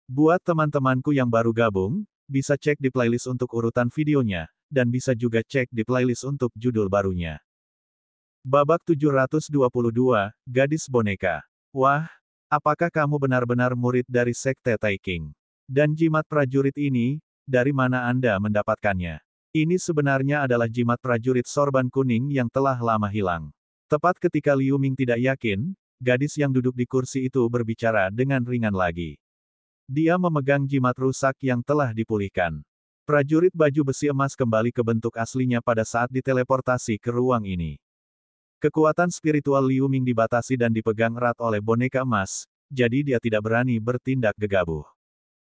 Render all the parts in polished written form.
Buat teman-temanku yang baru gabung, bisa cek di playlist untuk urutan videonya, dan bisa juga cek di playlist untuk judul barunya. Babak 722, Gadis Boneka. Wah, apakah kamu benar-benar murid dari Sekte Taiking? Dan jimat prajurit ini, dari mana Anda mendapatkannya? Ini sebenarnya adalah jimat prajurit sorban kuning yang telah lama hilang. Tepat ketika Liu Ming tidak yakin, gadis yang duduk di kursi itu berbicara dengan ringan lagi. Dia memegang jimat rusak yang telah dipulihkan. Prajurit baju besi emas kembali ke bentuk aslinya pada saat diteleportasi ke ruang ini. Kekuatan spiritual Liu Ming dibatasi dan dipegang erat oleh boneka emas, jadi dia tidak berani bertindak gegabah.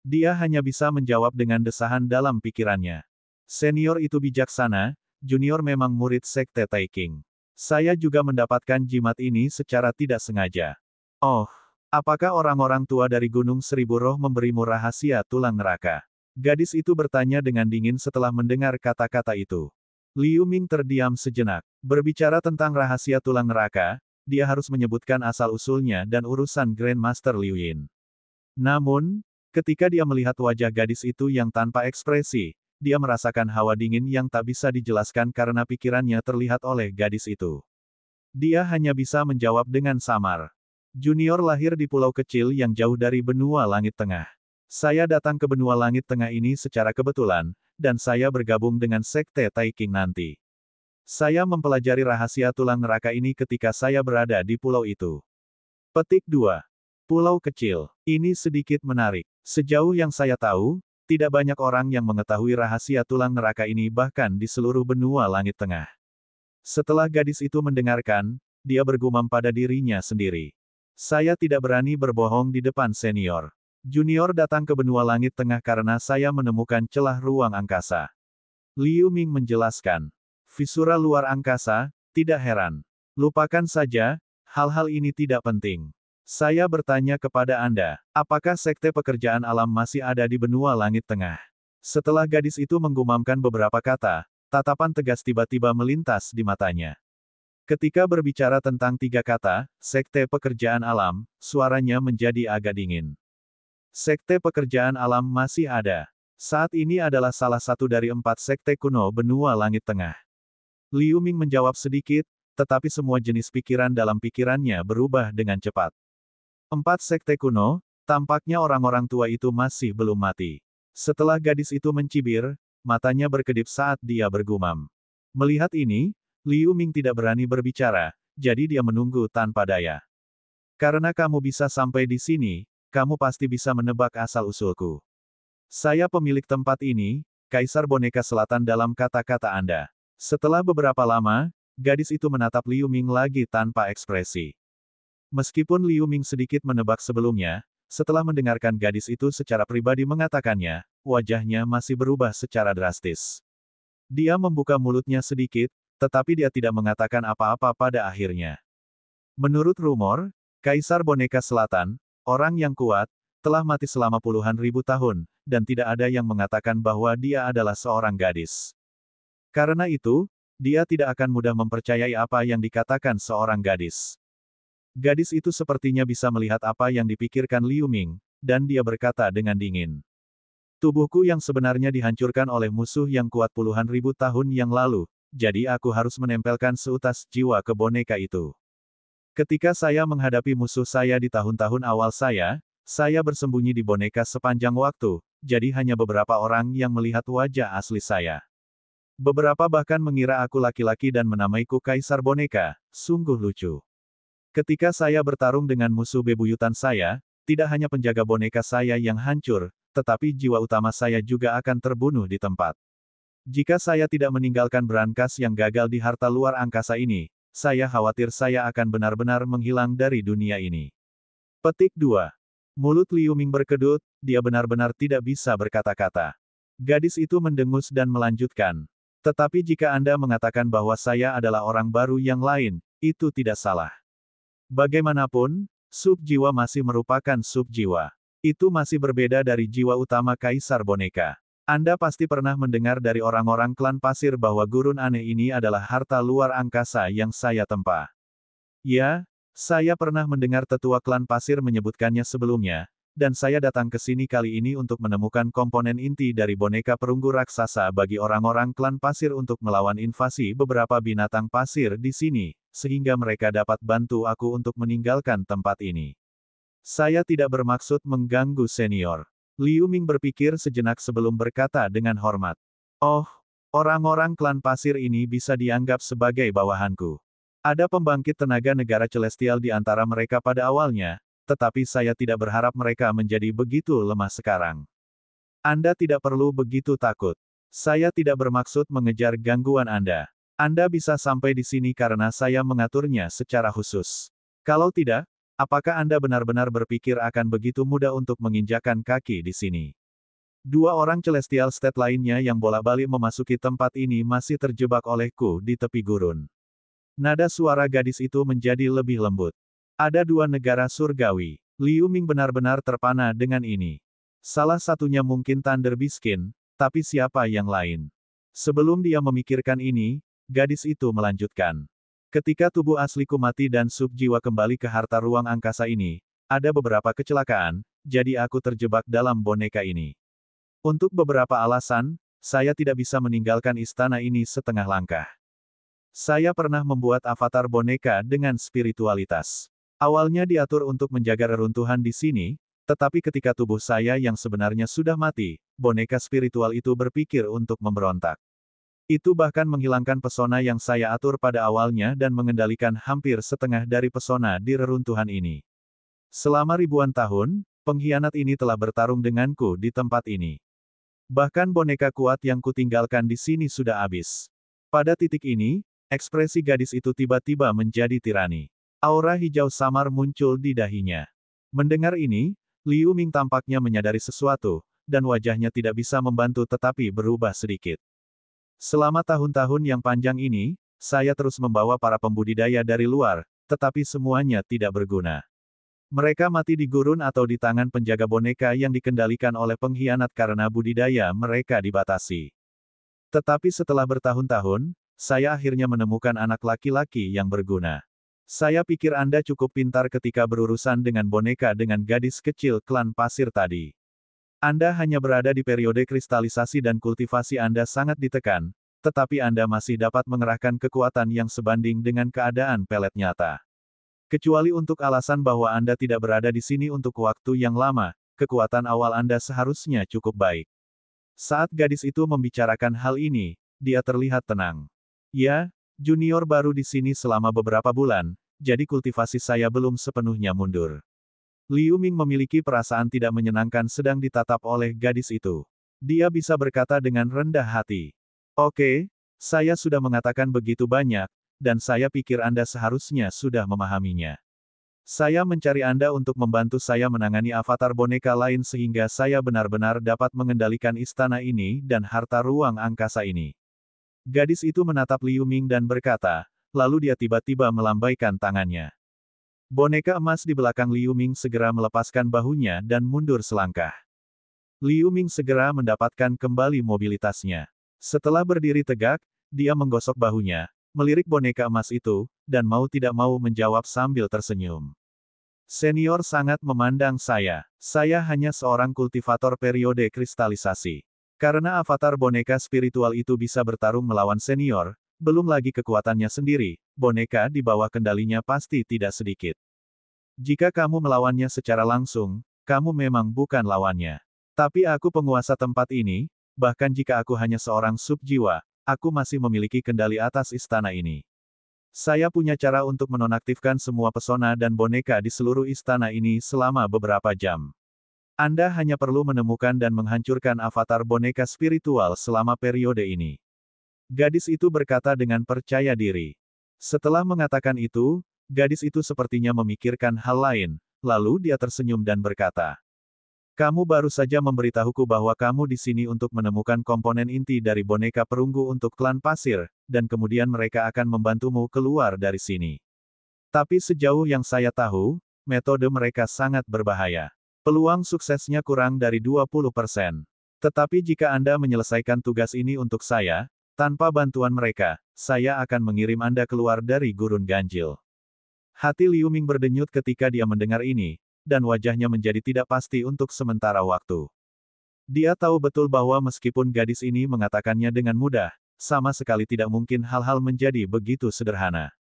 Dia hanya bisa menjawab dengan desahan dalam pikirannya. Senior itu bijaksana, junior memang murid Sekte Taiking. Saya juga mendapatkan jimat ini secara tidak sengaja. Oh, apakah orang-orang tua dari Gunung Seribu Roh memberimu rahasia tulang neraka? Gadis itu bertanya dengan dingin setelah mendengar kata-kata itu. Liu Ming terdiam sejenak. Berbicara tentang rahasia tulang neraka, dia harus menyebutkan asal-usulnya dan urusan Grandmaster Liu Yin. Namun, ketika dia melihat wajah gadis itu yang tanpa ekspresi, dia merasakan hawa dingin yang tak bisa dijelaskan karena pikirannya terlihat oleh gadis itu. Dia hanya bisa menjawab dengan samar. Junior lahir di pulau kecil yang jauh dari benua langit tengah. Saya datang ke benua langit tengah ini secara kebetulan, dan saya bergabung dengan Sekte Taiking nanti. Saya mempelajari rahasia tulang neraka ini ketika saya berada di pulau itu. Petik 2. Pulau kecil. Ini sedikit menarik. Sejauh yang saya tahu, tidak banyak orang yang mengetahui rahasia tulang neraka ini bahkan di seluruh benua langit tengah. Setelah gadis itu mendengarkan, dia bergumam pada dirinya sendiri. Saya tidak berani berbohong di depan senior. Junior datang ke benua langit tengah karena saya menemukan celah ruang angkasa. Liu Ming menjelaskan. Fisura luar angkasa, tidak heran. Lupakan saja, hal-hal ini tidak penting. Saya bertanya kepada Anda, apakah Sekte Pekerjaan Alam masih ada di benua langit tengah? Setelah gadis itu menggumamkan beberapa kata, tatapan tegas tiba-tiba melintas di matanya. Ketika berbicara tentang 3 kata, Sekte Pekerjaan Alam, suaranya menjadi agak dingin. Sekte Pekerjaan Alam masih ada. Saat ini adalah salah satu dari 4 sekte kuno benua langit tengah. Liu Ming menjawab sedikit, tetapi semua jenis pikiran dalam pikirannya berubah dengan cepat. 4 sekte kuno, tampaknya orang-orang tua itu masih belum mati. Setelah gadis itu mencibir, matanya berkedip saat dia bergumam. Melihat ini, Liu Ming tidak berani berbicara, jadi dia menunggu tanpa daya. Karena kamu bisa sampai di sini, kamu pasti bisa menebak asal-usulku. Saya pemilik tempat ini, Kaisar Boneka Selatan dalam kata-kata Anda. Setelah beberapa lama, gadis itu menatap Liu Ming lagi tanpa ekspresi. Meskipun Liu Ming sedikit menebak sebelumnya, setelah mendengarkan gadis itu secara pribadi mengatakannya, wajahnya masih berubah secara drastis. Dia membuka mulutnya sedikit, tetapi dia tidak mengatakan apa-apa pada akhirnya. Menurut rumor, Kaisar Boneka Selatan, orang yang kuat, telah mati selama puluhan ribu tahun, dan tidak ada yang mengatakan bahwa dia adalah seorang gadis. Karena itu, dia tidak akan mudah mempercayai apa yang dikatakan seorang gadis. Gadis itu sepertinya bisa melihat apa yang dipikirkan Liu Ming, dan dia berkata dengan dingin. Tubuhku yang sebenarnya dihancurkan oleh musuh yang kuat puluhan ribu tahun yang lalu, jadi aku harus menempelkan seutas jiwa ke boneka itu. Ketika saya menghadapi musuh saya di tahun-tahun awal saya bersembunyi di boneka sepanjang waktu, jadi hanya beberapa orang yang melihat wajah asli saya. Beberapa bahkan mengira aku laki-laki dan menamaiku Kaisar Boneka, sungguh lucu. Ketika saya bertarung dengan musuh bebuyutan saya, tidak hanya penjaga boneka saya yang hancur, tetapi jiwa utama saya juga akan terbunuh di tempat. Jika saya tidak meninggalkan berangkas yang gagal di harta luar angkasa ini, saya khawatir saya akan benar-benar menghilang dari dunia ini. Petik 2. Mulut Liu Ming berkedut, dia benar-benar tidak bisa berkata-kata. Gadis itu mendengus dan melanjutkan. Tetapi jika Anda mengatakan bahwa saya adalah orang baru yang lain, itu tidak salah. Bagaimanapun, sub jiwa masih merupakan sub jiwa. Itu masih berbeda dari jiwa utama Kaisar Boneka. Anda pasti pernah mendengar dari orang-orang klan pasir bahwa gurun aneh ini adalah harta luar angkasa yang saya tempa. Ya, saya pernah mendengar tetua klan pasir menyebutkannya sebelumnya, dan saya datang ke sini kali ini untuk menemukan komponen inti dari boneka perunggu raksasa bagi orang-orang klan pasir untuk melawan invasi beberapa binatang pasir di sini, sehingga mereka dapat bantu aku untuk meninggalkan tempat ini. Saya tidak bermaksud mengganggu senior. Liu Ming berpikir sejenak sebelum berkata dengan hormat. Oh, orang-orang klan pasir ini bisa dianggap sebagai bawahanku. Ada pembangkit tenaga negara celestial di antara mereka pada awalnya, tetapi saya tidak berharap mereka menjadi begitu lemah sekarang. Anda tidak perlu begitu takut. Saya tidak bermaksud mengejar gangguan Anda. Anda bisa sampai di sini karena saya mengaturnya secara khusus. Kalau tidak, apakah Anda benar-benar berpikir akan begitu mudah untuk menginjakan kaki di sini? Dua orang Celestial State lainnya yang bolak-balik memasuki tempat ini masih terjebak olehku di tepi gurun. Nada suara gadis itu menjadi lebih lembut. Ada dua negara surgawi. Liu Ming benar-benar terpana dengan ini. Salah satunya mungkin Thunder Biskin, tapi siapa yang lain? Sebelum dia memikirkan ini, gadis itu melanjutkan. Ketika tubuh asliku mati dan sub jiwa kembali ke harta ruang angkasa ini, ada beberapa kecelakaan, jadi aku terjebak dalam boneka ini. Untuk beberapa alasan, saya tidak bisa meninggalkan istana ini setengah langkah. Saya pernah membuat avatar boneka dengan spiritualitas. Awalnya diatur untuk menjaga reruntuhan di sini, tetapi ketika tubuh saya yang sebenarnya sudah mati, boneka spiritual itu berpikir untuk memberontak. Itu bahkan menghilangkan pesona yang saya atur pada awalnya dan mengendalikan hampir setengah dari pesona di reruntuhan ini. Selama ribuan tahun, pengkhianat ini telah bertarung denganku di tempat ini. Bahkan boneka kuat yang kutinggalkan di sini sudah habis. Pada titik ini, ekspresi gadis itu tiba-tiba menjadi tirani. Aura hijau samar muncul di dahinya. Mendengar ini, Liu Ming tampaknya menyadari sesuatu, dan wajahnya tidak bisa membantu tetapi berubah sedikit. Selama tahun-tahun yang panjang ini, saya terus membawa para pembudidaya dari luar, tetapi semuanya tidak berguna. Mereka mati di gurun atau di tangan penjaga boneka yang dikendalikan oleh pengkhianat karena budidaya mereka dibatasi. Tetapi setelah bertahun-tahun, saya akhirnya menemukan anak laki-laki yang berguna. Saya pikir Anda cukup pintar ketika berurusan dengan boneka dengan gadis kecil klan pasir tadi. Anda hanya berada di periode kristalisasi dan kultivasi Anda sangat ditekan, tetapi Anda masih dapat mengerahkan kekuatan yang sebanding dengan keadaan pelet nyata. Kecuali untuk alasan bahwa Anda tidak berada di sini untuk waktu yang lama, kekuatan awal Anda seharusnya cukup baik. Saat gadis itu membicarakan hal ini, dia terlihat tenang. Ya, junior baru di sini selama beberapa bulan, jadi kultivasi saya belum sepenuhnya mundur. Liu Ming memiliki perasaan tidak menyenangkan sedang ditatap oleh gadis itu. Dia bisa berkata dengan rendah hati. Oke, saya sudah mengatakan begitu banyak, dan saya pikir Anda seharusnya sudah memahaminya. Saya mencari Anda untuk membantu saya menangani avatar boneka lain sehingga saya benar-benar dapat mengendalikan istana ini dan harta ruang angkasa ini. Gadis itu menatap Liu Ming dan berkata, lalu dia tiba-tiba melambaikan tangannya. Boneka emas di belakang Liu Ming segera melepaskan bahunya dan mundur selangkah. Liu Ming segera mendapatkan kembali mobilitasnya. Setelah berdiri tegak, dia menggosok bahunya, melirik boneka emas itu, dan mau tidak mau menjawab sambil tersenyum. Senior sangat memandang saya. Saya hanya seorang kultivator periode kristalisasi. Karena avatar boneka spiritual itu bisa bertarung melawan senior, belum lagi kekuatannya sendiri, boneka di bawah kendalinya pasti tidak sedikit. Jika kamu melawannya secara langsung, kamu memang bukan lawannya. Tapi aku penguasa tempat ini, bahkan jika aku hanya seorang subjiwa, aku masih memiliki kendali atas istana ini. Saya punya cara untuk menonaktifkan semua pesona dan boneka di seluruh istana ini selama beberapa jam. Anda hanya perlu menemukan dan menghancurkan avatar boneka spiritual selama periode ini. Gadis itu berkata dengan percaya diri. Setelah mengatakan itu, gadis itu sepertinya memikirkan hal lain, lalu dia tersenyum dan berkata, kamu baru saja memberitahuku bahwa kamu di sini untuk menemukan komponen inti dari boneka perunggu untuk klan pasir, dan kemudian mereka akan membantumu keluar dari sini. Tapi sejauh yang saya tahu, metode mereka sangat berbahaya. Peluang suksesnya kurang dari 20%. Tetapi jika Anda menyelesaikan tugas ini untuk saya, tanpa bantuan mereka, saya akan mengirim Anda keluar dari gurun ganjil. Hati Liu Ming berdenyut ketika dia mendengar ini, dan wajahnya menjadi tidak pasti untuk sementara waktu. Dia tahu betul bahwa meskipun gadis ini mengatakannya dengan mudah, sama sekali tidak mungkin hal-hal menjadi begitu sederhana.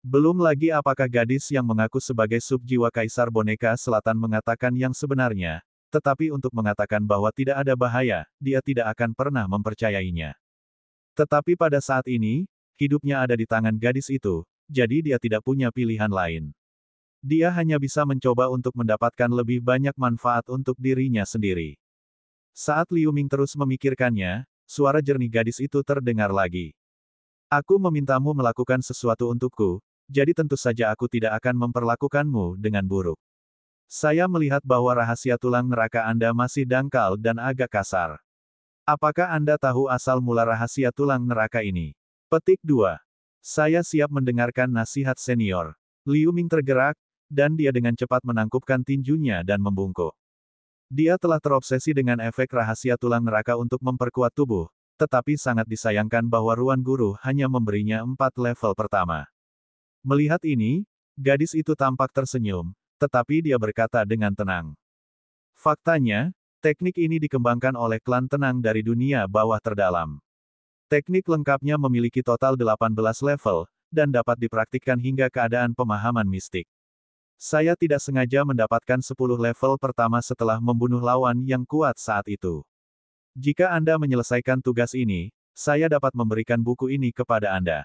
Belum lagi apakah gadis yang mengaku sebagai subjiwa Kaisar Boneka Selatan mengatakan yang sebenarnya, tetapi untuk mengatakan bahwa tidak ada bahaya, dia tidak akan pernah mempercayainya. Tetapi pada saat ini, hidupnya ada di tangan gadis itu, jadi dia tidak punya pilihan lain. Dia hanya bisa mencoba untuk mendapatkan lebih banyak manfaat untuk dirinya sendiri. Saat Liu Ming terus memikirkannya, suara jernih gadis itu terdengar lagi. Aku memintamu melakukan sesuatu untukku, jadi tentu saja aku tidak akan memperlakukanmu dengan buruk. Saya melihat bahwa rahasia tulang neraka Anda masih dangkal dan agak kasar. Apakah Anda tahu asal mula rahasia tulang neraka ini? Petik 2. Saya siap mendengarkan nasihat senior. Liu Ming tergerak, dan dia dengan cepat menangkupkan tinjunya dan membungkuk. Dia telah terobsesi dengan efek rahasia tulang neraka untuk memperkuat tubuh, tetapi sangat disayangkan bahwa Ruan Guru hanya memberinya 4 level pertama. Melihat ini, gadis itu tampak tersenyum, tetapi dia berkata dengan tenang. Faktanya, teknik ini dikembangkan oleh klan tenang dari dunia bawah terdalam. Teknik lengkapnya memiliki total 18 level, dan dapat dipraktikkan hingga keadaan pemahaman mistik. Saya tidak sengaja mendapatkan 10 level pertama setelah membunuh lawan yang kuat saat itu. Jika Anda menyelesaikan tugas ini, saya dapat memberikan buku ini kepada Anda.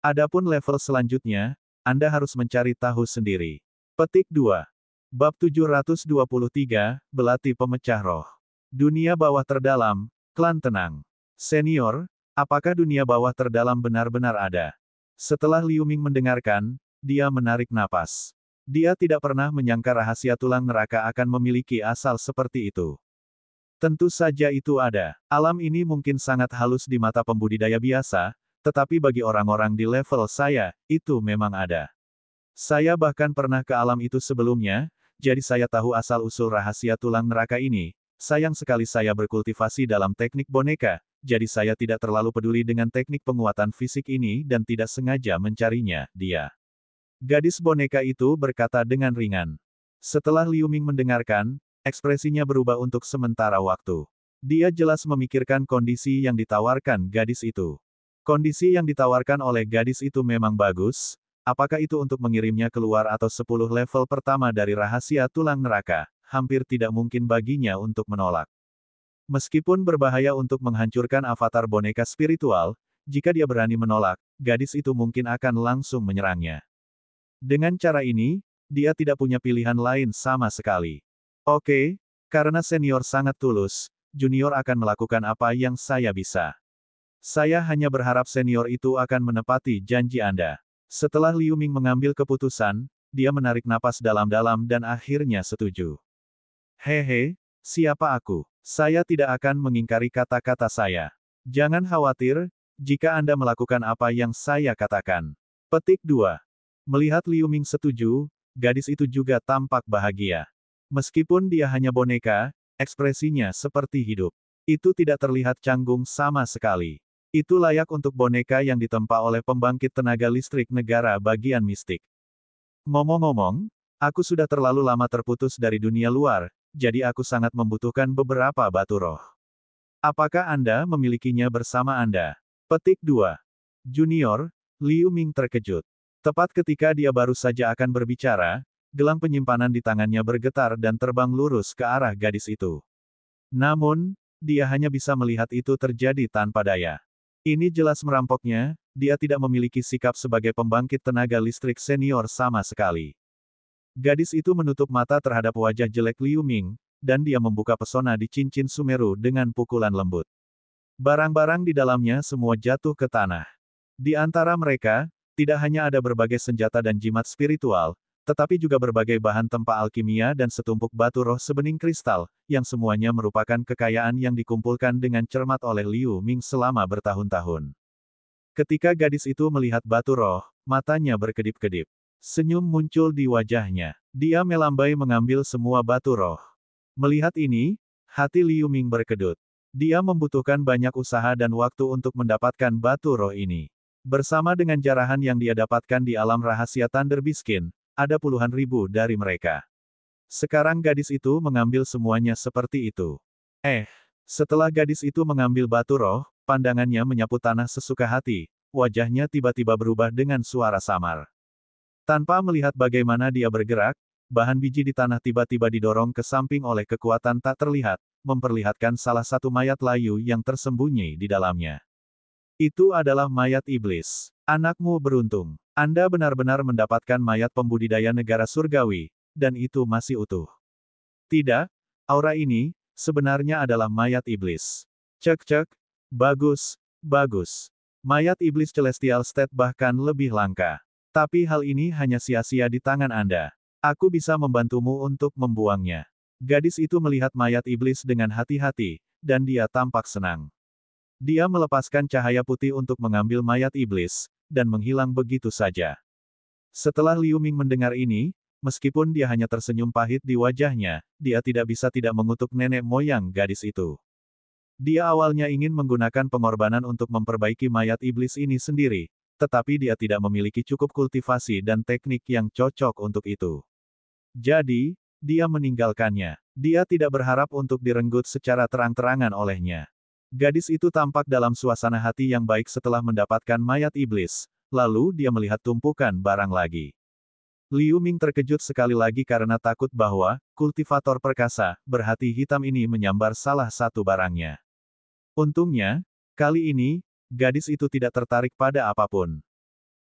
Adapun level selanjutnya, Anda harus mencari tahu sendiri. Petik 2. Bab 723, Belati Pemecah Roh. Dunia bawah terdalam, klan tenang. Senior, apakah dunia bawah terdalam benar-benar ada? Setelah Liu Ming mendengarkan, dia menarik napas. Dia tidak pernah menyangka rahasia tulang neraka akan memiliki asal seperti itu. Tentu saja itu ada. Alam ini mungkin sangat halus di mata pembudidaya biasa, tetapi bagi orang-orang di level saya, itu memang ada. Saya bahkan pernah ke alam itu sebelumnya, jadi saya tahu asal-usul rahasia tulang neraka ini. Sayang sekali saya berkultivasi dalam teknik boneka, jadi saya tidak terlalu peduli dengan teknik penguatan fisik ini dan tidak sengaja mencarinya, dia. Gadis boneka itu berkata dengan ringan. Setelah Liu Ming mendengarkan, ekspresinya berubah untuk sementara waktu. Dia jelas memikirkan kondisi yang ditawarkan gadis itu. Kondisi yang ditawarkan oleh gadis itu memang bagus, apakah itu untuk mengirimnya keluar atau 10 level pertama dari rahasia tulang neraka, hampir tidak mungkin baginya untuk menolak. Meskipun berbahaya untuk menghancurkan avatar boneka spiritual, jika dia berani menolak, gadis itu mungkin akan langsung menyerangnya. Dengan cara ini, dia tidak punya pilihan lain sama sekali. Oke, karena senior sangat tulus, junior akan melakukan apa yang saya bisa. Saya hanya berharap senior itu akan menepati janji Anda. Setelah Liu Ming mengambil keputusan, dia menarik napas dalam-dalam dan akhirnya setuju. Hehe, siapa aku? Saya tidak akan mengingkari kata-kata saya. Jangan khawatir, jika Anda melakukan apa yang saya katakan. Petik 2. Melihat Liu Ming setuju, gadis itu juga tampak bahagia. Meskipun dia hanya boneka, ekspresinya seperti hidup. Itu tidak terlihat canggung sama sekali. Itu layak untuk boneka yang ditempa oleh pembangkit tenaga listrik negara bagian mistik. Ngomong-ngomong, aku sudah terlalu lama terputus dari dunia luar, jadi aku sangat membutuhkan beberapa batu roh. Apakah Anda memilikinya bersama Anda? Petik 2. Junior, Liu Ming terkejut. Tepat ketika dia baru saja akan berbicara, gelang penyimpanan di tangannya bergetar dan terbang lurus ke arah gadis itu. Namun, dia hanya bisa melihat itu terjadi tanpa daya. Ini jelas merampoknya, dia tidak memiliki sikap sebagai pembangkit tenaga listrik senior sama sekali. Gadis itu menutup mata terhadap wajah jelek Liu Ming, dan dia membuka pesona di cincin Sumeru dengan pukulan lembut. Barang-barang di dalamnya semua jatuh ke tanah. Di antara mereka, tidak hanya ada berbagai senjata dan jimat spiritual, tetapi juga berbagai bahan tempa alkimia dan setumpuk batu roh sebening kristal, yang semuanya merupakan kekayaan yang dikumpulkan dengan cermat oleh Liu Ming selama bertahun-tahun. Ketika gadis itu melihat batu roh, matanya berkedip-kedip. Senyum muncul di wajahnya. Dia melambai mengambil semua batu roh. Melihat ini, hati Liu Ming berkedut. Dia membutuhkan banyak usaha dan waktu untuk mendapatkan batu roh ini. Bersama dengan jarahan yang dia dapatkan di alam rahasia Thunder Biskin, ada puluhan ribu dari mereka. Sekarang gadis itu mengambil semuanya seperti itu. Setelah gadis itu mengambil batu roh, pandangannya menyapu tanah sesuka hati, wajahnya tiba-tiba berubah dengan suara samar. Tanpa melihat bagaimana dia bergerak, bahan biji di tanah tiba-tiba didorong ke samping oleh kekuatan tak terlihat, memperlihatkan salah satu mayat layu yang tersembunyi di dalamnya. Itu adalah mayat iblis. Anakmu beruntung. Anda benar-benar mendapatkan mayat pembudidaya negara surgawi, dan itu masih utuh. Tidak, aura ini, sebenarnya adalah mayat iblis. Cek-cek, bagus, bagus. Mayat iblis Celestial State bahkan lebih langka. Tapi hal ini hanya sia-sia di tangan Anda. Aku bisa membantumu untuk membuangnya. Gadis itu melihat mayat iblis dengan hati-hati, dan dia tampak senang. Dia melepaskan cahaya putih untuk mengambil mayat iblis, dan menghilang begitu saja. Setelah Liu Ming mendengar ini, meskipun dia hanya tersenyum pahit di wajahnya, dia tidak bisa tidak mengutuk nenek moyang gadis itu. Dia awalnya ingin menggunakan pengorbanan untuk memperbaiki mayat iblis ini sendiri, tetapi dia tidak memiliki cukup kultivasi dan teknik yang cocok untuk itu. Jadi, dia meninggalkannya. Dia tidak berharap untuk direnggut secara terang-terangan olehnya. Gadis itu tampak dalam suasana hati yang baik setelah mendapatkan mayat iblis, lalu dia melihat tumpukan barang lagi. Liu Ming terkejut sekali lagi karena takut bahwa kultivator perkasa berhati hitam ini menyambar salah satu barangnya. Untungnya, kali ini, gadis itu tidak tertarik pada apapun.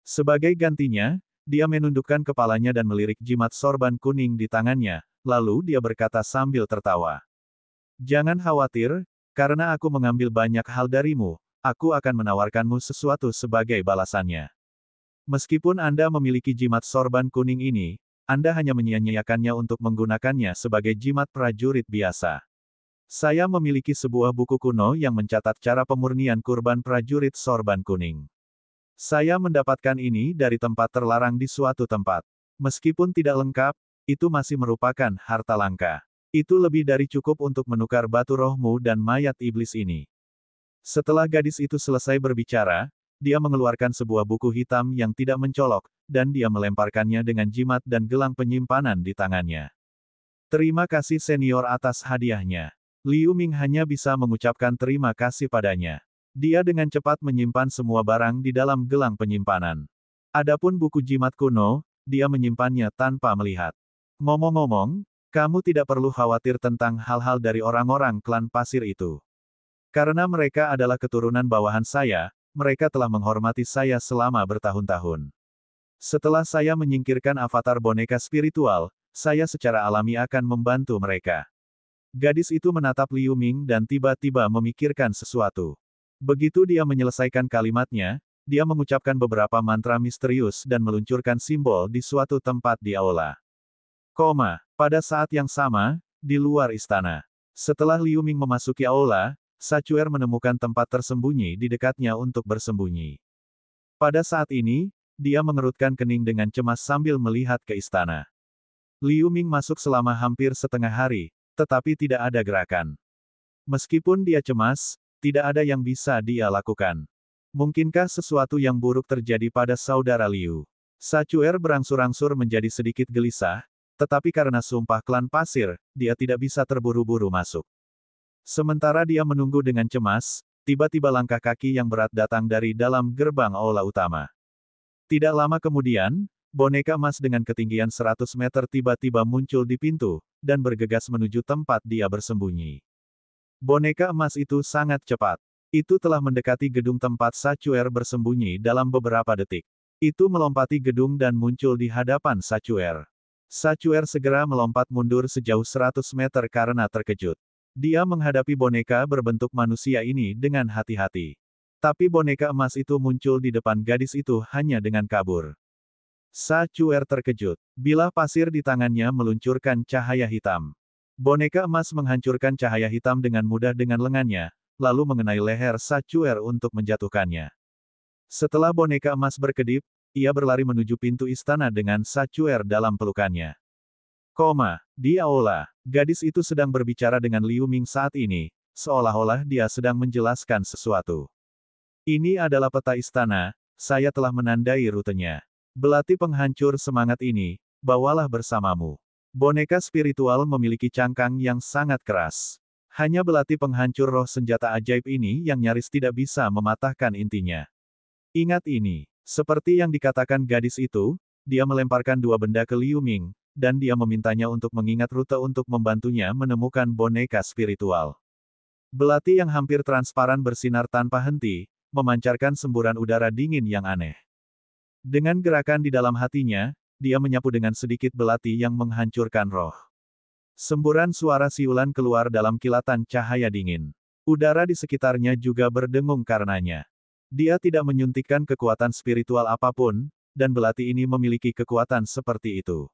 Sebagai gantinya, dia menundukkan kepalanya dan melirik jimat sorban kuning di tangannya, lalu dia berkata sambil tertawa. Jangan khawatir, karena aku mengambil banyak hal darimu, aku akan menawarkanmu sesuatu sebagai balasannya. Meskipun Anda memiliki jimat sorban kuning ini, Anda hanya menyia-nyiakannya untuk menggunakannya sebagai jimat prajurit biasa. Saya memiliki sebuah buku kuno yang mencatat cara pemurnian kurban prajurit sorban kuning. Saya mendapatkan ini dari tempat terlarang di suatu tempat. Meskipun tidak lengkap, itu masih merupakan harta langka. Itu lebih dari cukup untuk menukar batu rohmu dan mayat iblis ini. Setelah gadis itu selesai berbicara, dia mengeluarkan sebuah buku hitam yang tidak mencolok, dan dia melemparkannya dengan jimat dan gelang penyimpanan di tangannya. Terima kasih senior atas hadiahnya. Liu Ming hanya bisa mengucapkan terima kasih padanya. Dia dengan cepat menyimpan semua barang di dalam gelang penyimpanan. Adapun buku jimat kuno, dia menyimpannya tanpa melihat. Ngomong-ngomong, kamu tidak perlu khawatir tentang hal-hal dari orang-orang klan pasir itu. Karena mereka adalah keturunan bawahan saya, mereka telah menghormati saya selama bertahun-tahun. Setelah saya menyingkirkan avatar boneka spiritual, saya secara alami akan membantu mereka. Gadis itu menatap Liu Ming dan tiba-tiba memikirkan sesuatu. Begitu dia menyelesaikan kalimatnya, dia mengucapkan beberapa mantra misterius dan meluncurkan simbol di suatu tempat di aula. Pada saat yang sama, di luar istana. Setelah Liu Ming memasuki aula, Sachuer menemukan tempat tersembunyi di dekatnya untuk bersembunyi. Pada saat ini, dia mengerutkan kening dengan cemas sambil melihat ke istana. Liu Ming masuk selama hampir setengah hari, tetapi tidak ada gerakan. Meskipun dia cemas, tidak ada yang bisa dia lakukan. Mungkinkah sesuatu yang buruk terjadi pada saudara Liu? Sachuer berangsur-angsur menjadi sedikit gelisah, tetapi karena sumpah klan pasir, dia tidak bisa terburu-buru masuk. Sementara dia menunggu dengan cemas, tiba-tiba langkah kaki yang berat datang dari dalam gerbang aula utama. Tidak lama kemudian, boneka emas dengan ketinggian 100 meter tiba-tiba muncul di pintu, dan bergegas menuju tempat dia bersembunyi. Boneka emas itu sangat cepat. Itu telah mendekati gedung tempat Sachuer bersembunyi dalam beberapa detik. Itu melompati gedung dan muncul di hadapan Sachuer. Sachuer segera melompat mundur sejauh 100 meter karena terkejut. Dia menghadapi boneka berbentuk manusia ini dengan hati-hati. Tapi boneka emas itu muncul di depan gadis itu hanya dengan kabur. Sachuer terkejut. Bilah pasir di tangannya meluncurkan cahaya hitam. Boneka emas menghancurkan cahaya hitam dengan mudah dengan lengannya, lalu mengenai leher Sachuer untuk menjatuhkannya. Setelah boneka emas berkedip, ia berlari menuju pintu istana dengan Sachuer dalam pelukannya. Di aula, gadis itu sedang berbicara dengan Liu Ming saat ini, seolah-olah dia sedang menjelaskan sesuatu. Ini adalah peta istana, saya telah menandai rutenya. Belati penghancur semangat ini, bawalah bersamamu. Boneka spiritual memiliki cangkang yang sangat keras. Hanya belati penghancur roh senjata ajaib ini yang nyaris tidak bisa mematahkan intinya. Ingat ini, seperti yang dikatakan gadis itu, dia melemparkan dua benda ke Liu Ming, dan dia memintanya untuk mengingat rute untuk membantunya menemukan boneka spiritual. Belati yang hampir transparan bersinar tanpa henti, memancarkan semburan udara dingin yang aneh. Dengan gerakan di dalam hatinya, dia menyapu dengan sedikit belati yang menghancurkan roh. Semburan suara siulan keluar dalam kilatan cahaya dingin. Udara di sekitarnya juga berdengung karenanya. Dia tidak menyuntikkan kekuatan spiritual apapun, dan belati ini memiliki kekuatan seperti itu.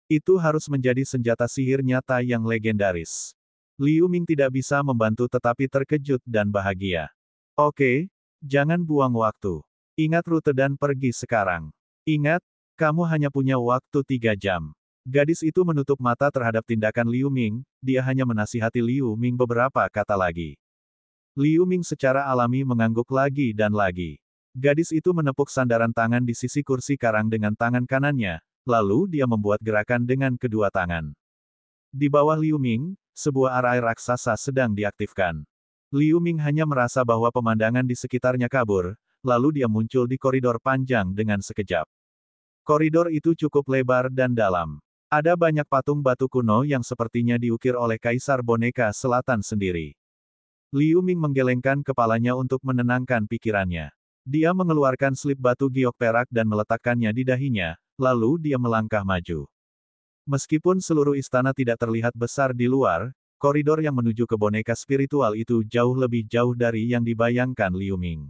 Itu harus menjadi senjata sihir nyata yang legendaris. Liu Ming tidak bisa membantu tetapi terkejut dan bahagia. Oke, jangan buang waktu. Ingat rute dan pergi sekarang. Ingat, kamu hanya punya waktu 3 jam. Gadis itu menutup mata terhadap tindakan Liu Ming, dia hanya menasihati Liu Ming beberapa kata lagi. Liu Ming secara alami mengangguk lagi dan lagi. Gadis itu menepuk sandaran tangan di sisi kursi karang dengan tangan kanannya, lalu dia membuat gerakan dengan kedua tangan. Di bawah Liu Ming, sebuah arai raksasa sedang diaktifkan. Liu Ming hanya merasa bahwa pemandangan di sekitarnya kabur, lalu dia muncul di koridor panjang dengan sekejap. Koridor itu cukup lebar dan dalam. Ada banyak patung batu kuno yang sepertinya diukir oleh Kaisar Boneka Selatan sendiri. Liu Ming menggelengkan kepalanya untuk menenangkan pikirannya. Dia mengeluarkan slip batu giok perak dan meletakkannya di dahinya, lalu dia melangkah maju. Meskipun seluruh istana tidak terlihat besar di luar, koridor yang menuju ke boneka spiritual itu jauh lebih jauh dari yang dibayangkan Liu Ming.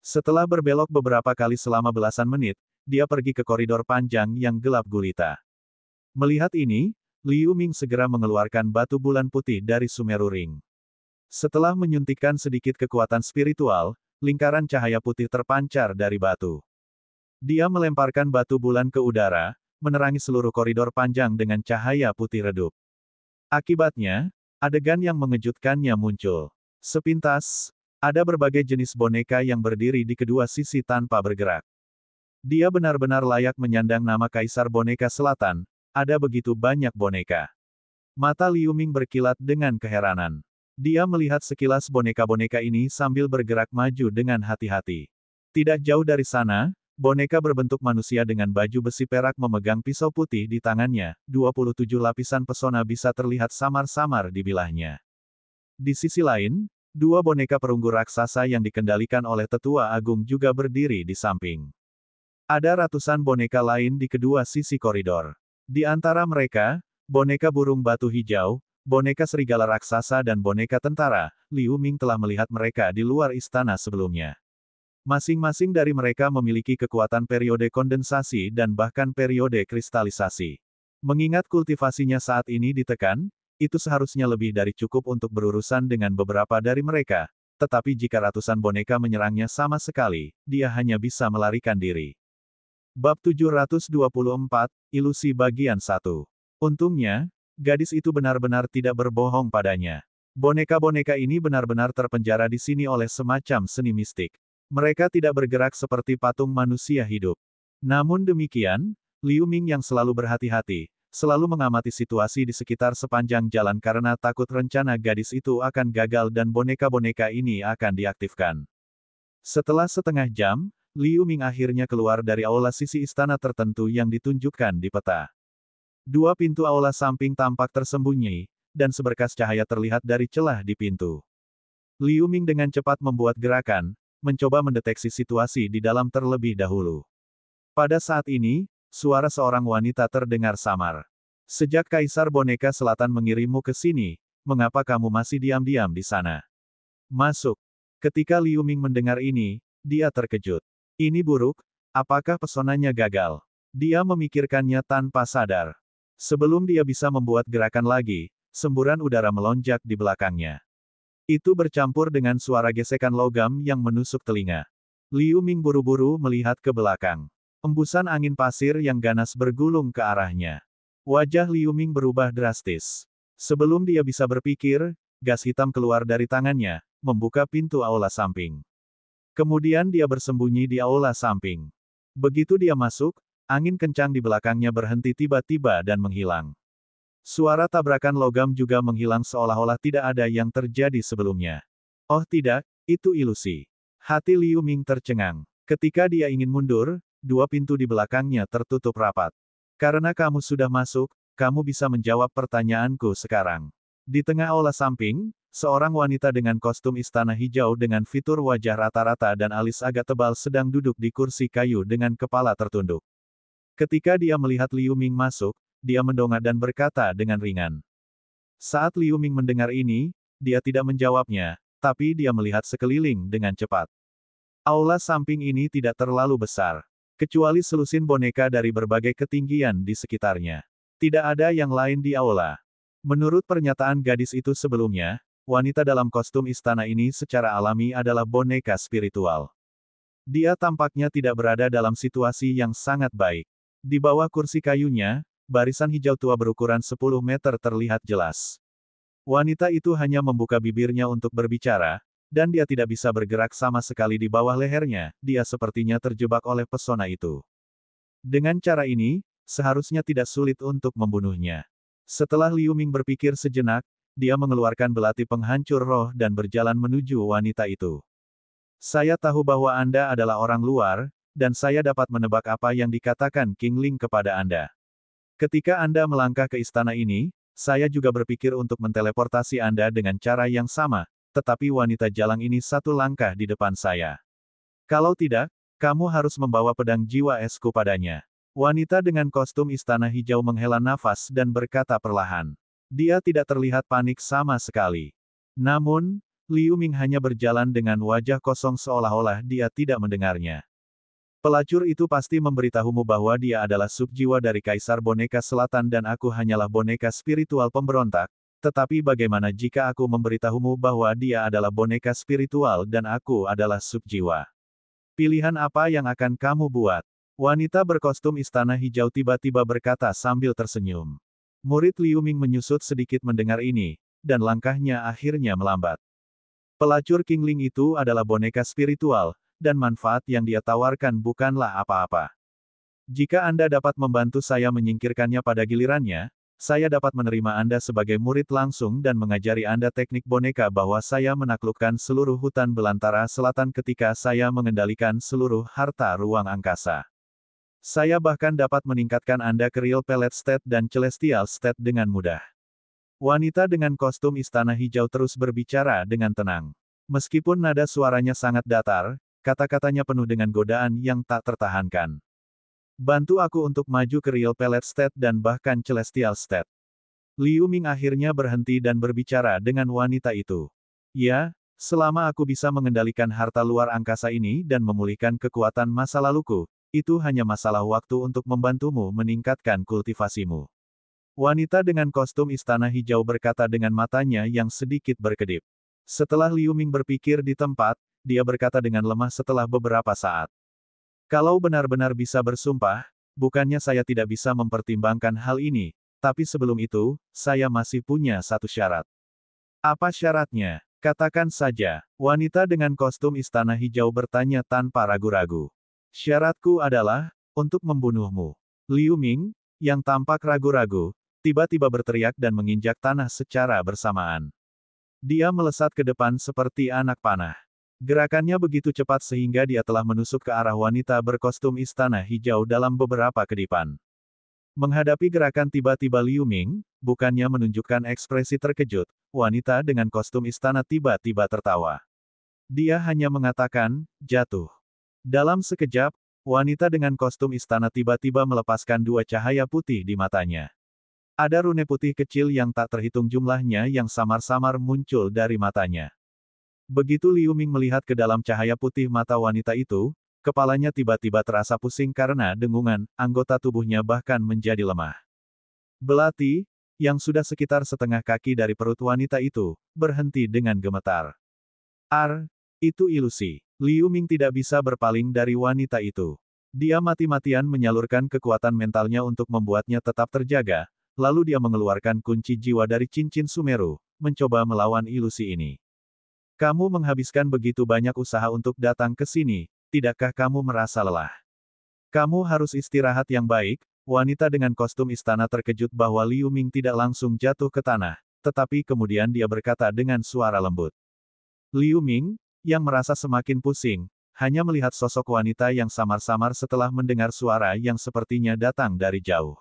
Setelah berbelok beberapa kali selama belasan menit, dia pergi ke koridor panjang yang gelap gulita. Melihat ini, Liu Ming segera mengeluarkan batu bulan putih dari Sumeru Ring. Setelah menyuntikkan sedikit kekuatan spiritual, lingkaran cahaya putih terpancar dari batu. Dia melemparkan batu bulan ke udara, menerangi seluruh koridor panjang dengan cahaya putih redup. Akibatnya, adegan yang mengejutkannya muncul. Sepintas, ada berbagai jenis boneka yang berdiri di kedua sisi tanpa bergerak. Dia benar-benar layak menyandang nama Kaisar Boneka Selatan, ada begitu banyak boneka. Mata Liu Ming berkilat dengan keheranan. Dia melihat sekilas boneka-boneka ini sambil bergerak maju dengan hati-hati. Tidak jauh dari sana, boneka berbentuk manusia dengan baju besi perak memegang pisau putih di tangannya, 27 lapisan pesona bisa terlihat samar-samar di bilahnya. Di sisi lain, dua boneka perunggu raksasa yang dikendalikan oleh Tetua Agung juga berdiri di samping. Ada ratusan boneka lain di kedua sisi koridor. Di antara mereka, boneka burung batu hijau, boneka serigala raksasa dan boneka tentara. Liu Ming telah melihat mereka di luar istana sebelumnya. Masing-masing dari mereka memiliki kekuatan periode kondensasi dan bahkan periode kristalisasi. Mengingat kultivasinya saat ini ditekan, itu seharusnya lebih dari cukup untuk berurusan dengan beberapa dari mereka, tetapi jika ratusan boneka menyerangnya sama sekali, dia hanya bisa melarikan diri. Bab 724, Ilusi Bagian 1. Untungnya, gadis itu benar-benar tidak berbohong padanya. Boneka-boneka ini benar-benar terpenjara di sini oleh semacam seni mistik. Mereka tidak bergerak seperti patung manusia hidup. Namun demikian, Liu Ming yang selalu berhati-hati, selalu mengamati situasi di sekitar sepanjang jalan karena takut rencana gadis itu akan gagal dan boneka-boneka ini akan diaktifkan. Setelah setengah jam, Liu Ming akhirnya keluar dari aula sisi istana tertentu yang ditunjukkan di peta. Dua pintu aula samping tampak tersembunyi, dan seberkas cahaya terlihat dari celah di pintu. Liu Ming dengan cepat membuat gerakan, mencoba mendeteksi situasi di dalam terlebih dahulu. Pada saat ini, suara seorang wanita terdengar samar. Sejak Kaisar Boneka Selatan mengirimmu ke sini, mengapa kamu masih diam-diam di sana? Masuk. Ketika Liu Ming mendengar ini, dia terkejut. Ini buruk, apakah pesonanya gagal? Dia memikirkannya tanpa sadar. Sebelum dia bisa membuat gerakan lagi, semburan udara melonjak di belakangnya. Itu bercampur dengan suara gesekan logam yang menusuk telinga. Liu Ming buru-buru melihat ke belakang. Embusan angin pasir yang ganas bergulung ke arahnya. Wajah Liu Ming berubah drastis. Sebelum dia bisa berpikir, gas hitam keluar dari tangannya, membuka pintu aula samping. Kemudian dia bersembunyi di aula samping. Begitu dia masuk, angin kencang di belakangnya berhenti tiba-tiba dan menghilang. Suara tabrakan logam juga menghilang seolah-olah tidak ada yang terjadi sebelumnya. Oh tidak, itu ilusi. Hati Liu Ming tercengang. Ketika dia ingin mundur, dua pintu di belakangnya tertutup rapat. Karena kamu sudah masuk, kamu bisa menjawab pertanyaanku sekarang. Di tengah aula samping, seorang wanita dengan kostum istana hijau dengan fitur wajah rata-rata dan alis agak tebal sedang duduk di kursi kayu dengan kepala tertunduk. Ketika dia melihat Liu Ming masuk, dia mendongak dan berkata dengan ringan. Saat Liu Ming mendengar ini, dia tidak menjawabnya, tapi dia melihat sekeliling dengan cepat. Aula samping ini tidak terlalu besar, kecuali selusin boneka dari berbagai ketinggian di sekitarnya. Tidak ada yang lain di aula. Menurut pernyataan gadis itu sebelumnya, wanita dalam kostum istana ini secara alami adalah boneka spiritual. Dia tampaknya tidak berada dalam situasi yang sangat baik. Di bawah kursi kayunya, barisan hijau tua berukuran 10 meter terlihat jelas. Wanita itu hanya membuka bibirnya untuk berbicara, dan dia tidak bisa bergerak sama sekali di bawah lehernya, dia sepertinya terjebak oleh pesona itu. Dengan cara ini, seharusnya tidak sulit untuk membunuhnya. Setelah Liu Ming berpikir sejenak, dia mengeluarkan belati penghancur roh dan berjalan menuju wanita itu. Saya tahu bahwa Anda adalah orang luar, dan saya dapat menebak apa yang dikatakan King Ling kepada Anda. Ketika Anda melangkah ke istana ini, saya juga berpikir untuk menteleportasi Anda dengan cara yang sama, tetapi wanita jalang ini satu langkah di depan saya. Kalau tidak, kamu harus membawa pedang jiwa esku padanya. Wanita dengan kostum istana hijau menghela nafas dan berkata perlahan. Dia tidak terlihat panik sama sekali. Namun, Liu Ming hanya berjalan dengan wajah kosong seolah-olah dia tidak mendengarnya. Pelacur itu pasti memberitahumu bahwa dia adalah subjiwa dari Kaisar Boneka Selatan dan aku hanyalah boneka spiritual pemberontak, tetapi bagaimana jika aku memberitahumu bahwa dia adalah boneka spiritual dan aku adalah subjiwa? Pilihan apa yang akan kamu buat? Wanita berkostum istana hijau tiba-tiba berkata sambil tersenyum. Murid Liu Ming menyusut sedikit mendengar ini, dan langkahnya akhirnya melambat. Pelacur King Ling itu adalah boneka spiritual, dan manfaat yang dia tawarkan bukanlah apa-apa. Jika Anda dapat membantu saya menyingkirkannya pada gilirannya, saya dapat menerima Anda sebagai murid langsung dan mengajari Anda teknik boneka bahwa saya menaklukkan seluruh hutan belantara selatan ketika saya mengendalikan seluruh harta ruang angkasa. Saya bahkan dapat meningkatkan Anda ke Real Pellet State dan Celestial State dengan mudah. Wanita dengan kostum istana hijau terus berbicara dengan tenang. Meskipun nada suaranya sangat datar, kata-katanya penuh dengan godaan yang tak tertahankan. Bantu aku untuk maju ke Real Pellet State dan bahkan Celestial State. Liu Ming akhirnya berhenti dan berbicara dengan wanita itu. Ya, selama aku bisa mengendalikan harta luar angkasa ini dan memulihkan kekuatan masa laluku, itu hanya masalah waktu untuk membantumu meningkatkan kultivasimu. Wanita dengan kostum istana hijau berkata dengan matanya yang sedikit berkedip. Setelah Liu Ming berpikir di tempat, dia berkata dengan lemah setelah beberapa saat. Kalau benar-benar bisa bersumpah, bukannya saya tidak bisa mempertimbangkan hal ini, tapi sebelum itu, saya masih punya satu syarat. Apa syaratnya? Katakan saja, wanita dengan kostum istana hijau bertanya tanpa ragu-ragu. Syaratku adalah, untuk membunuhmu. Liu Ming, yang tampak ragu-ragu, tiba-tiba berteriak dan menginjak tanah secara bersamaan. Dia melesat ke depan seperti anak panah. Gerakannya begitu cepat sehingga dia telah menusuk ke arah wanita berkostum istana hijau dalam beberapa kedipan. Menghadapi gerakan tiba-tiba Liu Ming, bukannya menunjukkan ekspresi terkejut, wanita dengan kostum istana tiba-tiba tertawa. Dia hanya mengatakan, jatuh. Dalam sekejap, wanita dengan kostum istana tiba-tiba melepaskan dua cahaya putih di matanya. Ada rune putih kecil yang tak terhitung jumlahnya yang samar-samar muncul dari matanya. Begitu Liu Ming melihat ke dalam cahaya putih mata wanita itu, kepalanya tiba-tiba terasa pusing karena dengungan, anggota tubuhnya bahkan menjadi lemah. Belati, yang sudah sekitar setengah kaki dari perut wanita itu, berhenti dengan gemetar. Itu ilusi. Liu Ming tidak bisa berpaling dari wanita itu. Dia mati-matian menyalurkan kekuatan mentalnya untuk membuatnya tetap terjaga, lalu dia mengeluarkan kunci jiwa dari cincin Sumeru, mencoba melawan ilusi ini. Kamu menghabiskan begitu banyak usaha untuk datang ke sini, tidakkah kamu merasa lelah? Kamu harus istirahat yang baik, wanita dengan kostum istana terkejut bahwa Liu Ming tidak langsung jatuh ke tanah, tetapi kemudian dia berkata dengan suara lembut. Liu Ming, yang merasa semakin pusing, hanya melihat sosok wanita yang samar-samar setelah mendengar suara yang sepertinya datang dari jauh.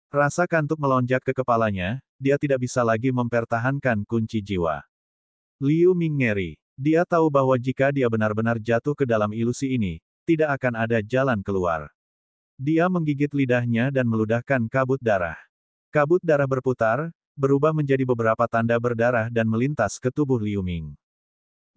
Rasa kantuk melonjak ke kepalanya, dia tidak bisa lagi mempertahankan kunci jiwa. Liu Ming ngeri. Dia tahu bahwa jika dia benar-benar jatuh ke dalam ilusi ini, tidak akan ada jalan keluar. Dia menggigit lidahnya dan meludahkan kabut darah. Kabut darah berputar, berubah menjadi beberapa tanda berdarah dan melintas ke tubuh Liu Ming.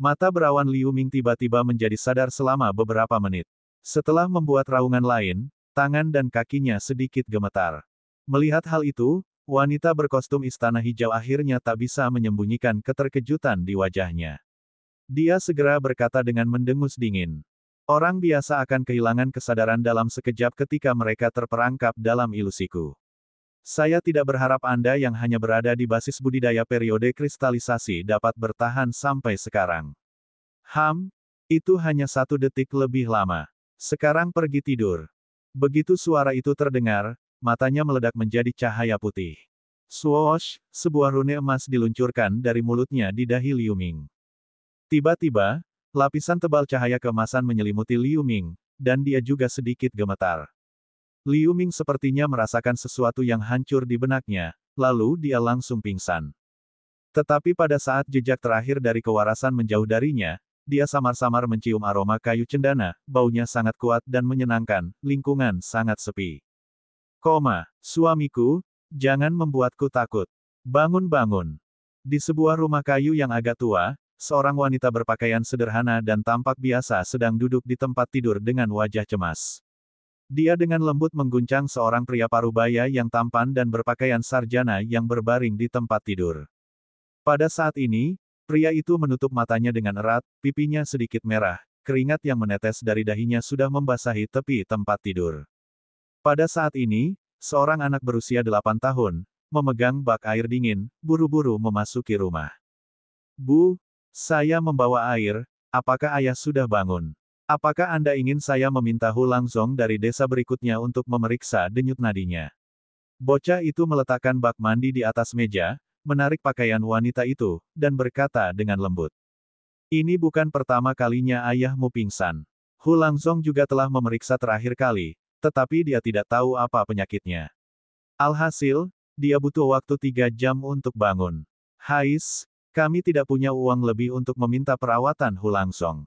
Mata berawan Liu Ming tiba-tiba menjadi sadar selama beberapa menit. Setelah membuat raungan lain, tangan dan kakinya sedikit gemetar. Melihat hal itu, wanita berkostum istana hijau akhirnya tak bisa menyembunyikan keterkejutan di wajahnya. Dia segera berkata dengan mendengus dingin. Orang biasa akan kehilangan kesadaran dalam sekejap ketika mereka terperangkap dalam ilusiku. Saya tidak berharap Anda yang hanya berada di basis budidaya periode kristalisasi dapat bertahan sampai sekarang. Itu hanya 1 detik lebih lama. Sekarang pergi tidur. Begitu suara itu terdengar, matanya meledak menjadi cahaya putih. Swoosh, sebuah rune emas diluncurkan dari mulutnya di dahi Liu Ming. Tiba-tiba, lapisan tebal cahaya keemasan menyelimuti Liu Ming, dan dia juga sedikit gemetar. Liu Ming sepertinya merasakan sesuatu yang hancur di benaknya, lalu dia langsung pingsan. Tetapi pada saat jejak terakhir dari kewarasan menjauh darinya, dia samar-samar mencium aroma kayu cendana, baunya sangat kuat dan menyenangkan, lingkungan sangat sepi. Suamiku, jangan membuatku takut. Bangun-bangun. Di sebuah rumah kayu yang agak tua, seorang wanita berpakaian sederhana dan tampak biasa sedang duduk di tempat tidur dengan wajah cemas. Dia dengan lembut mengguncang seorang pria parubaya yang tampan dan berpakaian sarjana yang berbaring di tempat tidur. Pada saat ini, pria itu menutup matanya dengan erat, pipinya sedikit merah, keringat yang menetes dari dahinya sudah membasahi tepi tempat tidur. Pada saat ini, seorang anak berusia 8 tahun, memegang bak air dingin, buru-buru memasuki rumah. Bu, saya membawa air, apakah ayah sudah bangun? Apakah Anda ingin saya meminta Hu Langzong dari desa berikutnya untuk memeriksa denyut nadinya? Bocah itu meletakkan bak mandi di atas meja, menarik pakaian wanita itu, dan berkata dengan lembut. Ini bukan pertama kalinya ayahmu pingsan. Hu Langzong juga telah memeriksa terakhir kali, tetapi dia tidak tahu apa penyakitnya. Alhasil, dia butuh waktu 3 jam untuk bangun. Kami tidak punya uang lebih untuk meminta perawatan Hu Langzong.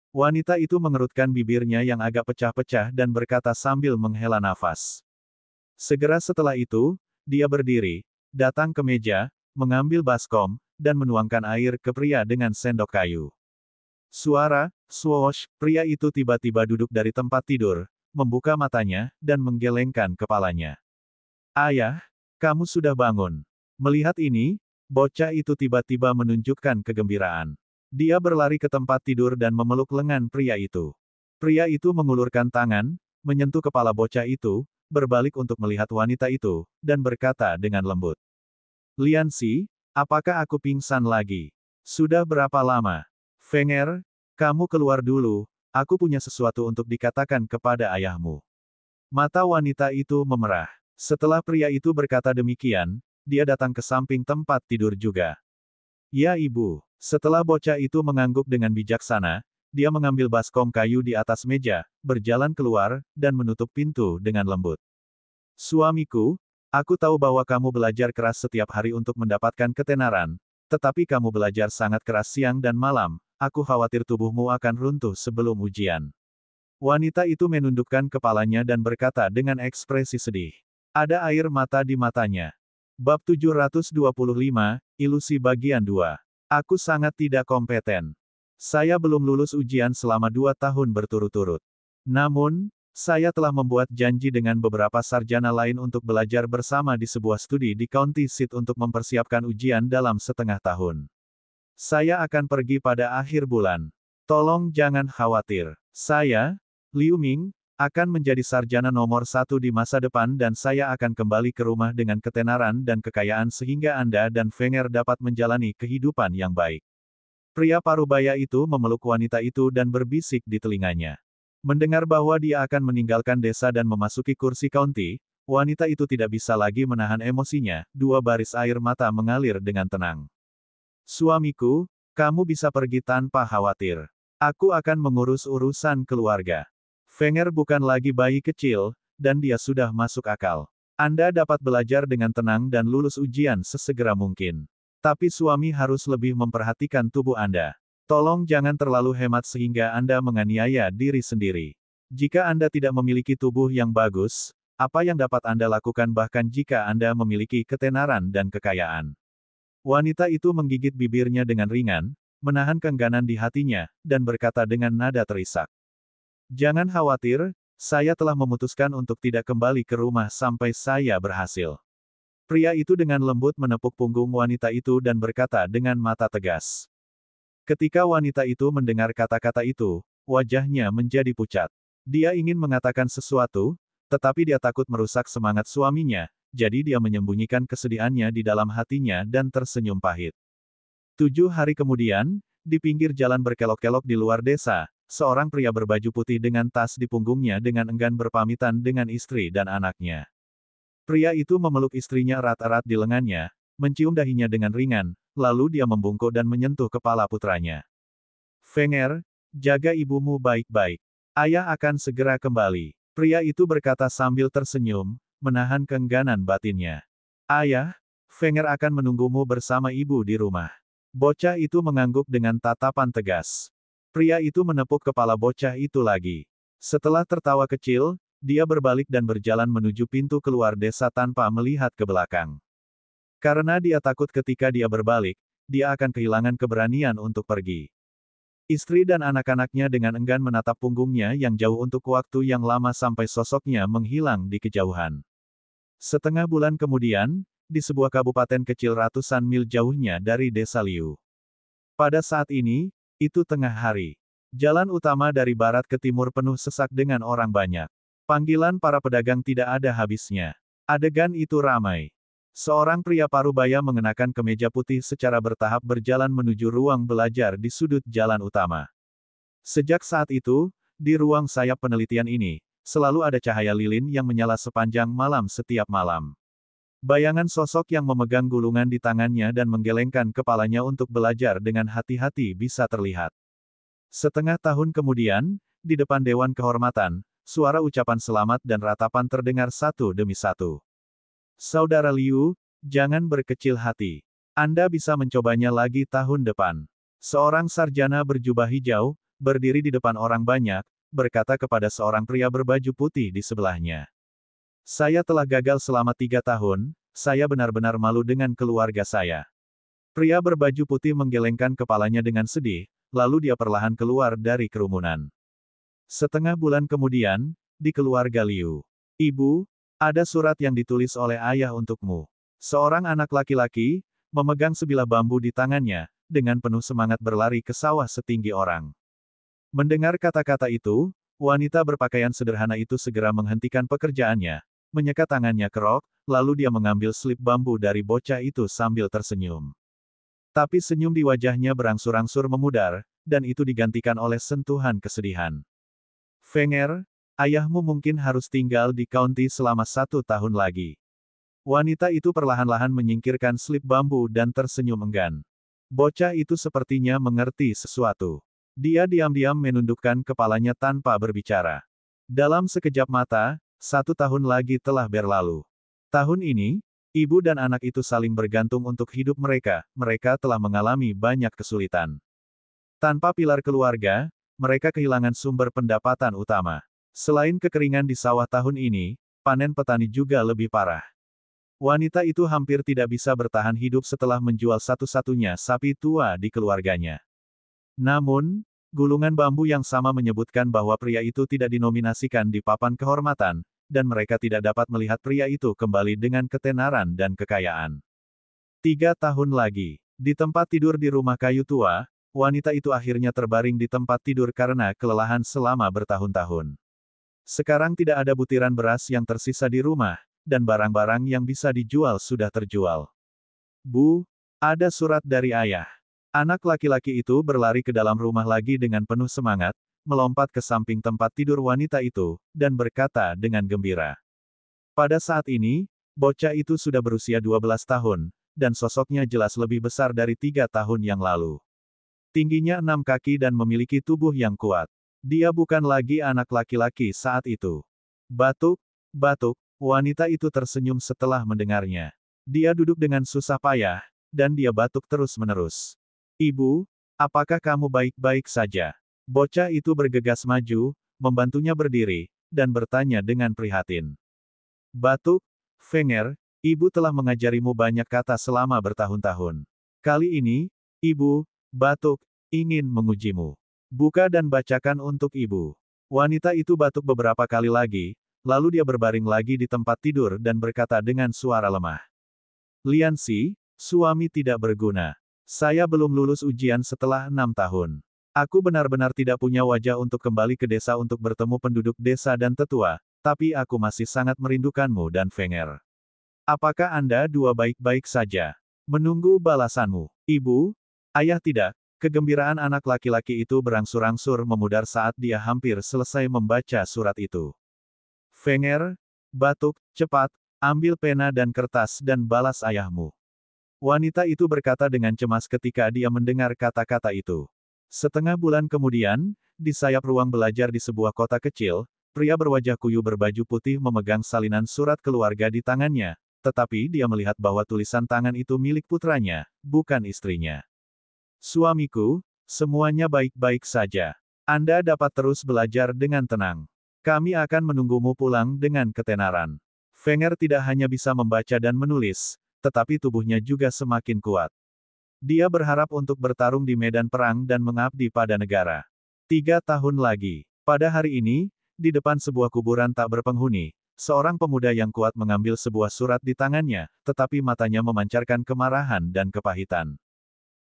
Wanita itu mengerutkan bibirnya yang agak pecah-pecah dan berkata sambil menghela nafas. Segera setelah itu, dia berdiri, datang ke meja, mengambil baskom, dan menuangkan air ke pria dengan sendok kayu. Suara, swoosh, pria itu tiba-tiba duduk dari tempat tidur, membuka matanya, dan menggelengkan kepalanya. Ayah, kamu sudah bangun. Melihat ini, bocah itu tiba-tiba menunjukkan kegembiraan. Dia berlari ke tempat tidur dan memeluk lengan pria itu. Pria itu mengulurkan tangan, menyentuh kepala bocah itu, berbalik untuk melihat wanita itu, dan berkata dengan lembut. Lianxi, apakah aku pingsan lagi? Sudah berapa lama? Fenger, kamu keluar dulu, aku punya sesuatu untuk dikatakan kepada ayahmu. Mata wanita itu memerah. Setelah pria itu berkata demikian, dia datang ke samping tempat tidur juga. Ya ibu, setelah bocah itu mengangguk dengan bijaksana, dia mengambil baskom kayu di atas meja, berjalan keluar, dan menutup pintu dengan lembut. Suamiku, aku tahu bahwa kamu belajar keras setiap hari untuk mendapatkan ketenaran, tetapi kamu belajar sangat keras siang dan malam, aku khawatir tubuhmu akan runtuh sebelum ujian. Wanita itu menundukkan kepalanya dan berkata dengan ekspresi sedih. Ada air mata di matanya. Bab 725, Ilusi Bagian 2. Aku sangat tidak kompeten. Saya belum lulus ujian selama 2 tahun berturut-turut. Namun, saya telah membuat janji dengan beberapa sarjana lain untuk belajar bersama di sebuah studi di County Seat untuk mempersiapkan ujian dalam setengah tahun. Saya akan pergi pada akhir bulan. Tolong jangan khawatir. Saya, Liu Ming, akan menjadi sarjana nomor 1 di masa depan dan saya akan kembali ke rumah dengan ketenaran dan kekayaan sehingga Anda dan Fenger dapat menjalani kehidupan yang baik. Pria parubaya itu memeluk wanita itu dan berbisik di telinganya. Mendengar bahwa dia akan meninggalkan desa dan memasuki kursi county, Wanita itu tidak bisa lagi menahan emosinya, dua baris air mata mengalir dengan tenang. Suamiku, kamu bisa pergi tanpa khawatir. Aku akan mengurus urusan keluarga. Fenger bukan lagi bayi kecil, dan dia sudah masuk akal. Anda dapat belajar dengan tenang dan lulus ujian sesegera mungkin. Tapi suami harus lebih memperhatikan tubuh Anda. Tolong jangan terlalu hemat sehingga Anda menganiaya diri sendiri. Jika Anda tidak memiliki tubuh yang bagus, apa yang dapat Anda lakukan bahkan jika Anda memiliki ketenaran dan kekayaan? Wanita itu menggigit bibirnya dengan ringan, menahan keengganan di hatinya, dan berkata dengan nada terisak. Jangan khawatir, saya telah memutuskan untuk tidak kembali ke rumah sampai saya berhasil. Pria itu dengan lembut menepuk punggung wanita itu dan berkata dengan mata tegas. Ketika wanita itu mendengar kata-kata itu, wajahnya menjadi pucat. Dia ingin mengatakan sesuatu, tetapi dia takut merusak semangat suaminya, jadi dia menyembunyikan kesedihannya di dalam hatinya dan tersenyum pahit. 7 hari kemudian, di pinggir jalan berkelok-kelok di luar desa, seorang pria berbaju putih dengan tas di punggungnya dengan enggan berpamitan dengan istri dan anaknya. Pria itu memeluk istrinya erat-erat di lengannya, mencium dahinya dengan ringan, lalu dia membungkuk dan menyentuh kepala putranya. Fenger, jaga ibumu baik-baik. Ayah akan segera kembali. Pria itu berkata sambil tersenyum, menahan keengganan batinnya. Ayah, Fenger akan menunggumu bersama ibu di rumah. Bocah itu mengangguk dengan tatapan tegas. Pria itu menepuk kepala bocah itu lagi. Setelah tertawa kecil, dia berbalik dan berjalan menuju pintu keluar desa tanpa melihat ke belakang. Karena dia takut ketika dia berbalik, dia akan kehilangan keberanian untuk pergi. Istri dan anak-anaknya dengan enggan menatap punggungnya yang jauh untuk waktu yang lama sampai sosoknya menghilang di kejauhan. Setengah bulan kemudian, di sebuah kabupaten kecil ratusan mil jauhnya dari desa Liu. Pada saat ini, itu tengah hari. Jalan utama dari barat ke timur penuh sesak dengan orang banyak. Panggilan para pedagang tidak ada habisnya. Adegan itu ramai. Seorang pria parubaya mengenakan kemeja putih secara bertahap berjalan menuju ruang belajar di sudut jalan utama. Sejak saat itu, di ruang sayap penelitian ini, selalu ada cahaya lilin yang menyala sepanjang malam setiap malam. Bayangan sosok yang memegang gulungan di tangannya dan menggelengkan kepalanya untuk belajar dengan hati-hati bisa terlihat. Setengah tahun kemudian, di depan Dewan Kehormatan, suara ucapan selamat dan ratapan terdengar satu demi satu. Saudara Liu, jangan berkecil hati. Anda bisa mencobanya lagi tahun depan. Seorang sarjana berjubah hijau, berdiri di depan orang banyak, berkata kepada seorang pria berbaju putih di sebelahnya. Saya telah gagal selama 3 tahun, saya benar-benar malu dengan keluarga saya. Pria berbaju putih menggelengkan kepalanya dengan sedih, lalu dia perlahan keluar dari kerumunan. Setengah bulan kemudian, di keluarga Liu. Ibu, ada surat yang ditulis oleh ayah untukmu. Seorang anak laki-laki, memegang sebilah bambu di tangannya, dengan penuh semangat berlari ke sawah setinggi orang. Mendengar kata-kata itu, wanita berpakaian sederhana itu segera menghentikan pekerjaannya, menyekat tangannya ke rok, lalu dia mengambil slip bambu dari bocah itu sambil tersenyum. Tapi senyum di wajahnya berangsur-angsur memudar, dan itu digantikan oleh sentuhan kesedihan. Fenger, ayahmu mungkin harus tinggal di county selama 1 tahun lagi. Wanita itu perlahan-lahan menyingkirkan slip bambu dan tersenyum enggan. Bocah itu sepertinya mengerti sesuatu. Dia diam-diam menundukkan kepalanya tanpa berbicara. Dalam sekejap mata, 1 tahun lagi telah berlalu. Tahun ini, ibu dan anak itu saling bergantung untuk hidup mereka telah mengalami banyak kesulitan. Tanpa pilar keluarga, mereka kehilangan sumber pendapatan utama. Selain kekeringan di sawah tahun ini, panen petani juga lebih parah. Wanita itu hampir tidak bisa bertahan hidup setelah menjual satu-satunya sapi tua di keluarganya. Namun, gulungan bambu yang sama menyebutkan bahwa pria itu tidak dinominasikan di papan kehormatan, dan mereka tidak dapat melihat pria itu kembali dengan ketenaran dan kekayaan. 3 tahun lagi, di tempat tidur di rumah kayu tua, wanita itu akhirnya terbaring di tempat tidur karena kelelahan selama bertahun-tahun. Sekarang tidak ada butiran beras yang tersisa di rumah, dan barang-barang yang bisa dijual sudah terjual. Bu, ada surat dari ayah. Anak laki-laki itu berlari ke dalam rumah lagi dengan penuh semangat, melompat ke samping tempat tidur wanita itu, dan berkata dengan gembira. Pada saat ini, bocah itu sudah berusia 12 tahun, dan sosoknya jelas lebih besar dari 3 tahun yang lalu. Tingginya 6 kaki dan memiliki tubuh yang kuat. Dia bukan lagi anak laki-laki saat itu. Batuk, batuk, wanita itu tersenyum setelah mendengarnya. Dia duduk dengan susah payah, dan dia batuk terus-menerus. Ibu, apakah kamu baik-baik saja? Bocah itu bergegas maju, membantunya berdiri, dan bertanya dengan prihatin. Batuk, Fenger, ibu telah mengajarimu banyak kata selama bertahun-tahun. Kali ini, ibu, batuk, ingin mengujimu. Buka dan bacakan untuk ibu. Wanita itu batuk beberapa kali lagi, lalu dia berbaring lagi di tempat tidur dan berkata dengan suara lemah. Lianxi, suami tidak berguna. Saya belum lulus ujian setelah 6 tahun. Aku benar-benar tidak punya wajah untuk kembali ke desa untuk bertemu penduduk desa dan tetua, tapi aku masih sangat merindukanmu dan Fenger. Apakah Anda dua baik-baik saja? Menunggu balasanmu. Ibu, ayah tidak. Kegembiraan anak laki-laki itu berangsur-angsur memudar saat dia hampir selesai membaca surat itu. Fenger, batuk, cepat, ambil pena dan kertas dan balas ayahmu. Wanita itu berkata dengan cemas ketika dia mendengar kata-kata itu. Setengah bulan kemudian, di sayap ruang belajar di sebuah kota kecil, pria berwajah kuyu berbaju putih memegang salinan surat keluarga di tangannya, tetapi dia melihat bahwa tulisan tangan itu milik putranya, bukan istrinya. Suamiku, semuanya baik-baik saja. Anda dapat terus belajar dengan tenang. Kami akan menunggumu pulang dengan ketenaran. Fenger tidak hanya bisa membaca dan menulis, tetapi tubuhnya juga semakin kuat. Dia berharap untuk bertarung di medan perang dan mengabdi pada negara. 3 tahun lagi. Pada hari ini, di depan sebuah kuburan tak berpenghuni, seorang pemuda yang kuat mengambil sebuah surat di tangannya, tetapi matanya memancarkan kemarahan dan kepahitan.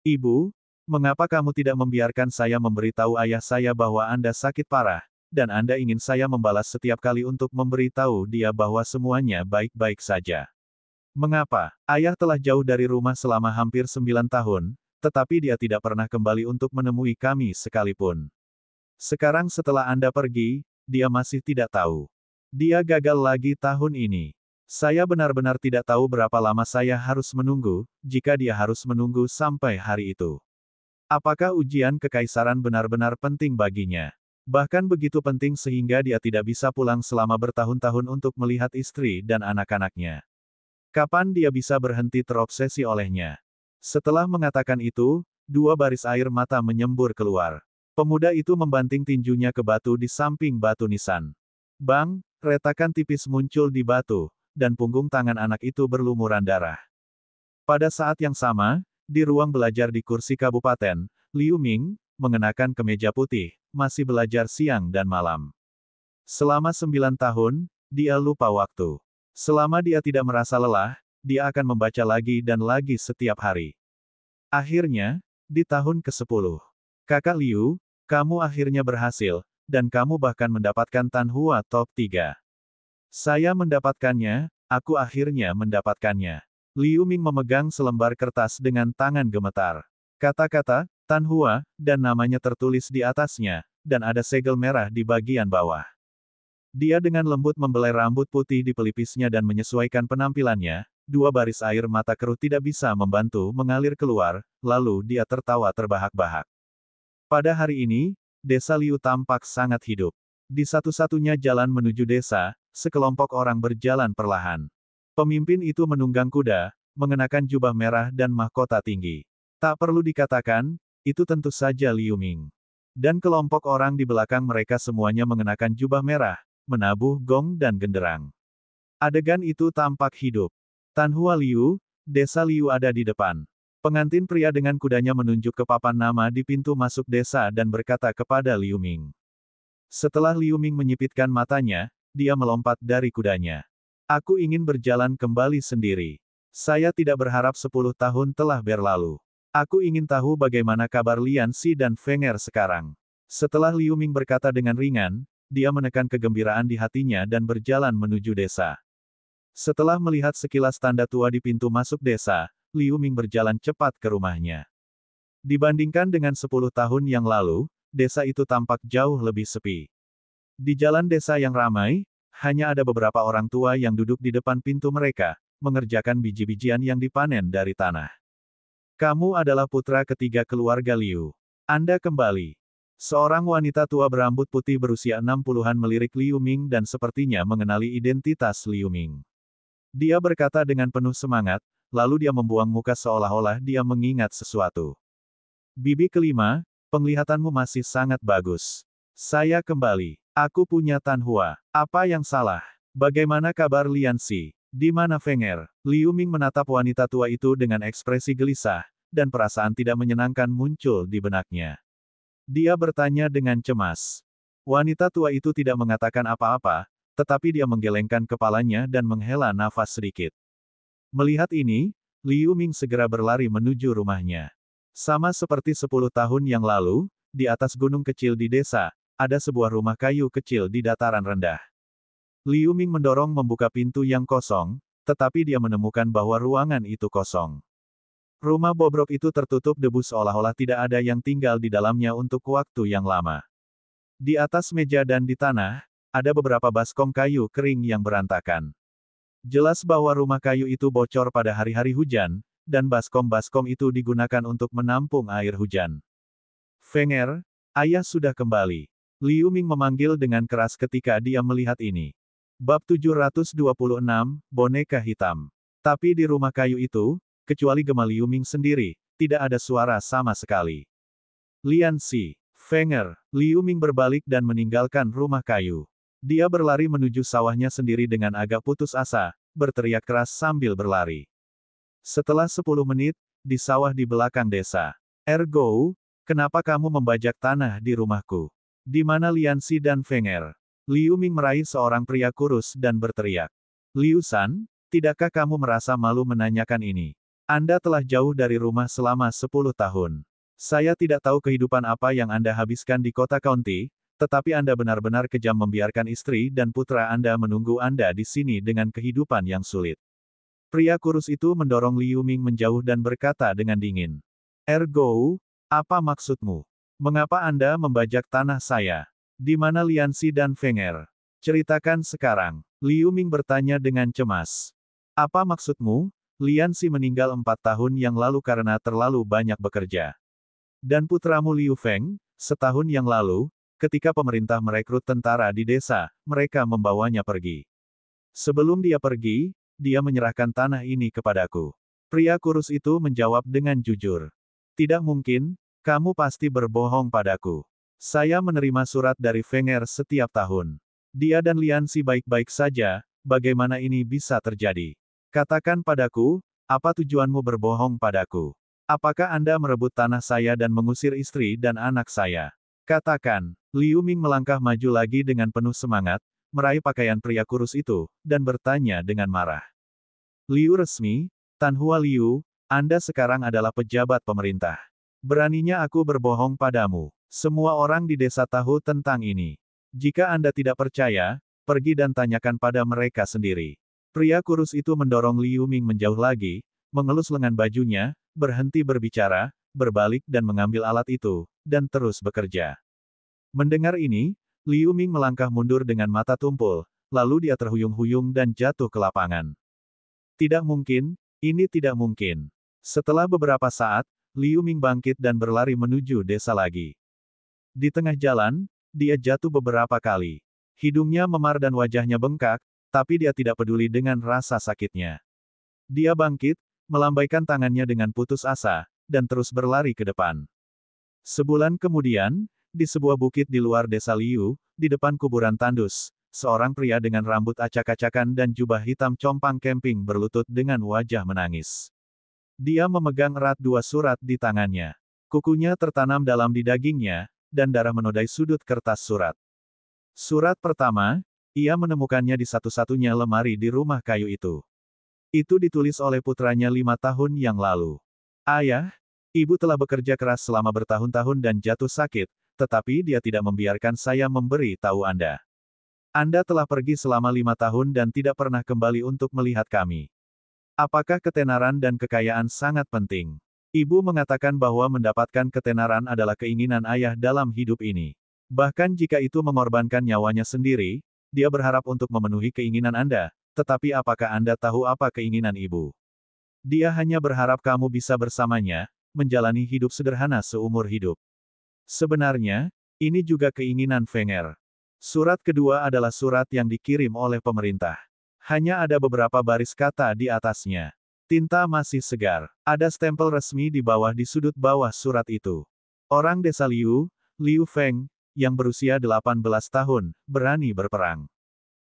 Ibu, mengapa kamu tidak membiarkan saya memberitahu ayah saya bahwa Anda sakit parah, dan Anda ingin saya membalas setiap kali untuk memberitahu dia bahwa semuanya baik-baik saja? Mengapa? Ayah telah jauh dari rumah selama hampir 9 tahun, tetapi dia tidak pernah kembali untuk menemui kami sekalipun. Sekarang setelah Anda pergi, dia masih tidak tahu. Dia gagal lagi tahun ini. Saya benar-benar tidak tahu berapa lama saya harus menunggu, jika dia harus menunggu sampai hari itu. Apakah ujian kekaisaran benar-benar penting baginya? Bahkan begitu penting sehingga dia tidak bisa pulang selama bertahun-tahun untuk melihat istri dan anak-anaknya. Kapan dia bisa berhenti terobsesi olehnya? Setelah mengatakan itu, 2 baris air mata menyembur keluar. Pemuda itu membanting tinjunya ke batu di samping batu nisan. Bang, retakan tipis muncul di batu, dan punggung tangan anak itu berlumuran darah. Pada saat yang sama, di ruang belajar di kursi kabupaten, Liu Ming, mengenakan kemeja putih, masih belajar siang dan malam. Selama 9 tahun, dia lupa waktu. Selama dia tidak merasa lelah, dia akan membaca lagi dan lagi setiap hari. Akhirnya, di tahun ke-10. Kakak Liu, kamu akhirnya berhasil, dan kamu bahkan mendapatkan Tanhua top 3. Saya mendapatkannya, aku akhirnya mendapatkannya. Liu Ming memegang selembar kertas dengan tangan gemetar. Kata-kata, Tanhua, dan namanya tertulis di atasnya, dan ada segel merah di bagian bawah. Dia dengan lembut membelai rambut putih di pelipisnya dan menyesuaikan penampilannya, 2 baris air mata keruh tidak bisa membantu mengalir keluar, lalu dia tertawa terbahak-bahak. Pada hari ini, desa Liu tampak sangat hidup. Di satu-satunya jalan menuju desa, sekelompok orang berjalan perlahan. Pemimpin itu menunggang kuda, mengenakan jubah merah dan mahkota tinggi. Tak perlu dikatakan, itu tentu saja Liu Ming. Dan kelompok orang di belakang mereka semuanya mengenakan jubah merah, menabuh gong dan genderang. Adegan itu tampak hidup. Tanhua Liu, desa Liu ada di depan. Pengantin pria dengan kudanya menunjuk ke papan nama di pintu masuk desa dan berkata kepada Liu Ming. Setelah Liu Ming menyipitkan matanya, dia melompat dari kudanya. Aku ingin berjalan kembali sendiri. Saya tidak berharap 10 tahun telah berlalu. Aku ingin tahu bagaimana kabar Lianxi dan Fenger sekarang. Setelah Liu Ming berkata dengan ringan, dia menekan kegembiraan di hatinya dan berjalan menuju desa. Setelah melihat sekilas tanda tua di pintu masuk desa, Liu Ming berjalan cepat ke rumahnya. Dibandingkan dengan 10 tahun yang lalu, desa itu tampak jauh lebih sepi. Di jalan desa yang ramai, hanya ada beberapa orang tua yang duduk di depan pintu mereka, mengerjakan biji-bijian yang dipanen dari tanah. Kamu adalah putra ketiga keluarga Liu. Anda kembali. Seorang wanita tua berambut putih berusia 60-an melirik Liu Ming dan sepertinya mengenali identitas Liu Ming. Dia berkata dengan penuh semangat, lalu dia membuang muka seolah-olah dia mengingat sesuatu. Bibi kelima, penglihatanmu masih sangat bagus. Saya kembali. Aku punya Tanhua. Apa yang salah? Bagaimana kabar Lian Xi? Di mana Feng Er? Liu Ming menatap wanita tua itu dengan ekspresi gelisah, dan perasaan tidak menyenangkan muncul di benaknya. Dia bertanya dengan cemas. Wanita tua itu tidak mengatakan apa-apa, tetapi dia menggelengkan kepalanya dan menghela nafas sedikit. Melihat ini, Liu Ming segera berlari menuju rumahnya. Sama seperti 10 tahun yang lalu, di atas gunung kecil di desa, ada sebuah rumah kayu kecil di dataran rendah. Liu Ming mendorong membuka pintu yang kosong, tetapi dia menemukan bahwa ruangan itu kosong. Rumah bobrok itu tertutup debu seolah-olah tidak ada yang tinggal di dalamnya untuk waktu yang lama. Di atas meja dan di tanah, ada beberapa baskom kayu kering yang berantakan. Jelas bahwa rumah kayu itu bocor pada hari-hari hujan, dan baskom-baskom itu digunakan untuk menampung air hujan. Feng Er, ayah sudah kembali. Liu Ming memanggil dengan keras ketika dia melihat ini. Bab 726, Boneka Hitam. Tapi di rumah kayu itu, kecuali gema Liu Ming sendiri, tidak ada suara sama sekali. Lian Xi, Feng Er, Liu Ming berbalik dan meninggalkan rumah kayu. Dia berlari menuju sawahnya sendiri dengan agak putus asa, berteriak keras sambil berlari. Setelah 10 menit, di sawah di belakang desa. Ergo, kenapa kamu membajak tanah di rumahku? Di mana Lian Xi dan Feng Er? Liu Ming meraih seorang pria kurus dan berteriak. Liu San, tidakkah kamu merasa malu menanyakan ini? Anda telah jauh dari rumah selama 10 tahun. Saya tidak tahu kehidupan apa yang Anda habiskan di kota county, tetapi Anda benar-benar kejam membiarkan istri dan putra Anda menunggu Anda di sini dengan kehidupan yang sulit. Pria kurus itu mendorong Liu Ming menjauh dan berkata dengan dingin. Ergo, apa maksudmu? Mengapa Anda membajak tanah saya? Di mana Lian Xi dan Feng Er? Ceritakan sekarang. Liu Ming bertanya dengan cemas. Apa maksudmu? Lian Xi meninggal 4 tahun yang lalu karena terlalu banyak bekerja. Dan putramu Liu Feng, setahun yang lalu, ketika pemerintah merekrut tentara di desa, mereka membawanya pergi. Sebelum dia pergi, dia menyerahkan tanah ini kepadaku. Pria kurus itu menjawab dengan jujur. Tidak mungkin, kamu pasti berbohong padaku. Saya menerima surat dari Feng Er setiap tahun. Dia dan Lian Xi baik-baik saja, bagaimana ini bisa terjadi? Katakan padaku, apa tujuanmu berbohong padaku? Apakah Anda merebut tanah saya dan mengusir istri dan anak saya? Katakan. Liu Ming melangkah maju lagi dengan penuh semangat, meraih pakaian pria kurus itu, dan bertanya dengan marah. Liu resmi, Tanhua Liu, Anda sekarang adalah pejabat pemerintah. Beraninya aku berbohong padamu. Semua orang di desa tahu tentang ini. Jika Anda tidak percaya, pergi dan tanyakan pada mereka sendiri. Pria kurus itu mendorong Liu Ming menjauh lagi, mengelus lengan bajunya, berhenti berbicara, berbalik dan mengambil alat itu, dan terus bekerja. Mendengar ini, Liu Ming melangkah mundur dengan mata tumpul, lalu dia terhuyung-huyung dan jatuh ke lapangan. Tidak mungkin, ini tidak mungkin. Setelah beberapa saat, Liu Ming bangkit dan berlari menuju desa lagi. Di tengah jalan, dia jatuh beberapa kali. Hidungnya memar dan wajahnya bengkak, tapi dia tidak peduli dengan rasa sakitnya. Dia bangkit, melambaikan tangannya dengan putus asa, dan terus berlari ke depan. Sebulan kemudian, di sebuah bukit di luar desa Liu, di depan kuburan tandus, seorang pria dengan rambut acak-acakan dan jubah hitam compang camping berlutut dengan wajah menangis. Dia memegang erat 2 surat di tangannya. Kukunya tertanam dalam di dagingnya, dan darah menodai sudut kertas surat. Surat pertama, ia menemukannya di satu-satunya lemari di rumah kayu itu. Itu ditulis oleh putranya 5 tahun yang lalu. Ayah, ibu telah bekerja keras selama bertahun-tahun dan jatuh sakit, tetapi dia tidak membiarkan saya memberi tahu Anda. Anda telah pergi selama 5 tahun dan tidak pernah kembali untuk melihat kami. Apakah ketenaran dan kekayaan sangat penting? Ibu mengatakan bahwa mendapatkan ketenaran adalah keinginan ayah dalam hidup ini. Bahkan jika itu mengorbankan nyawanya sendiri, dia berharap untuk memenuhi keinginan Anda, tetapi apakah Anda tahu apa keinginan ibu? Dia hanya berharap kamu bisa bersamanya, menjalani hidup sederhana seumur hidup. Sebenarnya, ini juga keinginan Wenger. Surat kedua adalah surat yang dikirim oleh pemerintah. Hanya ada beberapa baris kata di atasnya. Tinta masih segar. Ada stempel resmi di bawah di sudut bawah surat itu. Orang desa Liu, Liu Feng, yang berusia 18 tahun, berani berperang.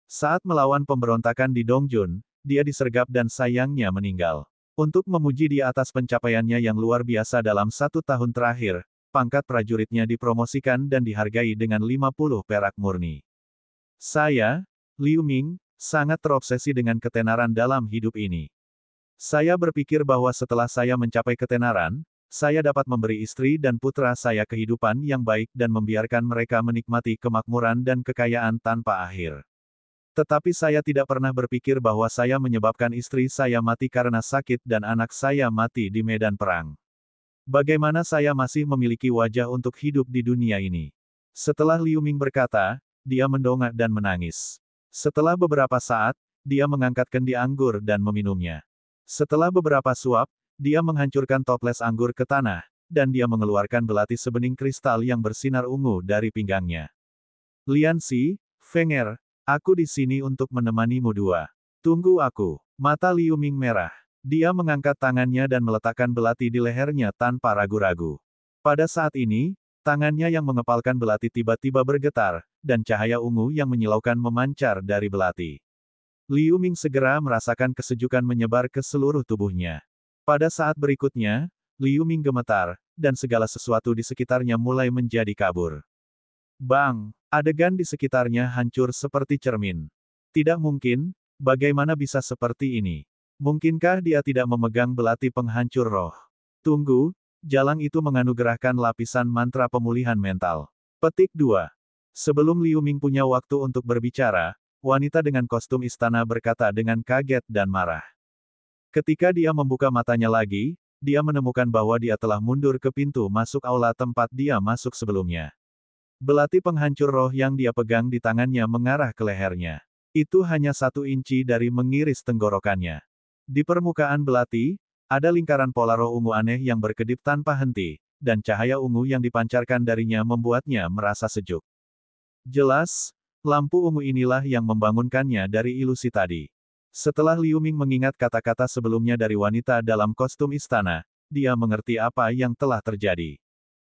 Saat melawan pemberontakan di Dongjun, dia disergap dan sayangnya meninggal. Untuk memuji dia atas pencapaiannya yang luar biasa dalam 1 tahun terakhir, pangkat prajuritnya dipromosikan dan dihargai dengan 50 perak murni. Saya, Liu Ming, sangat terobsesi dengan ketenaran dalam hidup ini. Saya berpikir bahwa setelah saya mencapai ketenaran, saya dapat memberi istri dan putra saya kehidupan yang baik dan membiarkan mereka menikmati kemakmuran dan kekayaan tanpa akhir. Tetapi saya tidak pernah berpikir bahwa saya menyebabkan istri saya mati karena sakit dan anak saya mati di medan perang. Bagaimana saya masih memiliki wajah untuk hidup di dunia ini? Setelah Liu Ming berkata, dia mendongak dan menangis. Setelah beberapa saat, dia mengangkat kendi anggur dan meminumnya. Setelah beberapa suap, dia menghancurkan toples anggur ke tanah, dan dia mengeluarkan belati sebening kristal yang bersinar ungu dari pinggangnya. Lian Xi, Wenger, aku di sini untuk menemanimu dua. Tunggu aku. Mata Liu Ming merah. Dia mengangkat tangannya dan meletakkan belati di lehernya tanpa ragu-ragu. Pada saat ini, tangannya yang mengepalkan belati tiba-tiba bergetar, dan cahaya ungu yang menyilaukan memancar dari belati. Liu Ming segera merasakan kesejukan menyebar ke seluruh tubuhnya. Pada saat berikutnya, Liu Ming gemetar, dan segala sesuatu di sekitarnya mulai menjadi kabur. Bang! Adegan di sekitarnya hancur seperti cermin. Tidak mungkin, bagaimana bisa seperti ini? Mungkinkah dia tidak memegang belati penghancur roh? Tunggu, jalang itu menganugerahkan lapisan mantra pemulihan mental. Petik 2. Sebelum Liu Ming punya waktu untuk berbicara, wanita dengan kostum istana berkata dengan kaget dan marah. Ketika dia membuka matanya lagi, dia menemukan bahwa dia telah mundur ke pintu masuk aula tempat dia masuk sebelumnya. Belati penghancur roh yang dia pegang di tangannya mengarah ke lehernya. Itu hanya 1 inci dari mengiris tenggorokannya. Di permukaan belati, ada lingkaran pola roh ungu aneh yang berkedip tanpa henti, dan cahaya ungu yang dipancarkan darinya membuatnya merasa sejuk. Jelas, lampu ungu inilah yang membangunkannya dari ilusi tadi. Setelah Liu Ming mengingat kata-kata sebelumnya dari wanita dalam kostum istana, dia mengerti apa yang telah terjadi.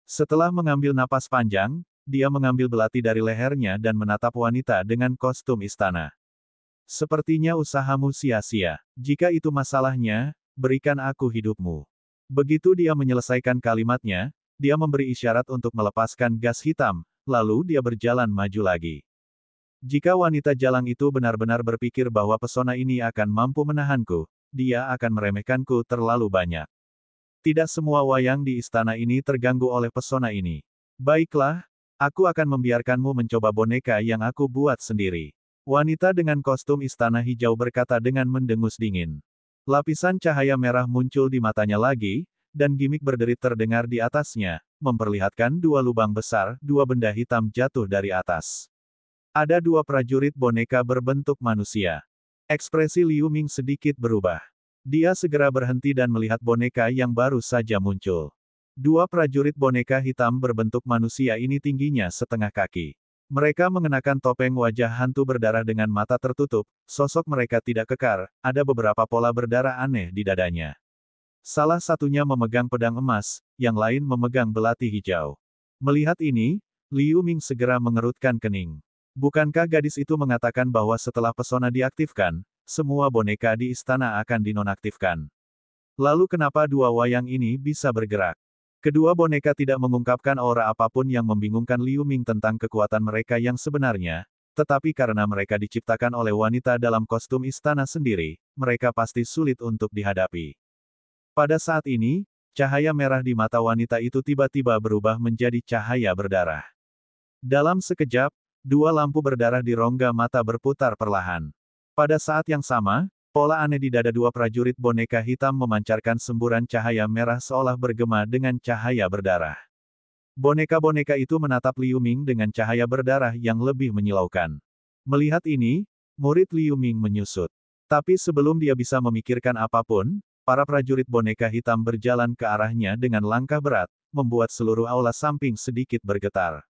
Setelah mengambil napas panjang, dia mengambil belati dari lehernya dan menatap wanita dengan kostum istana. Sepertinya usahamu sia-sia. Jika itu masalahnya, berikan aku hidupmu. Begitu dia menyelesaikan kalimatnya, dia memberi isyarat untuk melepaskan gas hitam, lalu dia berjalan maju lagi. Jika wanita jalang itu benar-benar berpikir bahwa pesona ini akan mampu menahanku, dia akan meremehkanku terlalu banyak. Tidak semua wayang di istana ini terganggu oleh pesona ini. Baiklah, aku akan membiarkanmu mencoba boneka yang aku buat sendiri. Wanita dengan kostum istana hijau berkata dengan mendengus dingin. Lapisan cahaya merah muncul di matanya lagi, dan gimik berderit terdengar di atasnya, memperlihatkan 2 lubang besar, 2 benda hitam jatuh dari atas. Ada 2 prajurit boneka berbentuk manusia. Ekspresi Liu Ming sedikit berubah. Dia segera berhenti dan melihat boneka yang baru saja muncul. 2 prajurit boneka hitam berbentuk manusia ini tingginya setengah kaki. Mereka mengenakan topeng wajah hantu berdarah dengan mata tertutup, sosok mereka tidak kekar, ada beberapa pola berdarah aneh di dadanya. Salah satunya memegang pedang emas, yang lain memegang belati hijau. Melihat ini, Liu Ming segera mengerutkan kening. Bukankah gadis itu mengatakan bahwa setelah pesona diaktifkan, semua boneka di istana akan dinonaktifkan? Lalu kenapa 2 wayang ini bisa bergerak? Kedua boneka tidak mengungkapkan aura apapun yang membingungkan Liu Ming tentang kekuatan mereka yang sebenarnya, tetapi karena mereka diciptakan oleh wanita dalam kostum istana sendiri, mereka pasti sulit untuk dihadapi. Pada saat ini, cahaya merah di mata wanita itu tiba-tiba berubah menjadi cahaya berdarah. Dalam sekejap, 2 lampu berdarah di rongga mata berputar perlahan. Pada saat yang sama, pola aneh di dada 2 prajurit boneka hitam memancarkan semburan cahaya merah seolah bergema dengan cahaya berdarah. Boneka-boneka itu menatap Liu Ming dengan cahaya berdarah yang lebih menyilaukan. Melihat ini, murid Liu Ming menyusut. Tapi sebelum dia bisa memikirkan apapun, para prajurit boneka hitam berjalan ke arahnya dengan langkah berat, membuat seluruh aula samping sedikit bergetar.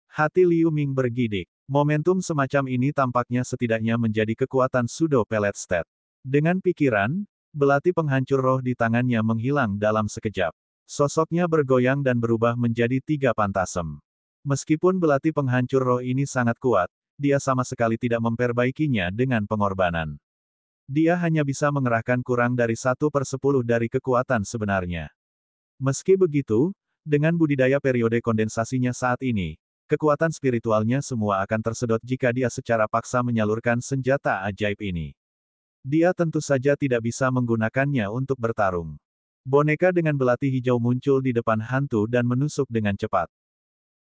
Hati Liu Ming bergidik. Momentum semacam ini tampaknya setidaknya menjadi kekuatan Pseudo Pellet State. Dengan pikiran, belati penghancur roh di tangannya menghilang dalam sekejap. Sosoknya bergoyang dan berubah menjadi 3 pantasem. Meskipun belati penghancur roh ini sangat kuat, dia sama sekali tidak memperbaikinya dengan pengorbanan. Dia hanya bisa mengerahkan kurang dari 1/10 dari kekuatan sebenarnya. Meski begitu, dengan budidaya periode kondensasinya saat ini, kekuatan spiritualnya semua akan tersedot jika dia secara paksa menyalurkan senjata ajaib ini. Dia tentu saja tidak bisa menggunakannya untuk bertarung. Boneka dengan belati hijau muncul di depan hantu dan menusuk dengan cepat.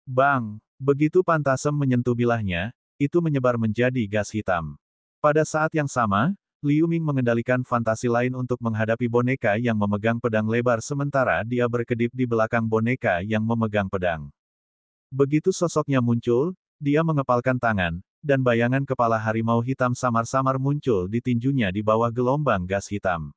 Bang! Begitu pantasem menyentuh bilahnya, itu menyebar menjadi gas hitam. Pada saat yang sama, Liu Ming mengendalikan fantasi lain untuk menghadapi boneka yang memegang pedang lebar sementara dia berkedip di belakang boneka yang memegang pedang. Begitu sosoknya muncul, dia mengepalkan tangan, dan bayangan kepala harimau hitam samar-samar muncul di tinjunya di bawah gelombang gas hitam.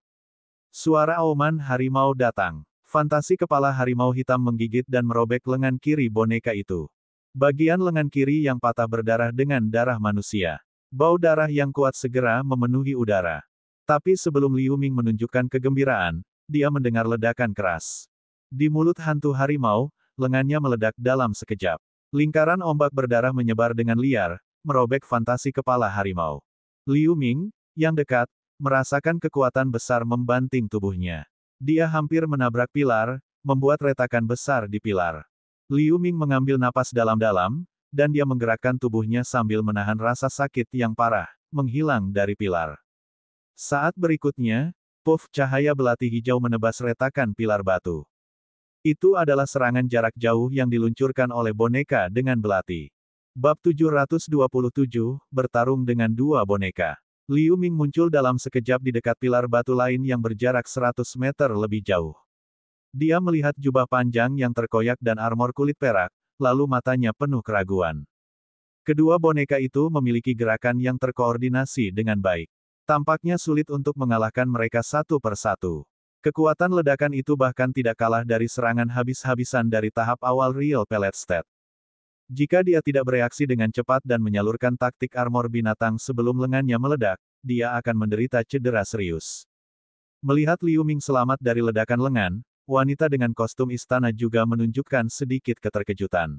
Suara auman harimau datang. Fantasi kepala harimau hitam menggigit dan merobek lengan kiri boneka itu. Bagian lengan kiri yang patah berdarah dengan darah manusia. Bau darah yang kuat segera memenuhi udara. Tapi sebelum Liu Ming menunjukkan kegembiraan, dia mendengar ledakan keras. Di mulut hantu harimau, lengannya meledak dalam sekejap. Lingkaran ombak berdarah menyebar dengan liar, merobek fantasi kepala harimau. Liu Ming, yang dekat, merasakan kekuatan besar membanting tubuhnya. Dia hampir menabrak pilar, membuat retakan besar di pilar. Liu Ming mengambil napas dalam-dalam, dan dia menggerakkan tubuhnya sambil menahan rasa sakit yang parah, menghilang dari pilar. Saat berikutnya, puff cahaya belati hijau menebas retakan pilar batu. Itu adalah serangan jarak jauh yang diluncurkan oleh boneka dengan belati. Bab 727, bertarung dengan 2 boneka. Liu Ming muncul dalam sekejap di dekat pilar batu lain yang berjarak 100 meter lebih jauh. Dia melihat jubah panjang yang terkoyak dan armor kulit perak, lalu matanya penuh keraguan. Kedua boneka itu memiliki gerakan yang terkoordinasi dengan baik. Tampaknya sulit untuk mengalahkan mereka satu persatu. Kekuatan ledakan itu bahkan tidak kalah dari serangan habis-habisan dari tahap awal Real Pellet State. Jika dia tidak bereaksi dengan cepat dan menyalurkan taktik armor binatang sebelum lengannya meledak, dia akan menderita cedera serius. Melihat Liu Ming selamat dari ledakan lengan, wanita dengan kostum istana juga menunjukkan sedikit keterkejutan.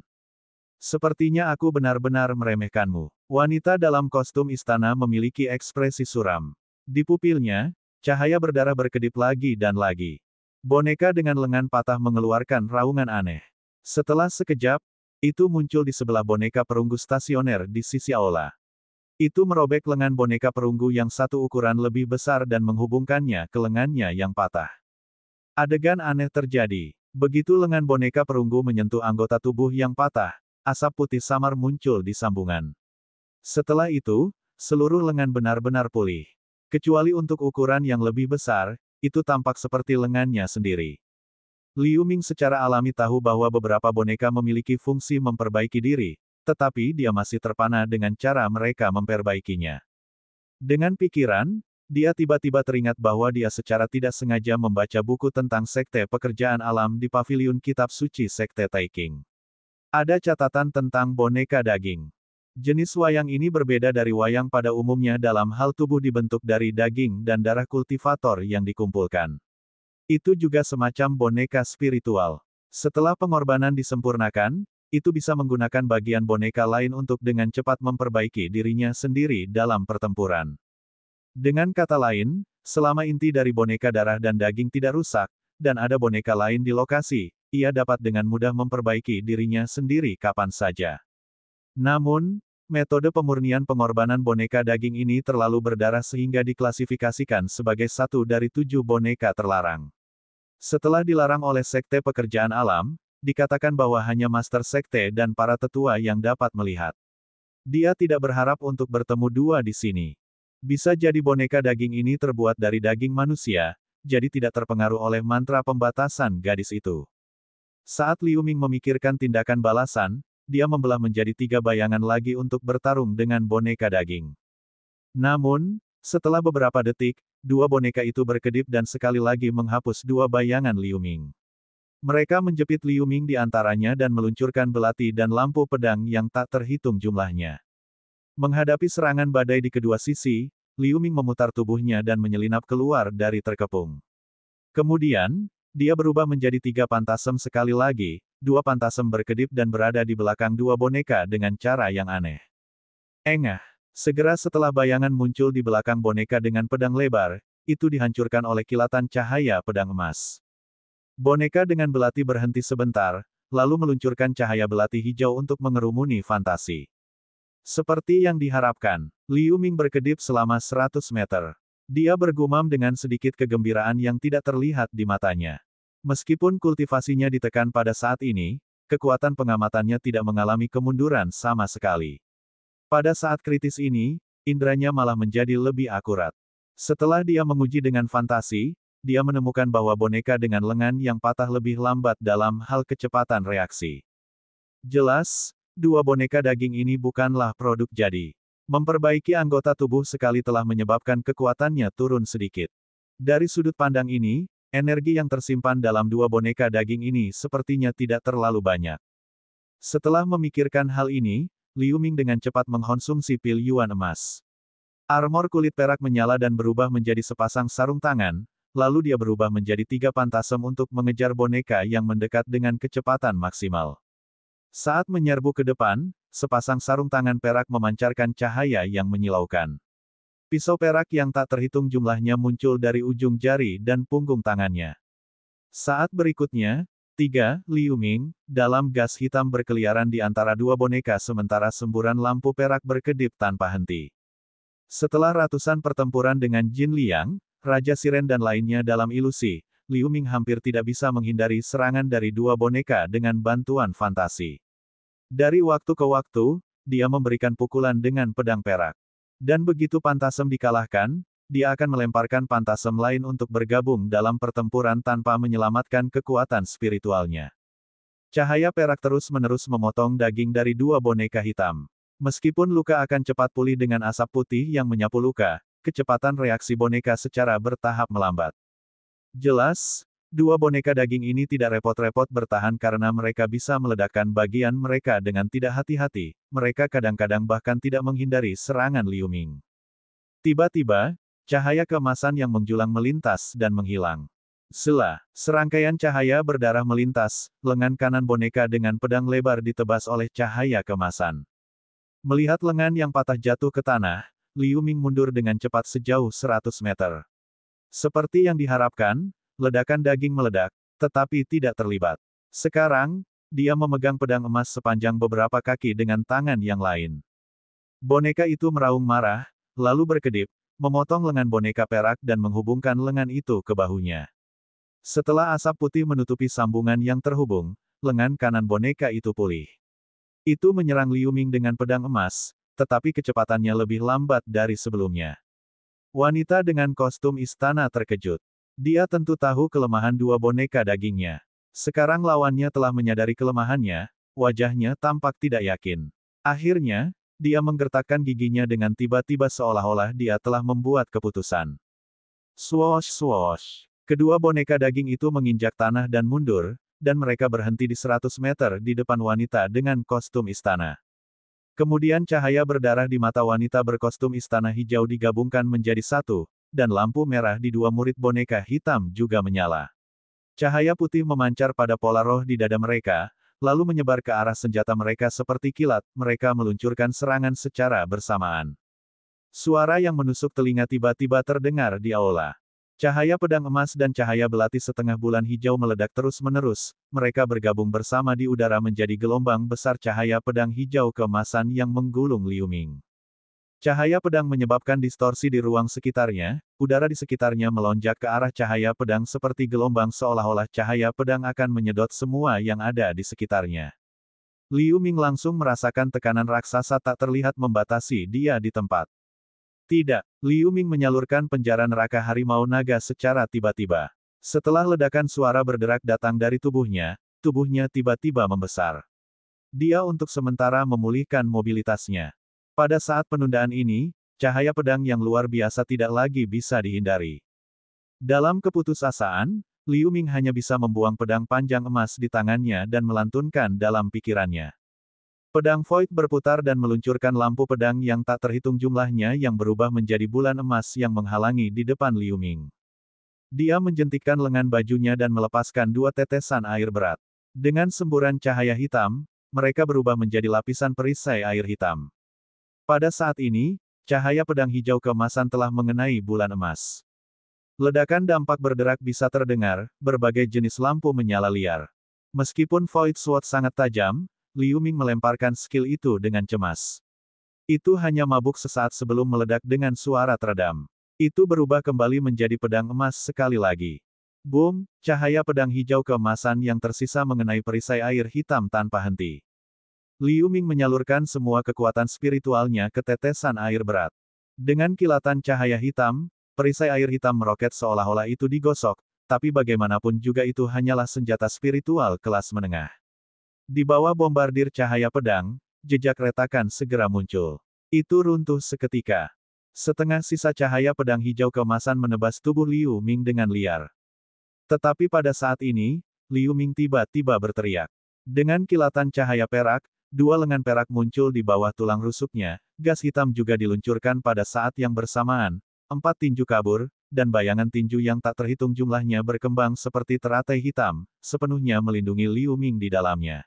Sepertinya aku benar-benar meremehkanmu. Wanita dalam kostum istana memiliki ekspresi suram. Di pupilnya, cahaya berdarah berkedip lagi dan lagi. Boneka dengan lengan patah mengeluarkan raungan aneh. Setelah sekejap, itu muncul di sebelah boneka perunggu stasioner di sisi aula. Itu merobek lengan boneka perunggu yang satu ukuran lebih besar dan menghubungkannya ke lengannya yang patah. Adegan aneh terjadi. Begitu lengan boneka perunggu menyentuh anggota tubuh yang patah, asap putih samar muncul di sambungan. Setelah itu, seluruh lengan benar-benar pulih. Kecuali untuk ukuran yang lebih besar, itu tampak seperti lengannya sendiri. Liu Ming secara alami tahu bahwa beberapa boneka memiliki fungsi memperbaiki diri, tetapi dia masih terpana dengan cara mereka memperbaikinya. Dengan pikiran, dia tiba-tiba teringat bahwa dia secara tidak sengaja membaca buku tentang Sekte Pekerjaan Alam di Paviliun Kitab Suci Sekte Taiking. Ada catatan tentang boneka daging. Jenis wayang ini berbeda dari wayang pada umumnya dalam hal tubuh dibentuk dari daging dan darah kultivator yang dikumpulkan. Itu juga semacam boneka spiritual. Setelah pengorbanan disempurnakan, itu bisa menggunakan bagian boneka lain untuk dengan cepat memperbaiki dirinya sendiri dalam pertempuran. Dengan kata lain, selama inti dari boneka darah dan daging tidak rusak, dan ada boneka lain di lokasi, ia dapat dengan mudah memperbaiki dirinya sendiri kapan saja. Namun, metode pemurnian pengorbanan boneka daging ini terlalu berdarah sehingga diklasifikasikan sebagai satu dari 7 boneka terlarang. Setelah dilarang oleh Sekte Pekerjaan Alam, dikatakan bahwa hanya Master Sekte dan para tetua yang dapat melihat. Dia tidak berharap untuk bertemu 2 di sini. Bisa jadi boneka daging ini terbuat dari daging manusia, jadi tidak terpengaruh oleh mantra pembatasan gadis itu. Saat Liu Ming memikirkan tindakan balasan, dia membelah menjadi 3 bayangan lagi untuk bertarung dengan boneka daging. Namun, setelah beberapa detik, 2 boneka itu berkedip dan sekali lagi menghapus 2 bayangan Liu Ming. Mereka menjepit Liu Ming di antaranya dan meluncurkan belati dan lampu pedang yang tak terhitung jumlahnya. Menghadapi serangan badai di kedua sisi, Liu Ming memutar tubuhnya dan menyelinap keluar dari terkepung. Kemudian, dia berubah menjadi 3 pantasem sekali lagi, 2 pantasem berkedip dan berada di belakang 2 boneka dengan cara yang aneh. Engah! Segera setelah bayangan muncul di belakang boneka dengan pedang lebar, itu dihancurkan oleh kilatan cahaya pedang emas. Boneka dengan belati berhenti sebentar, lalu meluncurkan cahaya belati hijau untuk mengerumuni fantasi. Seperti yang diharapkan, Liu Ming berkedip selama 100 meter. Dia bergumam dengan sedikit kegembiraan yang tidak terlihat di matanya. Meskipun kultivasinya ditekan pada saat ini, kekuatan pengamatannya tidak mengalami kemunduran sama sekali. Pada saat kritis ini, indranya malah menjadi lebih akurat. Setelah dia menguji dengan fantasi, dia menemukan bahwa boneka dengan lengan yang patah lebih lambat dalam hal kecepatan reaksi. Jelas, 2 boneka daging ini bukanlah produk jadi. Memperbaiki anggota tubuh sekali telah menyebabkan kekuatannya turun sedikit. Dari sudut pandang ini, energi yang tersimpan dalam 2 boneka daging ini sepertinya tidak terlalu banyak. Setelah memikirkan hal ini, Liu Ming dengan cepat mengkonsumsi pil yuan emas. Armor kulit perak menyala dan berubah menjadi sepasang sarung tangan, lalu dia berubah menjadi 3 pantasem untuk mengejar boneka yang mendekat dengan kecepatan maksimal. Saat menyerbu ke depan, sepasang sarung tangan perak memancarkan cahaya yang menyilaukan. Pisau perak yang tak terhitung jumlahnya muncul dari ujung jari dan punggung tangannya. Saat berikutnya, 3. Liu Ming, dalam gas hitam berkeliaran di antara 2 boneka sementara semburan lampu perak berkedip tanpa henti. Setelah ratusan pertempuran dengan Jin Liang, Raja Siren dan lainnya dalam ilusi, Liu Ming hampir tidak bisa menghindari serangan dari 2 boneka dengan bantuan fantasi. Dari waktu ke waktu, dia memberikan pukulan dengan pedang perak. Dan begitu pantasem dikalahkan, dia akan melemparkan pantasem lain untuk bergabung dalam pertempuran tanpa menyelamatkan kekuatan spiritualnya. Cahaya perak terus-menerus memotong daging dari 2 boneka hitam. Meskipun luka akan cepat pulih dengan asap putih yang menyapu luka, kecepatan reaksi boneka secara bertahap melambat. Jelas, 2 boneka daging ini tidak repot-repot bertahan karena mereka bisa meledakkan bagian mereka dengan tidak hati-hati, mereka kadang-kadang bahkan tidak menghindari serangan Liu Ming. Tiba-tiba, cahaya keemasan yang menjulang melintas dan menghilang. Serangkaian cahaya berdarah melintas, lengan kanan boneka dengan pedang lebar ditebas oleh cahaya keemasan. Melihat lengan yang patah jatuh ke tanah, Liu Ming mundur dengan cepat sejauh 100 meter. Seperti yang diharapkan, ledakan daging meledak, tetapi tidak terlibat. Sekarang, dia memegang pedang emas sepanjang beberapa kaki dengan tangan yang lain. Boneka itu meraung marah, lalu berkedip, memotong lengan boneka perak dan menghubungkan lengan itu ke bahunya. Setelah asap putih menutupi sambungan yang terhubung, lengan kanan boneka itu pulih. Itu menyerang Liu Ming dengan pedang emas, tetapi kecepatannya lebih lambat dari sebelumnya. Wanita dengan kostum istana terkejut. Dia tentu tahu kelemahan 2 boneka dagingnya. Sekarang lawannya telah menyadari kelemahannya, wajahnya tampak tidak yakin. Akhirnya, dia menggertakkan giginya dengan tiba-tiba seolah-olah dia telah membuat keputusan. Swoosh swoosh. Kedua boneka daging itu menginjak tanah dan mundur, dan mereka berhenti di 100 meter di depan wanita dengan kostum istana. Kemudian cahaya berdarah di mata wanita berkostum istana hijau digabungkan menjadi satu, dan lampu merah di 2 murid boneka hitam juga menyala. Cahaya putih memancar pada pola roh di dada mereka, lalu menyebar ke arah senjata mereka seperti kilat, mereka meluncurkan serangan secara bersamaan. Suara yang menusuk telinga tiba-tiba terdengar di aula. Cahaya pedang emas dan cahaya belati setengah bulan hijau meledak terus-menerus, mereka bergabung bersama di udara menjadi gelombang besar cahaya pedang hijau keemasan yang menggulung Liu Ming. Cahaya pedang menyebabkan distorsi di ruang sekitarnya, udara di sekitarnya melonjak ke arah cahaya pedang seperti gelombang seolah-olah cahaya pedang akan menyedot semua yang ada di sekitarnya. Liu Ming langsung merasakan tekanan raksasa tak terlihat membatasi dia di tempat. Tidak, Liu Ming menyalurkan penjara neraka harimau naga secara tiba-tiba. Setelah ledakan suara berderak datang dari tubuhnya tiba-tiba membesar. Dia untuk sementara memulihkan mobilitasnya. Pada saat penundaan ini, cahaya pedang yang luar biasa tidak lagi bisa dihindari. Dalam keputusasaan, Liu Ming hanya bisa membuang pedang panjang emas di tangannya dan melantunkan dalam pikirannya. Pedang Void berputar dan meluncurkan lampu pedang yang tak terhitung jumlahnya yang berubah menjadi bulan emas yang menghalangi di depan Liu Ming. Dia menjentikkan lengan bajunya dan melepaskan 2 tetesan air berat. Dengan semburan cahaya hitam, mereka berubah menjadi lapisan perisai air hitam. Pada saat ini, cahaya pedang hijau keemasan telah mengenai bulan emas. Ledakan dampak berderak bisa terdengar, berbagai jenis lampu menyala liar. Meskipun Void Sword sangat tajam, Liu Ming melemparkan skill itu dengan cemas. Itu hanya mabuk sesaat sebelum meledak dengan suara teredam. Itu berubah kembali menjadi pedang emas sekali lagi. Boom, cahaya pedang hijau keemasan yang tersisa mengenai perisai air hitam tanpa henti. Liu Ming menyalurkan semua kekuatan spiritualnya ke tetesan air berat. Dengan kilatan cahaya hitam, perisai air hitam meroket seolah-olah itu digosok, tapi bagaimanapun juga itu hanyalah senjata spiritual kelas menengah. Di bawah bombardir cahaya pedang, jejak retakan segera muncul. Itu runtuh seketika. Setengah sisa cahaya pedang hijau keemasan menebas tubuh Liu Ming dengan liar. Tetapi pada saat ini, Liu Ming tiba-tiba berteriak. Dengan kilatan cahaya perak, 2 lengan perak muncul di bawah tulang rusuknya, gas hitam juga diluncurkan pada saat yang bersamaan, 4 tinju kabur, dan bayangan tinju yang tak terhitung jumlahnya berkembang seperti teratai hitam, sepenuhnya melindungi Liu Ming di dalamnya.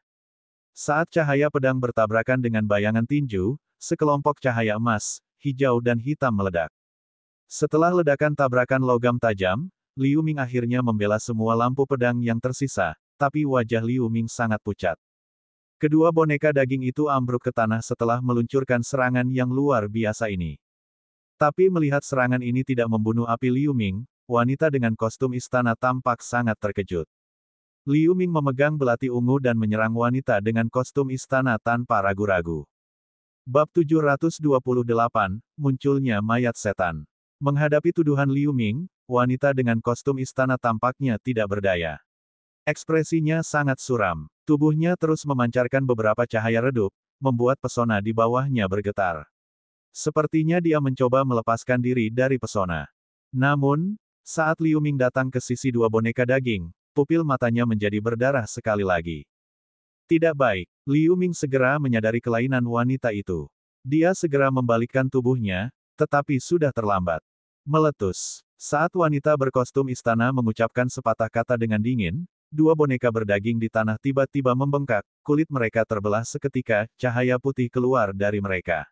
Saat cahaya pedang bertabrakan dengan bayangan tinju, sekelompok cahaya emas, hijau dan hitam meledak. Setelah ledakan tabrakan logam tajam, Liu Ming akhirnya membela semua lampu pedang yang tersisa, tapi wajah Liu Ming sangat pucat. Kedua boneka daging itu ambruk ke tanah setelah meluncurkan serangan yang luar biasa ini. Tapi melihat serangan ini tidak membunuh api Liu Ming, wanita dengan kostum istana tampak sangat terkejut. Liu Ming memegang belati ungu dan menyerang wanita dengan kostum istana tanpa ragu-ragu. Bab 728, munculnya mayat setan. Menghadapi tuduhan Liu Ming, wanita dengan kostum istana tampaknya tidak berdaya. Ekspresinya sangat suram. Tubuhnya terus memancarkan beberapa cahaya redup, membuat pesona di bawahnya bergetar. Sepertinya dia mencoba melepaskan diri dari pesona. Namun, saat Liu Ming datang ke sisi 2 boneka daging, pupil matanya menjadi berdarah sekali lagi. Tidak baik. Liu Ming segera menyadari kelainan wanita itu. Dia segera membalikkan tubuhnya, tetapi sudah terlambat. Meletus. Saat wanita berkostum istana mengucapkan sepatah kata dengan dingin, 2 boneka berdaging di tanah tiba-tiba membengkak, kulit mereka terbelah seketika, cahaya putih keluar dari mereka.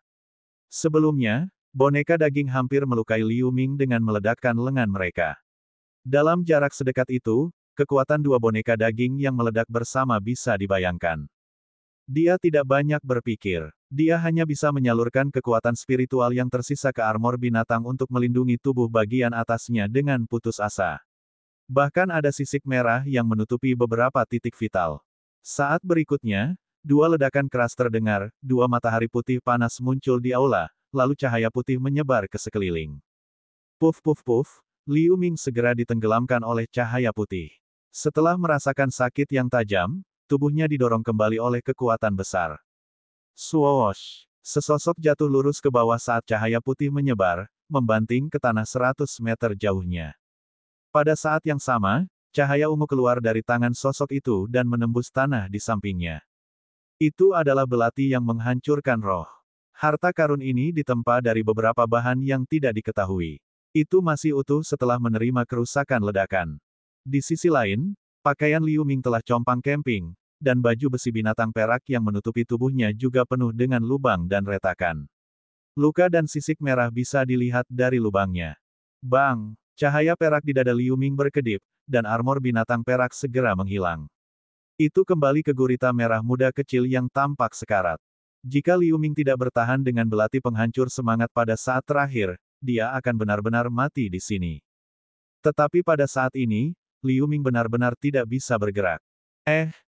Sebelumnya, boneka daging hampir melukai Liu Ming dengan meledakkan lengan mereka. Dalam jarak sedekat itu, kekuatan 2 boneka daging yang meledak bersama bisa dibayangkan. Dia tidak banyak berpikir. Dia hanya bisa menyalurkan kekuatan spiritual yang tersisa ke armor binatang untuk melindungi tubuh bagian atasnya dengan putus asa. Bahkan ada sisik merah yang menutupi beberapa titik vital. Saat berikutnya, 2 ledakan keras terdengar, 2 matahari putih panas muncul di aula, lalu cahaya putih menyebar ke sekeliling. Puf puf puf, Liu Ming segera ditenggelamkan oleh cahaya putih. Setelah merasakan sakit yang tajam, tubuhnya didorong kembali oleh kekuatan besar. Swoosh! Sesosok jatuh lurus ke bawah saat cahaya putih menyebar, membanting ke tanah 100 meter jauhnya. Pada saat yang sama, cahaya ungu keluar dari tangan sosok itu dan menembus tanah di sampingnya. Itu adalah belati yang menghancurkan roh. Harta karun ini ditempa dari beberapa bahan yang tidak diketahui. Itu masih utuh setelah menerima kerusakan ledakan. Di sisi lain, pakaian Liu Ming telah compang camping, dan baju besi binatang perak yang menutupi tubuhnya juga penuh dengan lubang dan retakan. Luka dan sisik merah bisa dilihat dari lubangnya. Bang! Cahaya perak di dada Liu Ming berkedip, dan armor binatang perak segera menghilang. Itu kembali ke gurita merah muda kecil yang tampak sekarat. Jika Liu Ming tidak bertahan dengan belati penghancur semangat pada saat terakhir, dia akan benar-benar mati di sini. Tetapi pada saat ini, Liu Ming benar-benar tidak bisa bergerak.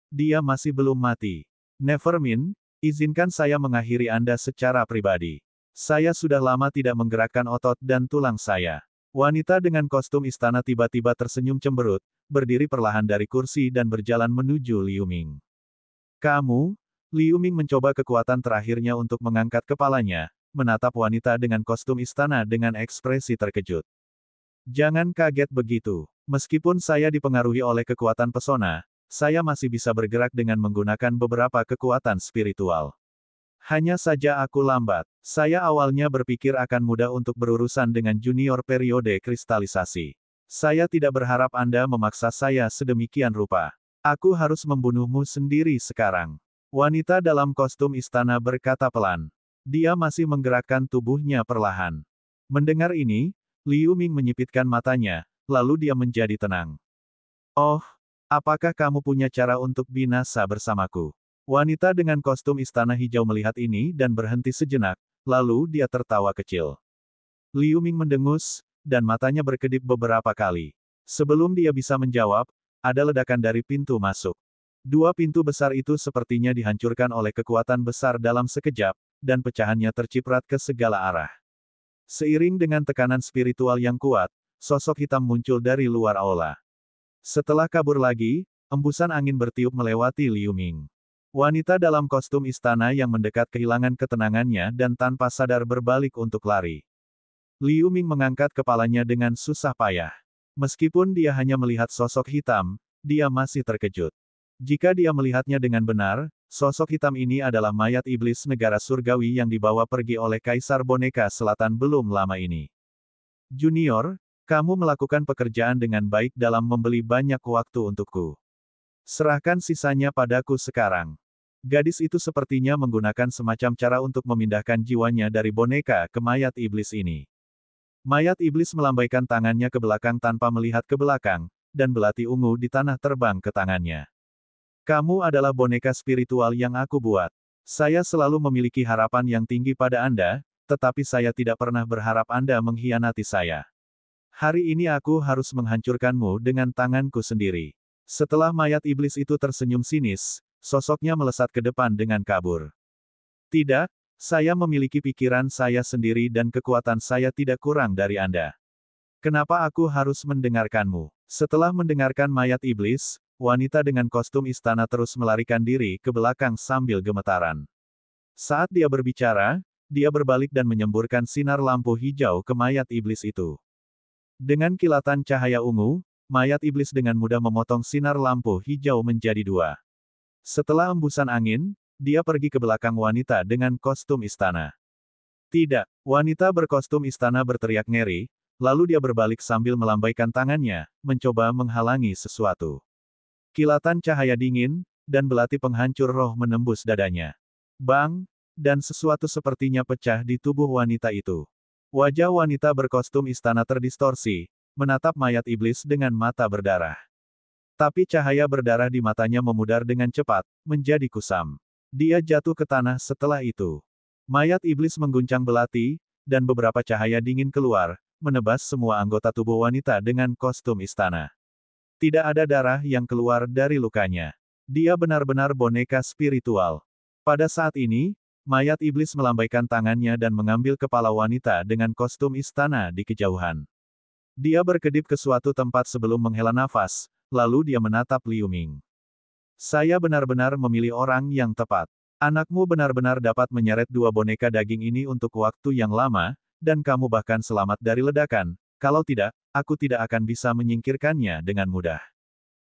Dia masih belum mati. Nevermind, izinkan saya mengakhiri Anda secara pribadi. Saya sudah lama tidak menggerakkan otot dan tulang saya. Wanita dengan kostum istana tiba-tiba tersenyum cemberut, berdiri perlahan dari kursi dan berjalan menuju Liu Ming. Kamu, Liu Ming mencoba kekuatan terakhirnya untuk mengangkat kepalanya, menatap wanita dengan kostum istana dengan ekspresi terkejut. Jangan kaget begitu. Meskipun saya dipengaruhi oleh kekuatan pesona, saya masih bisa bergerak dengan menggunakan beberapa kekuatan spiritual. Hanya saja aku lambat. Saya awalnya berpikir akan mudah untuk berurusan dengan junior periode kristalisasi. Saya tidak berharap Anda memaksa saya sedemikian rupa. Aku harus membunuhmu sendiri sekarang. Wanita dalam kostum istana berkata pelan. Dia masih menggerakkan tubuhnya perlahan. Mendengar ini, Liu Ming menyipitkan matanya, lalu dia menjadi tenang. Oh, apakah kamu punya cara untuk binasa bersamaku? Wanita dengan kostum istana hijau melihat ini dan berhenti sejenak, lalu dia tertawa kecil. Liu Ming mendengus, dan matanya berkedip beberapa kali. Sebelum dia bisa menjawab, ada ledakan dari pintu masuk. Dua pintu besar itu sepertinya dihancurkan oleh kekuatan besar dalam sekejap, dan pecahannya terciprat ke segala arah. Seiring dengan tekanan spiritual yang kuat, sosok hitam muncul dari luar aula. Setelah kabur lagi, embusan angin bertiup melewati Liu Ming. Wanita dalam kostum istana yang mendekat kehilangan ketenangannya dan tanpa sadar berbalik untuk lari. Liu Ming mengangkat kepalanya dengan susah payah. Meskipun dia hanya melihat sosok hitam, dia masih terkejut. Jika dia melihatnya dengan benar, sosok hitam ini adalah mayat iblis negara surgawi yang dibawa pergi oleh Kaisar Boneka Selatan belum lama ini. Junior, kamu melakukan pekerjaan dengan baik dalam membeli banyak waktu untukku. Serahkan sisanya padaku sekarang. Gadis itu sepertinya menggunakan semacam cara untuk memindahkan jiwanya dari boneka ke mayat iblis ini. Mayat iblis melambaikan tangannya ke belakang tanpa melihat ke belakang, dan belati ungu di tanah terbang ke tangannya. Kamu adalah boneka spiritual yang aku buat. Saya selalu memiliki harapan yang tinggi pada Anda, tetapi saya tidak pernah berharap Anda mengkhianati saya. Hari ini aku harus menghancurkanmu dengan tanganku sendiri. Setelah mayat iblis itu tersenyum sinis, sosoknya melesat ke depan dengan kabur. Tidak, saya memiliki pikiran saya sendiri dan kekuatan saya tidak kurang dari Anda. Kenapa aku harus mendengarkanmu? Setelah mendengarkan mayat iblis, wanita dengan kostum istana terus melarikan diri ke belakang sambil gemetaran. Saat dia berbicara, dia berbalik dan menyemburkan sinar lampu hijau ke mayat iblis itu. Dengan kilatan cahaya ungu, mayat iblis dengan mudah memotong sinar lampu hijau menjadi dua. Setelah embusan angin, dia pergi ke belakang wanita dengan kostum istana. Tidak, wanita berkostum istana berteriak ngeri, lalu dia berbalik sambil melambaikan tangannya, mencoba menghalangi sesuatu. Kilatan cahaya dingin, dan belati penghancur roh menembus dadanya. Bang! Dan sesuatu sepertinya pecah di tubuh wanita itu. Wajah wanita berkostum istana terdistorsi, menatap mayat iblis dengan mata berdarah. Tapi cahaya berdarah di matanya memudar dengan cepat, menjadi kusam. Dia jatuh ke tanah setelah itu. Mayat iblis mengguncang belati, dan beberapa cahaya dingin keluar, menebas semua anggota tubuh wanita dengan kostum istana. Tidak ada darah yang keluar dari lukanya. Dia benar-benar boneka spiritual. Pada saat ini, mayat iblis melambaikan tangannya dan mengambil kepala wanita dengan kostum istana di kejauhan. Dia berkedip ke suatu tempat sebelum menghela nafas, lalu dia menatap Liu Ming. Saya benar-benar memilih orang yang tepat. Anakmu benar-benar dapat menyeret dua boneka daging ini untuk waktu yang lama, dan kamu bahkan selamat dari ledakan. Kalau tidak, aku tidak akan bisa menyingkirkannya dengan mudah.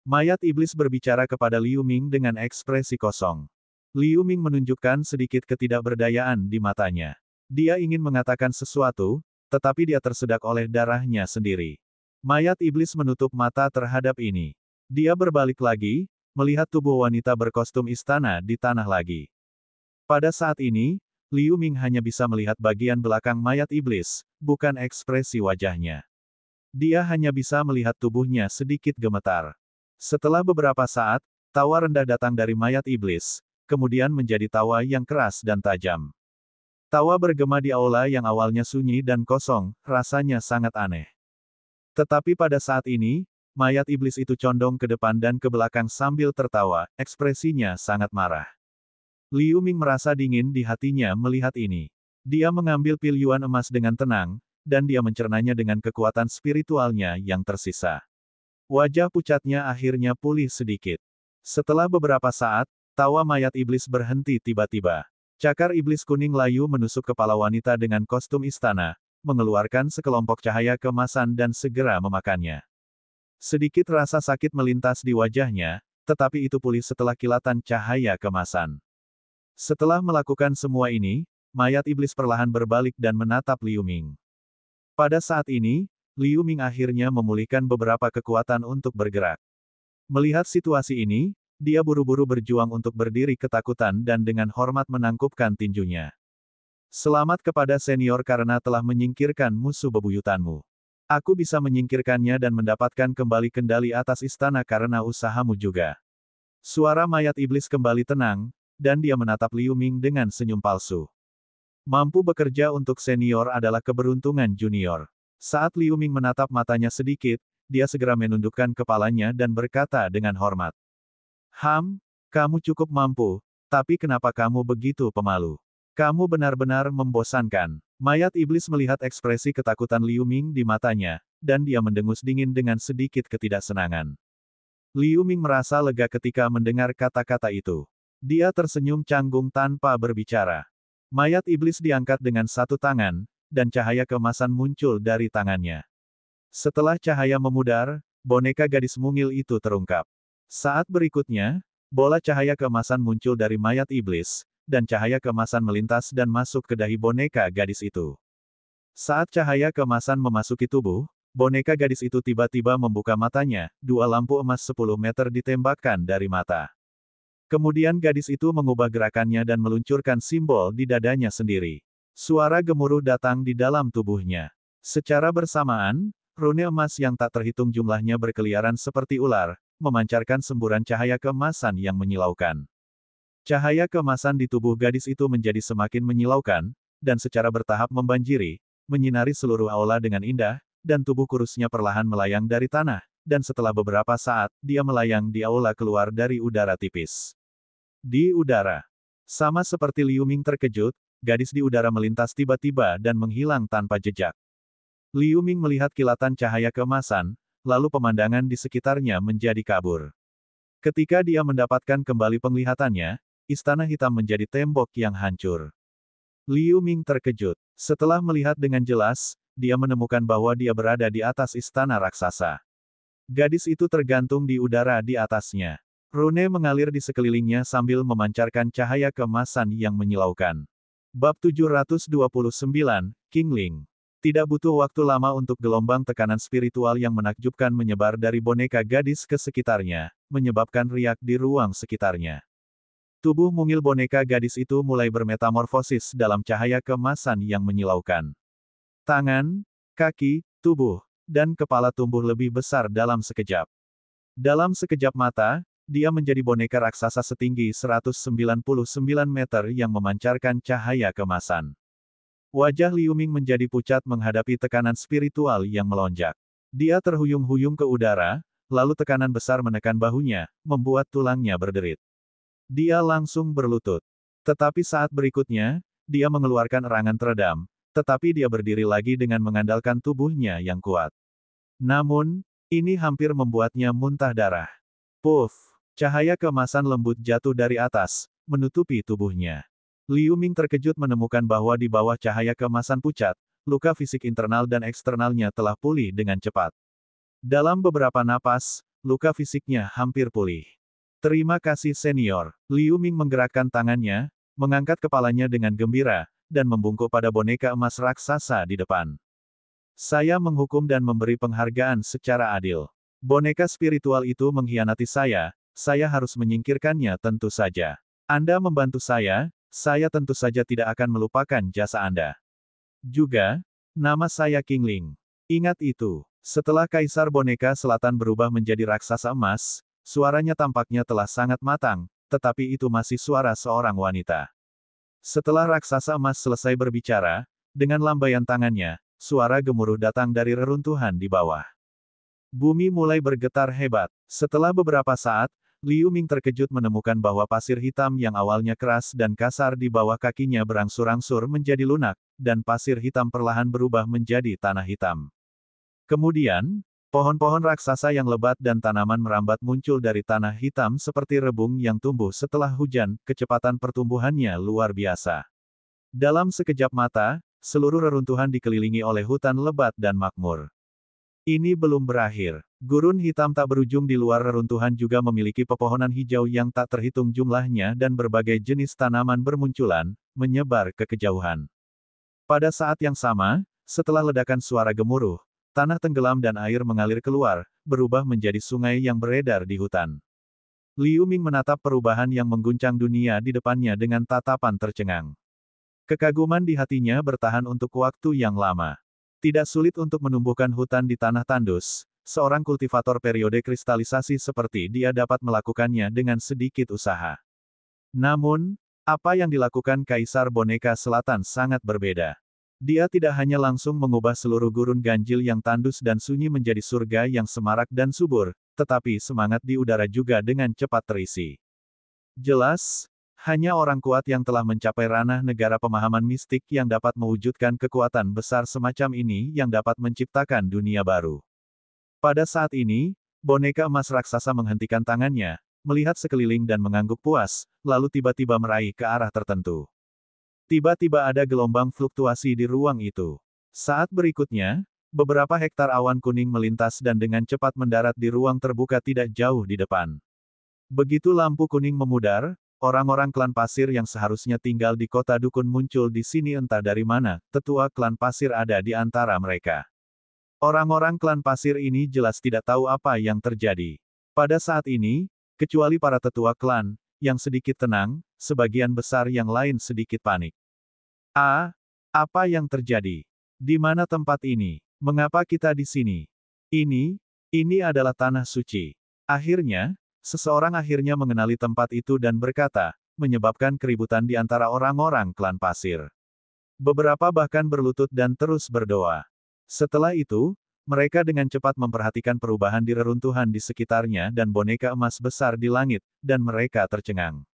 Mayat iblis berbicara kepada Liu Ming dengan ekspresi kosong. Liu Ming menunjukkan sedikit ketidakberdayaan di matanya. Dia ingin mengatakan sesuatu, tetapi dia tersedak oleh darahnya sendiri. Mayat iblis menutup mata terhadap ini. Dia berbalik lagi, melihat tubuh wanita berkostum istana di tanah lagi. Pada saat ini, Liu Ming hanya bisa melihat bagian belakang mayat iblis, bukan ekspresi wajahnya. Dia hanya bisa melihat tubuhnya sedikit gemetar. Setelah beberapa saat, tawa rendah datang dari mayat iblis, kemudian menjadi tawa yang keras dan tajam. Tawa bergema di aula yang awalnya sunyi dan kosong, rasanya sangat aneh. Tetapi pada saat ini, mayat iblis itu condong ke depan dan ke belakang sambil tertawa, ekspresinya sangat marah. Liu Ming merasa dingin di hatinya melihat ini. Dia mengambil pil yuan emas dengan tenang, dan dia mencernanya dengan kekuatan spiritualnya yang tersisa. Wajah pucatnya akhirnya pulih sedikit. Setelah beberapa saat, Tawa mayat iblis berhenti tiba-tiba. Cakar iblis kuning layu menusuk kepala wanita dengan kostum istana, mengeluarkan sekelompok cahaya keemasan dan segera memakannya. Sedikit rasa sakit melintas di wajahnya, tetapi itu pulih setelah kilatan cahaya keemasan. Setelah melakukan semua ini, mayat iblis perlahan berbalik dan menatap Liu Ming. Pada saat ini, Liu Ming akhirnya memulihkan beberapa kekuatan untuk bergerak. Melihat situasi ini, dia buru-buru berjuang untuk berdiri ketakutan dan dengan hormat menangkupkan tinjunya. Selamat kepada senior karena telah menyingkirkan musuh bebuyutanmu. Aku bisa menyingkirkannya dan mendapatkan kembali kendali atas istana karena usahamu juga. Suara mayat iblis kembali tenang, dan dia menatap Liu Ming dengan senyum palsu. Mampu bekerja untuk senior adalah keberuntungan junior. Saat Liu Ming menatap matanya sedikit, dia segera menundukkan kepalanya dan berkata dengan hormat. Kamu cukup mampu, tapi kenapa kamu begitu pemalu? Kamu benar-benar membosankan. Mayat iblis melihat ekspresi ketakutan Liu Ming di matanya, dan dia mendengus dingin dengan sedikit ketidaksenangan. Liu Ming merasa lega ketika mendengar kata-kata itu. Dia tersenyum canggung tanpa berbicara. Mayat iblis diangkat dengan satu tangan, dan cahaya keemasan muncul dari tangannya. Setelah cahaya memudar, boneka gadis mungil itu terungkap. Saat berikutnya, bola cahaya keemasan muncul dari mayat iblis, dan cahaya keemasan melintas dan masuk ke dahi boneka gadis itu. Saat cahaya keemasan memasuki tubuh, boneka gadis itu tiba-tiba membuka matanya, dua lampu emas 10 meter ditembakkan dari mata. Kemudian gadis itu mengubah gerakannya dan meluncurkan simbol di dadanya sendiri. Suara gemuruh datang di dalam tubuhnya. Secara bersamaan, rune emas yang tak terhitung jumlahnya berkeliaran seperti ular, memancarkan semburan cahaya keemasan yang menyilaukan. Cahaya keemasan di tubuh gadis itu menjadi semakin menyilaukan, dan secara bertahap membanjiri, menyinari seluruh aula dengan indah, dan tubuh kurusnya perlahan melayang dari tanah, dan setelah beberapa saat, dia melayang di aula keluar dari udara tipis. Di udara. Sama seperti Liu Ming terkejut, gadis di udara melintas tiba-tiba dan menghilang tanpa jejak. Liu Ming melihat kilatan cahaya keemasan, lalu pemandangan di sekitarnya menjadi kabur. Ketika dia mendapatkan kembali penglihatannya, istana hitam menjadi tembok yang hancur. Liu Ming terkejut. Setelah melihat dengan jelas, dia menemukan bahwa dia berada di atas istana raksasa. Gadis itu tergantung di udara di atasnya. Rune mengalir di sekelilingnya sambil memancarkan cahaya keemasan yang menyilaukan. Bab 729, King Ling. Tidak butuh waktu lama untuk gelombang tekanan spiritual yang menakjubkan menyebar dari boneka gadis ke sekitarnya, menyebabkan riak di ruang sekitarnya. Tubuh mungil boneka gadis itu mulai bermetamorfosis dalam cahaya keemasan yang menyilaukan. Tangan, kaki, tubuh, dan kepala tumbuh lebih besar dalam sekejap. Dalam sekejap mata, dia menjadi boneka raksasa setinggi 199 meter yang memancarkan cahaya keemasan. Wajah Liu Ming menjadi pucat menghadapi tekanan spiritual yang melonjak. Dia terhuyung-huyung ke udara, lalu tekanan besar menekan bahunya, membuat tulangnya berderit. Dia langsung berlutut. Tetapi saat berikutnya, dia mengeluarkan erangan teredam, tetapi dia berdiri lagi dengan mengandalkan tubuhnya yang kuat. Namun, ini hampir membuatnya muntah darah. Puff! Cahaya keemasan lembut jatuh dari atas, menutupi tubuhnya. Liu Ming terkejut menemukan bahwa di bawah cahaya keemasan pucat, luka fisik internal dan eksternalnya telah pulih dengan cepat. Dalam beberapa napas, luka fisiknya hampir pulih. Terima kasih senior. Liu Ming menggerakkan tangannya, mengangkat kepalanya dengan gembira, dan membungkuk pada boneka emas raksasa di depan. Saya menghukum dan memberi penghargaan secara adil. Boneka spiritual itu mengkhianati saya harus menyingkirkannya tentu saja. Anda membantu saya tentu saja tidak akan melupakan jasa Anda. Juga, nama saya King Ling. Ingat itu. Setelah Kaisar Boneka Selatan berubah menjadi raksasa emas, suaranya tampaknya telah sangat matang, tetapi itu masih suara seorang wanita. Setelah raksasa emas selesai berbicara, dengan lambaian tangannya, suara gemuruh datang dari reruntuhan di bawah. Bumi mulai bergetar hebat. Setelah beberapa saat, Liu Ming terkejut menemukan bahwa pasir hitam yang awalnya keras dan kasar di bawah kakinya berangsur-angsur menjadi lunak, dan pasir hitam perlahan berubah menjadi tanah hitam. Kemudian, Pohon-pohon raksasa yang lebat dan tanaman merambat muncul dari tanah hitam seperti rebung yang tumbuh setelah hujan, kecepatan pertumbuhannya luar biasa. Dalam sekejap mata, seluruh reruntuhan dikelilingi oleh hutan lebat dan makmur. Ini belum berakhir. Gurun hitam tak berujung di luar reruntuhan juga memiliki pepohonan hijau yang tak terhitung jumlahnya dan berbagai jenis tanaman bermunculan, menyebar ke kejauhan. Pada saat yang sama, setelah ledakan suara gemuruh, tanah tenggelam dan air mengalir keluar, berubah menjadi sungai yang beredar di hutan. Liu Ming menatap perubahan yang mengguncang dunia di depannya dengan tatapan tercengang. Kekaguman di hatinya bertahan untuk waktu yang lama. Tidak sulit untuk menumbuhkan hutan di tanah tandus, seorang kultivator periode kristalisasi seperti dia dapat melakukannya dengan sedikit usaha. Namun, apa yang dilakukan Kaisar Boneka Selatan sangat berbeda. Dia tidak hanya langsung mengubah seluruh gurun ganjil yang tandus dan sunyi menjadi surga yang semarak dan subur, tetapi semangat di udara juga dengan cepat terisi. Jelas, hanya orang kuat yang telah mencapai ranah negara pemahaman mistik yang dapat mewujudkan kekuatan besar semacam ini yang dapat menciptakan dunia baru. Pada saat ini, boneka emas raksasa menghentikan tangannya, melihat sekeliling dan mengangguk puas, lalu tiba-tiba meraih ke arah tertentu. Tiba-tiba ada gelombang fluktuasi di ruang itu. Saat berikutnya, beberapa hektar awan kuning melintas dan dengan cepat mendarat di ruang terbuka tidak jauh di depan. Begitu lampu kuning memudar, orang-orang klan pasir yang seharusnya tinggal di kota dukun muncul di sini entah dari mana, tetua klan pasir ada di antara mereka. Orang-orang klan pasir ini jelas tidak tahu apa yang terjadi. Pada saat ini, kecuali para tetua klan, yang sedikit tenang, sebagian besar yang lain sedikit panik. Apa yang terjadi? Di mana tempat ini? Mengapa kita di sini? Ini adalah tanah suci. Akhirnya, seseorang akhirnya mengenali tempat itu dan berkata, menyebabkan keributan di antara orang-orang klan pasir. Beberapa bahkan berlutut dan terus berdoa. Setelah itu, mereka dengan cepat memperhatikan perubahan di reruntuhan di sekitarnya dan boneka emas besar di langit, dan mereka tercengang.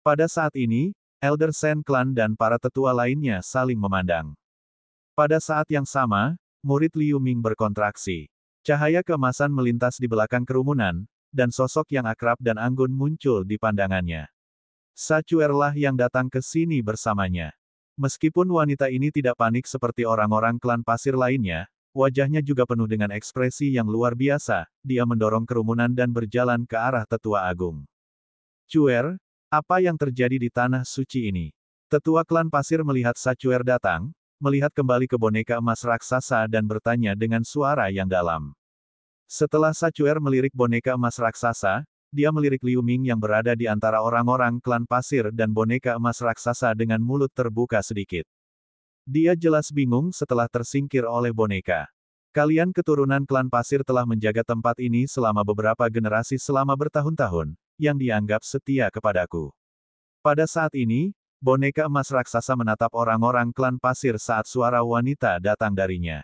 Pada saat ini, Elder Sen Clan dan para tetua lainnya saling memandang. Pada saat yang sama, murid Liu Ming berkontraksi. Cahaya keemasan melintas di belakang kerumunan, dan sosok yang akrab dan anggun muncul di pandangannya. Sachuerlah yang datang ke sini bersamanya. Meskipun wanita ini tidak panik seperti orang-orang klan pasir lainnya, wajahnya juga penuh dengan ekspresi yang luar biasa, dia mendorong kerumunan dan berjalan ke arah tetua agung. Chuer, apa yang terjadi di tanah suci ini? Tetua klan pasir melihat Sachuer datang, melihat kembali ke boneka emas raksasa dan bertanya dengan suara yang dalam. Setelah Sachuer melirik boneka emas raksasa, dia melirik Liu Ming yang berada di antara orang-orang klan pasir dan boneka emas raksasa dengan mulut terbuka sedikit. Dia jelas bingung setelah tersingkir oleh boneka. Kalian keturunan klan pasir telah menjaga tempat ini selama beberapa generasi selama bertahun-tahun, yang dianggap setia kepadaku. Pada saat ini, boneka emas raksasa menatap orang-orang klan pasir saat suara wanita datang darinya.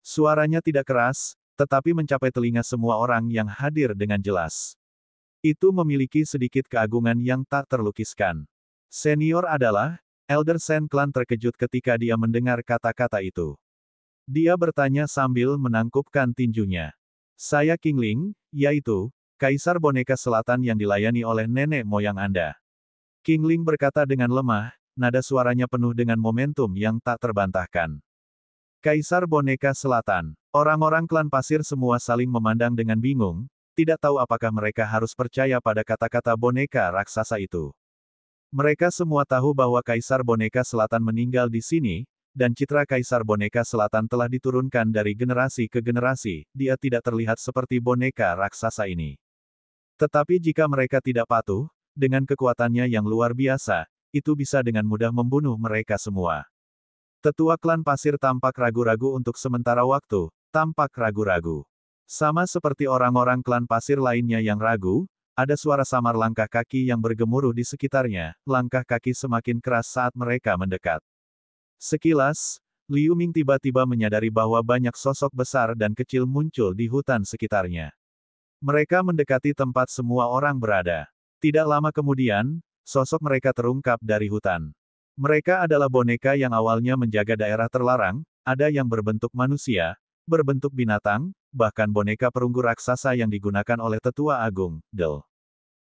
Suaranya tidak keras, tetapi mencapai telinga semua orang yang hadir dengan jelas. Itu memiliki sedikit keagungan yang tak terlukiskan. Senior adalah, Elder Sen Clan terkejut ketika dia mendengar kata-kata itu. Dia bertanya sambil menangkupkan tinjunya. Saya King Ling, yaitu, Kaisar Boneka Selatan yang dilayani oleh nenek moyang Anda. King Ling berkata dengan lemah, nada suaranya penuh dengan momentum yang tak terbantahkan. Kaisar Boneka Selatan. Orang-orang klan pasir semua saling memandang dengan bingung, tidak tahu apakah mereka harus percaya pada kata-kata boneka raksasa itu. Mereka semua tahu bahwa Kaisar Boneka Selatan meninggal di sini, dan citra Kaisar Boneka Selatan telah diturunkan dari generasi ke generasi, dia tidak terlihat seperti boneka raksasa ini. Tetapi jika mereka tidak patuh, dengan kekuatannya yang luar biasa, itu bisa dengan mudah membunuh mereka semua. Tetua klan pasir tampak ragu-ragu untuk sementara waktu, tampak ragu-ragu. Sama seperti orang-orang klan pasir lainnya yang ragu, ada suara samar langkah kaki yang bergemuruh di sekitarnya, langkah kaki semakin keras saat mereka mendekat. Sekilas, Liu Ming tiba-tiba menyadari bahwa banyak sosok besar dan kecil muncul di hutan sekitarnya. Mereka mendekati tempat semua orang berada. Tidak lama kemudian, sosok mereka terungkap dari hutan. Mereka adalah boneka yang awalnya menjaga daerah terlarang, ada yang berbentuk manusia, berbentuk binatang, bahkan boneka perunggu raksasa yang digunakan oleh Tetua Agung, Del.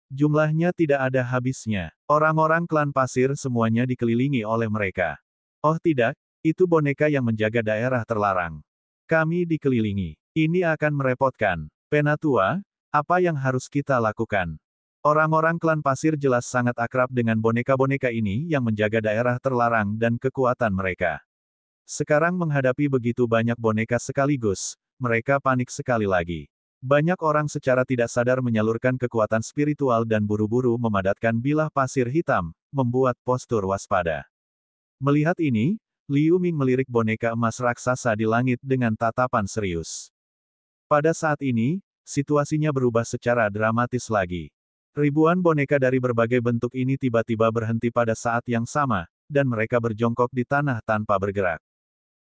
Jumlahnya tidak ada habisnya. Orang-orang klan pasir semuanya dikelilingi oleh mereka. Oh tidak, itu boneka yang menjaga daerah terlarang. Kami dikelilingi. Ini akan merepotkan. Penatua, apa yang harus kita lakukan? Orang-orang klan pasir jelas sangat akrab dengan boneka-boneka ini yang menjaga daerah terlarang dan kekuatan mereka. Sekarang menghadapi begitu banyak boneka sekaligus, mereka panik sekali lagi. Banyak orang secara tidak sadar menyalurkan kekuatan spiritual dan buru-buru memadatkan bilah pasir hitam, membuat postur waspada. Melihat ini, Liu Ming melirik boneka emas raksasa di langit dengan tatapan serius. Pada saat ini, situasinya berubah secara dramatis lagi. Ribuan boneka dari berbagai bentuk ini tiba-tiba berhenti pada saat yang sama, dan mereka berjongkok di tanah tanpa bergerak.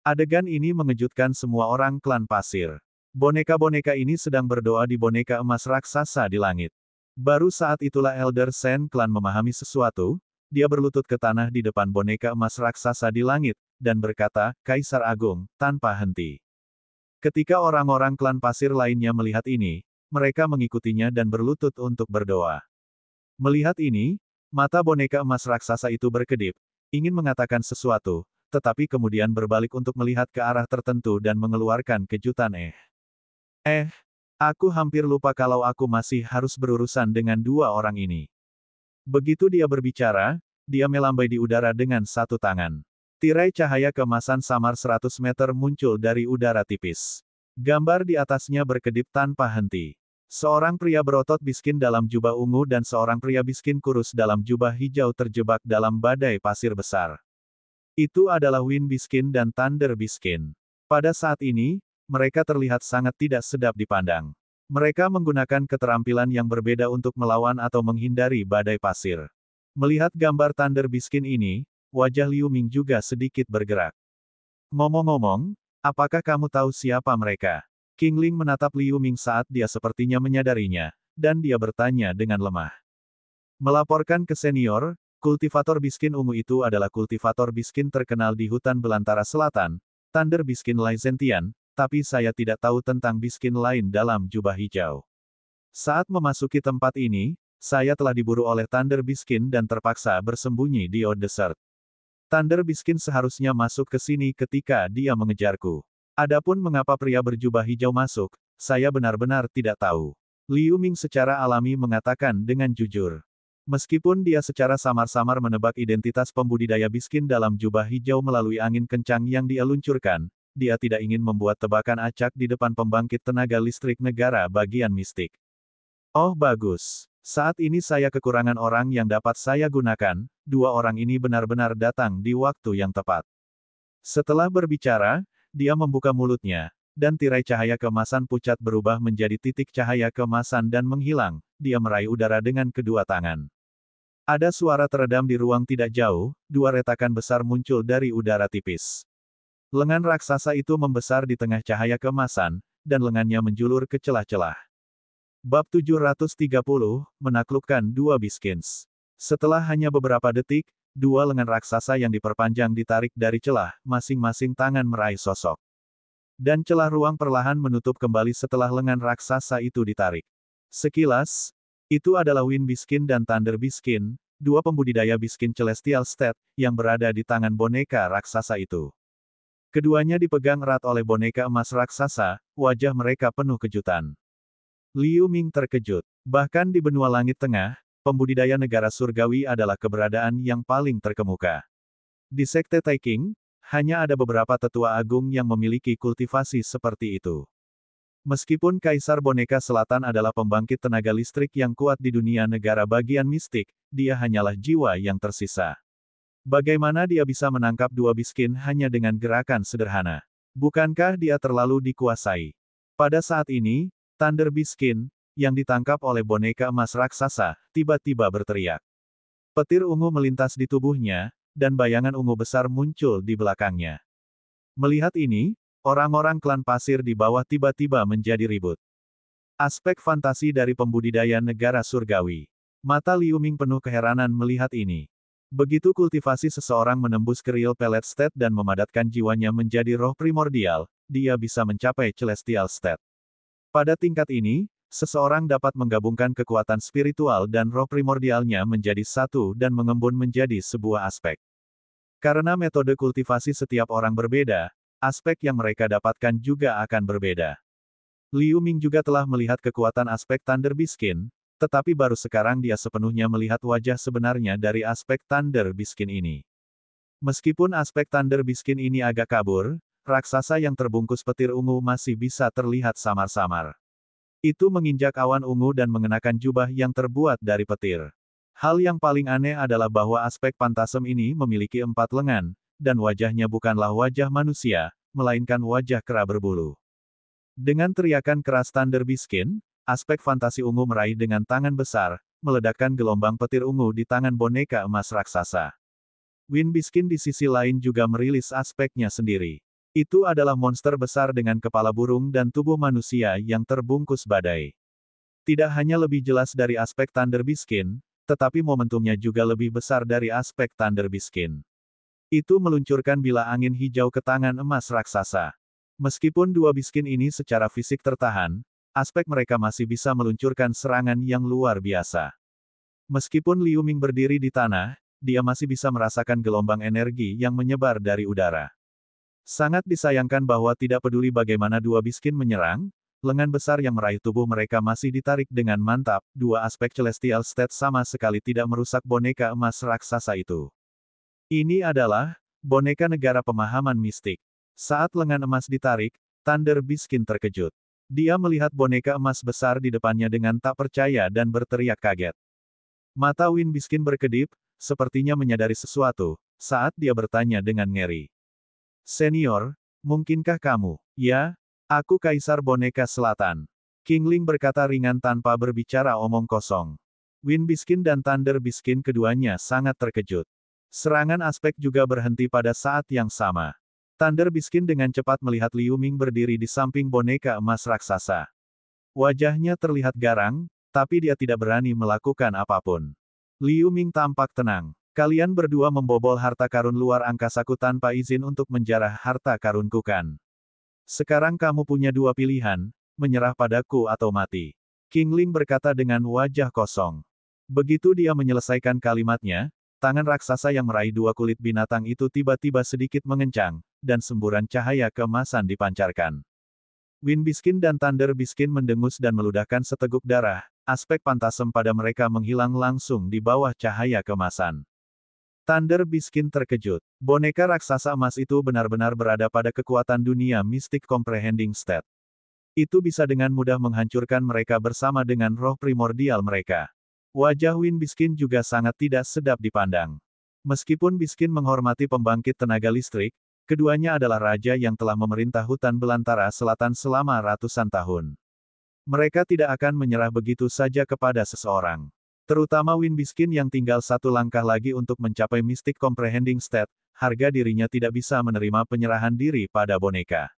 Adegan ini mengejutkan semua orang klan pasir. Boneka-boneka ini sedang berdoa di boneka emas raksasa di langit. Baru saat itulah Elder Sen Klan memahami sesuatu, dia berlutut ke tanah di depan boneka emas raksasa di langit, dan berkata, Kaisar Agung, tanpa henti. Ketika orang-orang klan pasir lainnya melihat ini, mereka mengikutinya dan berlutut untuk berdoa. Melihat ini, mata boneka emas raksasa itu berkedip, ingin mengatakan sesuatu, tetapi kemudian berbalik untuk melihat ke arah tertentu dan mengeluarkan kejutan aku hampir lupa kalau aku masih harus berurusan dengan dua orang ini. Begitu dia berbicara, dia melambai di udara dengan satu tangan. Tirai cahaya keemasan samar 100 meter muncul dari udara tipis. Gambar di atasnya berkedip tanpa henti. Seorang pria berotot biskin dalam jubah ungu dan seorang pria biskin kurus dalam jubah hijau terjebak dalam badai pasir besar. Itu adalah Wind Biskin dan Thunder Biskin. Pada saat ini, mereka terlihat sangat tidak sedap dipandang. Mereka menggunakan keterampilan yang berbeda untuk melawan atau menghindari badai pasir. Melihat gambar Thunder Biskin ini, wajah Liu Ming juga sedikit bergerak. Ngomong-ngomong, apakah kamu tahu siapa mereka? King Ling menatap Liu Ming saat dia sepertinya menyadarinya, dan dia bertanya dengan lemah. Melaporkan ke senior, kultivator biskin ungu itu adalah kultivator biskin terkenal di hutan belantara selatan, Thunder Biskin Lai Zentian, tapi saya tidak tahu tentang biskin lain dalam jubah hijau. Saat memasuki tempat ini, saya telah diburu oleh Thunder Biskin dan terpaksa bersembunyi di Old Desert. Thunder Biskin seharusnya masuk ke sini ketika dia mengejarku. Adapun mengapa pria berjubah hijau masuk, saya benar-benar tidak tahu. Liu Ming secara alami mengatakan dengan jujur. Meskipun dia secara samar-samar menebak identitas pembudidaya biskin dalam jubah hijau melalui angin kencang yang dia luncurkan, dia tidak ingin membuat tebakan acak di depan pembangkit tenaga listrik negara bagian mistik. Oh bagus. Saat ini saya kekurangan orang yang dapat saya gunakan, dua orang ini benar-benar datang di waktu yang tepat. Setelah berbicara, dia membuka mulutnya, dan tirai cahaya keemasan pucat berubah menjadi titik cahaya keemasan dan menghilang, dia meraih udara dengan kedua tangan. Ada suara teredam di ruang tidak jauh, dua retakan besar muncul dari udara tipis. Lengan raksasa itu membesar di tengah cahaya keemasan, dan lengannya menjulur ke celah-celah. Bab 730, menaklukkan dua biskins. Setelah hanya beberapa detik, dua lengan raksasa yang diperpanjang ditarik dari celah, masing-masing tangan meraih sosok. Dan celah ruang perlahan menutup kembali setelah lengan raksasa itu ditarik. Sekilas, itu adalah Wind Biskin dan Thunder Biskin, dua pembudidaya biskin Celestial State, yang berada di tangan boneka raksasa itu. Keduanya dipegang erat oleh boneka emas raksasa, wajah mereka penuh kejutan. Liu Ming terkejut. Bahkan di benua langit tengah, pembudidaya negara surgawi adalah keberadaan yang paling terkemuka. Di Sekte Taiking, hanya ada beberapa tetua agung yang memiliki kultivasi seperti itu. Meskipun Kaisar Boneka Selatan adalah pembangkit tenaga listrik yang kuat di dunia negara bagian mistik, dia hanyalah jiwa yang tersisa. Bagaimana dia bisa menangkap dua biskin hanya dengan gerakan sederhana? Bukankah dia terlalu dikuasai? Pada saat ini, Thunder Biskin, yang ditangkap oleh boneka emas raksasa, tiba-tiba berteriak. Petir ungu melintas di tubuhnya, dan bayangan ungu besar muncul di belakangnya. Melihat ini, orang-orang klan pasir di bawah tiba-tiba menjadi ribut. Aspek fantasi dari pembudidaya negara surgawi. Mata Liu Ming penuh keheranan melihat ini. Begitu kultivasi seseorang menembus ke real pellet state dan memadatkan jiwanya menjadi roh primordial, dia bisa mencapai celestial state. Pada tingkat ini, seseorang dapat menggabungkan kekuatan spiritual dan roh primordialnya menjadi satu dan mengembun menjadi sebuah aspek. Karena metode kultivasi setiap orang berbeda, aspek yang mereka dapatkan juga akan berbeda. Liu Ming juga telah melihat kekuatan aspek Thunder Biskin, tetapi baru sekarang dia sepenuhnya melihat wajah sebenarnya dari aspek Thunder Biskin ini. Meskipun aspek Thunder Biskin ini agak kabur, raksasa yang terbungkus petir ungu masih bisa terlihat samar-samar. Itu menginjak awan ungu dan mengenakan jubah yang terbuat dari petir. Hal yang paling aneh adalah bahwa aspek Pantasem ini memiliki 4 lengan, dan wajahnya bukanlah wajah manusia, melainkan wajah kera berbulu. Dengan teriakan keras Thunder Biskin, aspek fantasi ungu meraih dengan tangan besar, meledakkan gelombang petir ungu di tangan boneka emas raksasa. Wind Biskin di sisi lain juga merilis aspeknya sendiri. Itu adalah monster besar dengan kepala burung dan tubuh manusia yang terbungkus badai. Tidak hanya lebih jelas dari aspek Thunder Biskin, tetapi momentumnya juga lebih besar dari aspek Thunder Biskin. Itu meluncurkan bila angin hijau ke tangan emas raksasa. Meskipun dua biskin ini secara fisik tertahan, aspek mereka masih bisa meluncurkan serangan yang luar biasa. Meskipun Liu Ming berdiri di tanah, dia masih bisa merasakan gelombang energi yang menyebar dari udara. Sangat disayangkan bahwa tidak peduli bagaimana dua biskin menyerang, lengan besar yang meraih tubuh mereka masih ditarik dengan mantap, dua aspek celestial state sama sekali tidak merusak boneka emas raksasa itu. Ini adalah boneka negara pemahaman mistik. Saat lengan emas ditarik, Thunder Biskin terkejut. Dia melihat boneka emas besar di depannya dengan tak percaya dan berteriak kaget. Mata Wind Biskin berkedip, sepertinya menyadari sesuatu, saat dia bertanya dengan ngeri. Senior, mungkinkah kamu? Ya, aku Kaisar Boneka Selatan. King Ling berkata ringan tanpa berbicara omong kosong. Wind Biskin dan Thunder Biskin keduanya sangat terkejut. Serangan aspek juga berhenti pada saat yang sama. Thunder Biskin dengan cepat melihat Liu Ming berdiri di samping boneka emas raksasa. Wajahnya terlihat garang, tapi dia tidak berani melakukan apapun. Liu Ming tampak tenang. Kalian berdua membobol harta karun luar angkasaku tanpa izin untuk menjarah harta karunku kan? Sekarang kamu punya dua pilihan, menyerah padaku atau mati. King Ling berkata dengan wajah kosong. Begitu dia menyelesaikan kalimatnya, tangan raksasa yang meraih dua kulit binatang itu tiba-tiba sedikit mengencang, dan semburan cahaya keemasan dipancarkan. Wind Biskin dan Thunder Biskin mendengus dan meludahkan seteguk darah, aspek Pantasem pada mereka menghilang langsung di bawah cahaya keemasan. Thunder Biskin terkejut. Boneka raksasa emas itu benar-benar berada pada kekuatan dunia Mystic Comprehending State. Itu bisa dengan mudah menghancurkan mereka bersama dengan roh primordial mereka. Wajah Wind Biskin juga sangat tidak sedap dipandang. Meskipun Biskin menghormati pembangkit tenaga listrik, keduanya adalah raja yang telah memerintah hutan belantara selatan selama ratusan tahun. Mereka tidak akan menyerah begitu saja kepada seseorang. Terutama Wind Biskin yang tinggal satu langkah lagi untuk mencapai Mystic Comprehending State, harga dirinya tidak bisa menerima penyerahan diri pada boneka.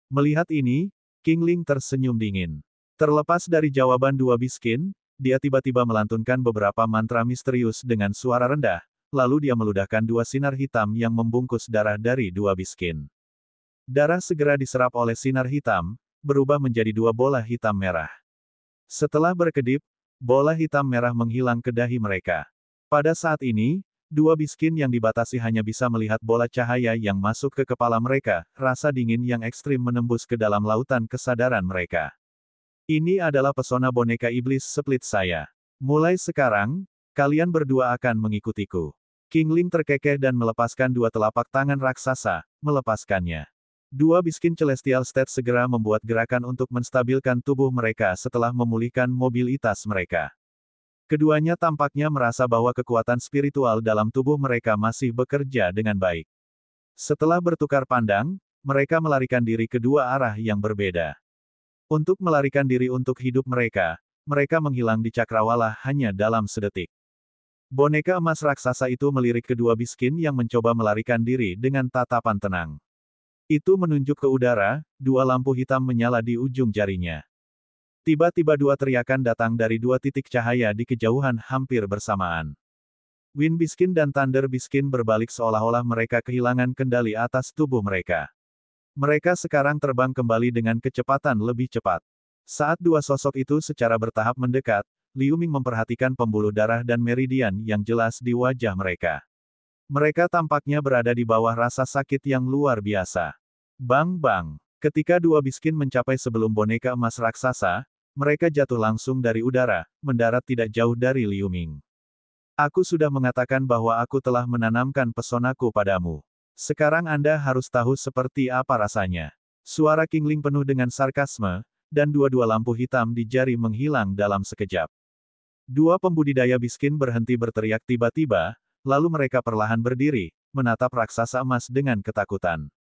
Melihat ini, King Ling tersenyum dingin. Terlepas dari jawaban dua Biskin, dia tiba-tiba melantunkan beberapa mantra misterius dengan suara rendah, lalu dia meludahkan dua sinar hitam yang membungkus darah dari dua Biskin. Darah segera diserap oleh sinar hitam, berubah menjadi dua bola hitam merah. Setelah berkedip, bola hitam merah menghilang ke dahi mereka. Pada saat ini, dua Biskin yang dibatasi hanya bisa melihat bola cahaya yang masuk ke kepala mereka, rasa dingin yang ekstrim menembus ke dalam lautan kesadaran mereka. Ini adalah pesona boneka iblis split saya. Mulai sekarang, kalian berdua akan mengikutiku. King Ling terkekeh dan melepaskan dua telapak tangan raksasa, melepaskannya. Dua Biskin Celestial State segera membuat gerakan untuk menstabilkan tubuh mereka setelah memulihkan mobilitas mereka. Keduanya tampaknya merasa bahwa kekuatan spiritual dalam tubuh mereka masih bekerja dengan baik. Setelah bertukar pandang, mereka melarikan diri ke dua arah yang berbeda. Untuk melarikan diri untuk hidup mereka menghilang di cakrawala hanya dalam sedetik. Boneka emas raksasa itu melirik kedua Biskin yang mencoba melarikan diri dengan tatapan tenang. Itu menunjuk ke udara, dua lampu hitam menyala di ujung jarinya. Tiba-tiba dua teriakan datang dari dua titik cahaya di kejauhan hampir bersamaan. Wind Biskin dan Thunder Biskin berbalik seolah-olah mereka kehilangan kendali atas tubuh mereka. Mereka sekarang terbang kembali dengan kecepatan lebih cepat. Saat dua sosok itu secara bertahap mendekat, Liu Ming memperhatikan pembuluh darah dan meridian yang jelas di wajah mereka. Mereka tampaknya berada di bawah rasa sakit yang luar biasa. Bang-bang. Ketika dua biskin mencapai sebelum boneka emas raksasa, mereka jatuh langsung dari udara, mendarat tidak jauh dari Liu Ming. Aku sudah mengatakan bahwa aku telah menanamkan pesonaku padamu. Sekarang Anda harus tahu seperti apa rasanya. Suara Qingling penuh dengan sarkasme, dan dua-dua lampu hitam di jari menghilang dalam sekejap. Dua pembudidaya biskin berhenti berteriak tiba-tiba, lalu mereka perlahan berdiri, menatap raksasa emas dengan ketakutan.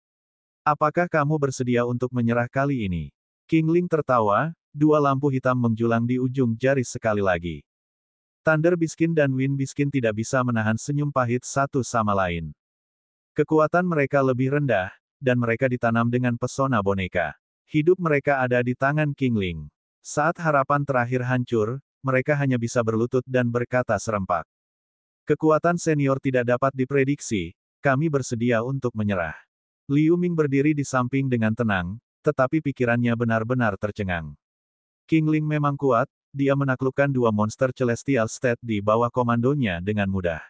Apakah kamu bersedia untuk menyerah kali ini? Qingling tertawa, dua lampu hitam menjulang di ujung jari sekali lagi. Thunder Biskin dan Wind Biskin tidak bisa menahan senyum pahit satu sama lain. Kekuatan mereka lebih rendah, dan mereka ditanam dengan pesona boneka. Hidup mereka ada di tangan Qingling. Saat harapan terakhir hancur, mereka hanya bisa berlutut dan berkata serempak. Kekuatan senior tidak dapat diprediksi, kami bersedia untuk menyerah. Liu Ming berdiri di samping dengan tenang, tetapi pikirannya benar-benar tercengang. Qingling memang kuat, dia menaklukkan dua monster Celestial State di bawah komandonya dengan mudah.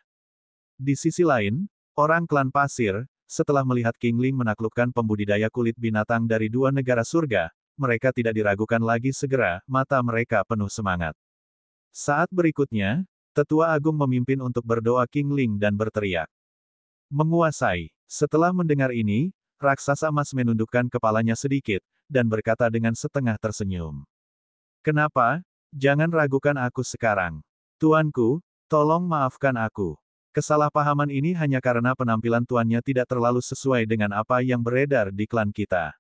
Di sisi lain, orang klan pasir, setelah melihat Qingling menaklukkan pembudidaya kulit binatang dari dua negara surga, mereka tidak diragukan lagi segera, mata mereka penuh semangat. Saat berikutnya, Tetua Agung memimpin untuk berdoa Qingling dan berteriak. Menguasai. Setelah mendengar ini, raksasa emas menundukkan kepalanya sedikit, dan berkata dengan setengah tersenyum. Kenapa? Jangan ragukan aku sekarang. Tuanku, tolong maafkan aku. Kesalahpahaman ini hanya karena penampilan tuannya tidak terlalu sesuai dengan apa yang beredar di klan kita.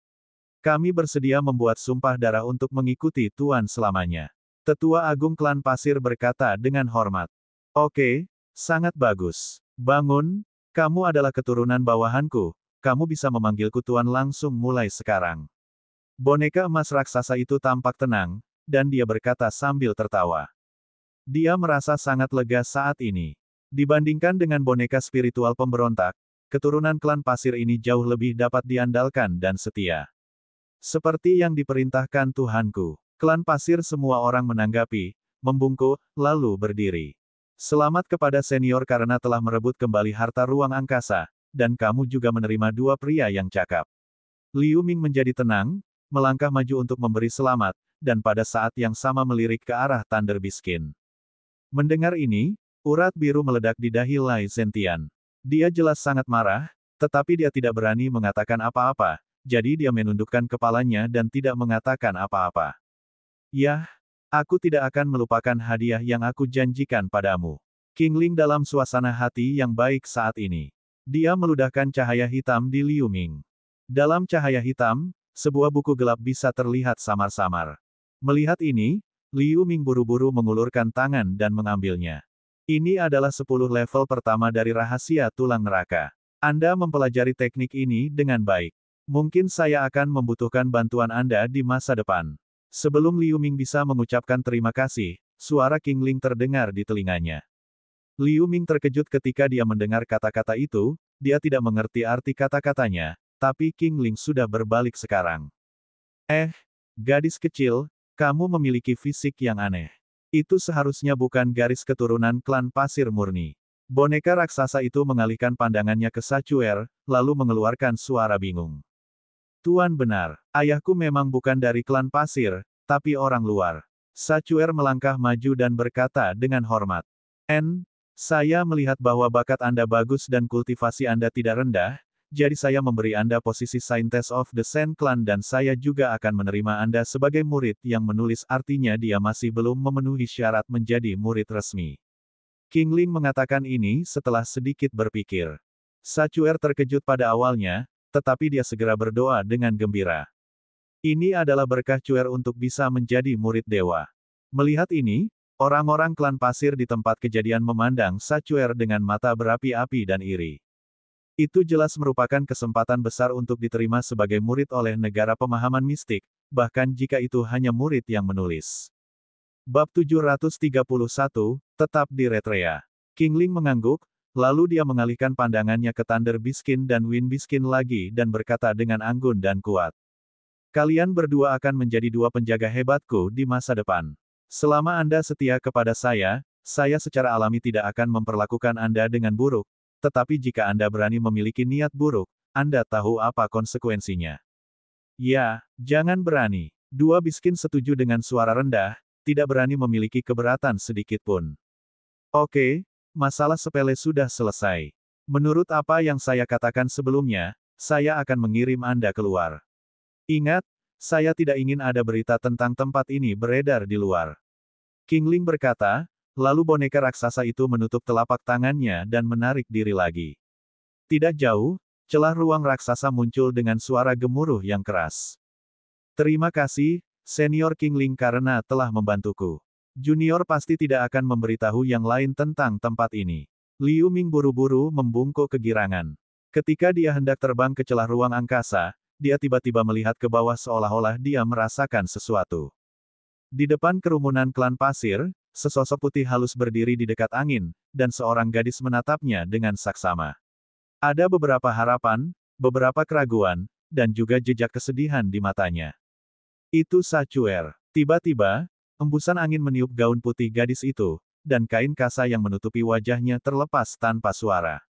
Kami bersedia membuat sumpah darah untuk mengikuti tuan selamanya. Tetua Agung Klan Pasir berkata dengan hormat. Oke, sangat bagus. Bangun, kamu adalah keturunan bawahanku, kamu bisa memanggilku tuan langsung mulai sekarang. Boneka emas raksasa itu tampak tenang, dan dia berkata sambil tertawa. Dia merasa sangat lega saat ini. Dibandingkan dengan boneka spiritual pemberontak, keturunan klan pasir ini jauh lebih dapat diandalkan dan setia. Seperti yang diperintahkan Tuhanku, klan pasir semua orang menanggapi, membungkuk, lalu berdiri. Selamat kepada senior karena telah merebut kembali harta ruang angkasa, dan kamu juga menerima dua pria yang cakap. Liu Ming menjadi tenang, melangkah maju untuk memberi selamat, dan pada saat yang sama melirik ke arah Thunder Biskin. Mendengar ini, urat biru meledak di dahi Lai Zentian. Dia jelas sangat marah, tetapi dia tidak berani mengatakan apa-apa, jadi dia menundukkan kepalanya dan tidak mengatakan apa-apa. Yah, aku tidak akan melupakan hadiah yang aku janjikan padamu. Qingling dalam suasana hati yang baik saat ini. Dia meludahkan cahaya hitam di Liu Ming. Dalam cahaya hitam, sebuah buku gelap bisa terlihat samar-samar. Melihat ini, Liu Ming buru-buru mengulurkan tangan dan mengambilnya. Ini adalah 10 level pertama dari rahasia tulang neraka. Anda mempelajari teknik ini dengan baik. Mungkin saya akan membutuhkan bantuan Anda di masa depan. Sebelum Liu Ming bisa mengucapkan terima kasih, suara Qingling terdengar di telinganya. Liu Ming terkejut ketika dia mendengar kata-kata itu, dia tidak mengerti arti kata-katanya, tapi Qingling sudah berbalik sekarang. Gadis kecil, kamu memiliki fisik yang aneh. Itu seharusnya bukan garis keturunan klan pasir murni. Boneka raksasa itu mengalihkan pandangannya ke Sachuer, lalu mengeluarkan suara bingung. Tuan benar, ayahku memang bukan dari klan pasir, tapi orang luar. Sachuer melangkah maju dan berkata dengan hormat. Saya melihat bahwa bakat Anda bagus dan kultivasi Anda tidak rendah, jadi saya memberi Anda posisi Scientist of the Sand Clan dan saya juga akan menerima Anda sebagai murid yang menulis artinya dia masih belum memenuhi syarat menjadi murid resmi. Qingling mengatakan ini setelah sedikit berpikir. Sachuer terkejut pada awalnya, tetapi dia segera berdoa dengan gembira. Ini adalah berkah Chuer untuk bisa menjadi murid dewa. Melihat ini, orang-orang klan pasir di tempat kejadian memandang Sachuer dengan mata berapi-api dan iri. Itu jelas merupakan kesempatan besar untuk diterima sebagai murid oleh negara pemahaman mistik, bahkan jika itu hanya murid yang menulis. Bab 731, tetap di Retrea. Qingling mengangguk, lalu dia mengalihkan pandangannya ke Thunder Biskin dan Wind Biskin lagi dan berkata dengan anggun dan kuat. Kalian berdua akan menjadi dua penjaga hebatku di masa depan. Selama Anda setia kepada saya secara alami tidak akan memperlakukan Anda dengan buruk, tetapi jika Anda berani memiliki niat buruk, Anda tahu apa konsekuensinya. Ya, jangan berani. Dua Biskin setuju dengan suara rendah, tidak berani memiliki keberatan sedikit pun. Oke, masalah sepele sudah selesai. Menurut apa yang saya katakan sebelumnya, saya akan mengirim Anda keluar. Ingat, saya tidak ingin ada berita tentang tempat ini beredar di luar. Qingling berkata, lalu boneka raksasa itu menutup telapak tangannya dan menarik diri lagi. Tidak jauh, celah ruang raksasa muncul dengan suara gemuruh yang keras. Terima kasih, Senior Qingling karena telah membantuku. Junior pasti tidak akan memberitahu yang lain tentang tempat ini. Liu Ming buru-buru membungkuk kegirangan. Ketika dia hendak terbang ke celah ruang angkasa, dia tiba-tiba melihat ke bawah seolah-olah dia merasakan sesuatu. Di depan kerumunan klan pasir, sesosok putih halus berdiri di dekat angin, dan seorang gadis menatapnya dengan saksama. Ada beberapa harapan, beberapa keraguan, dan juga jejak kesedihan di matanya. Itu Sachuer. Tiba-tiba, embusan angin meniup gaun putih gadis itu, dan kain kasa yang menutupi wajahnya terlepas tanpa suara.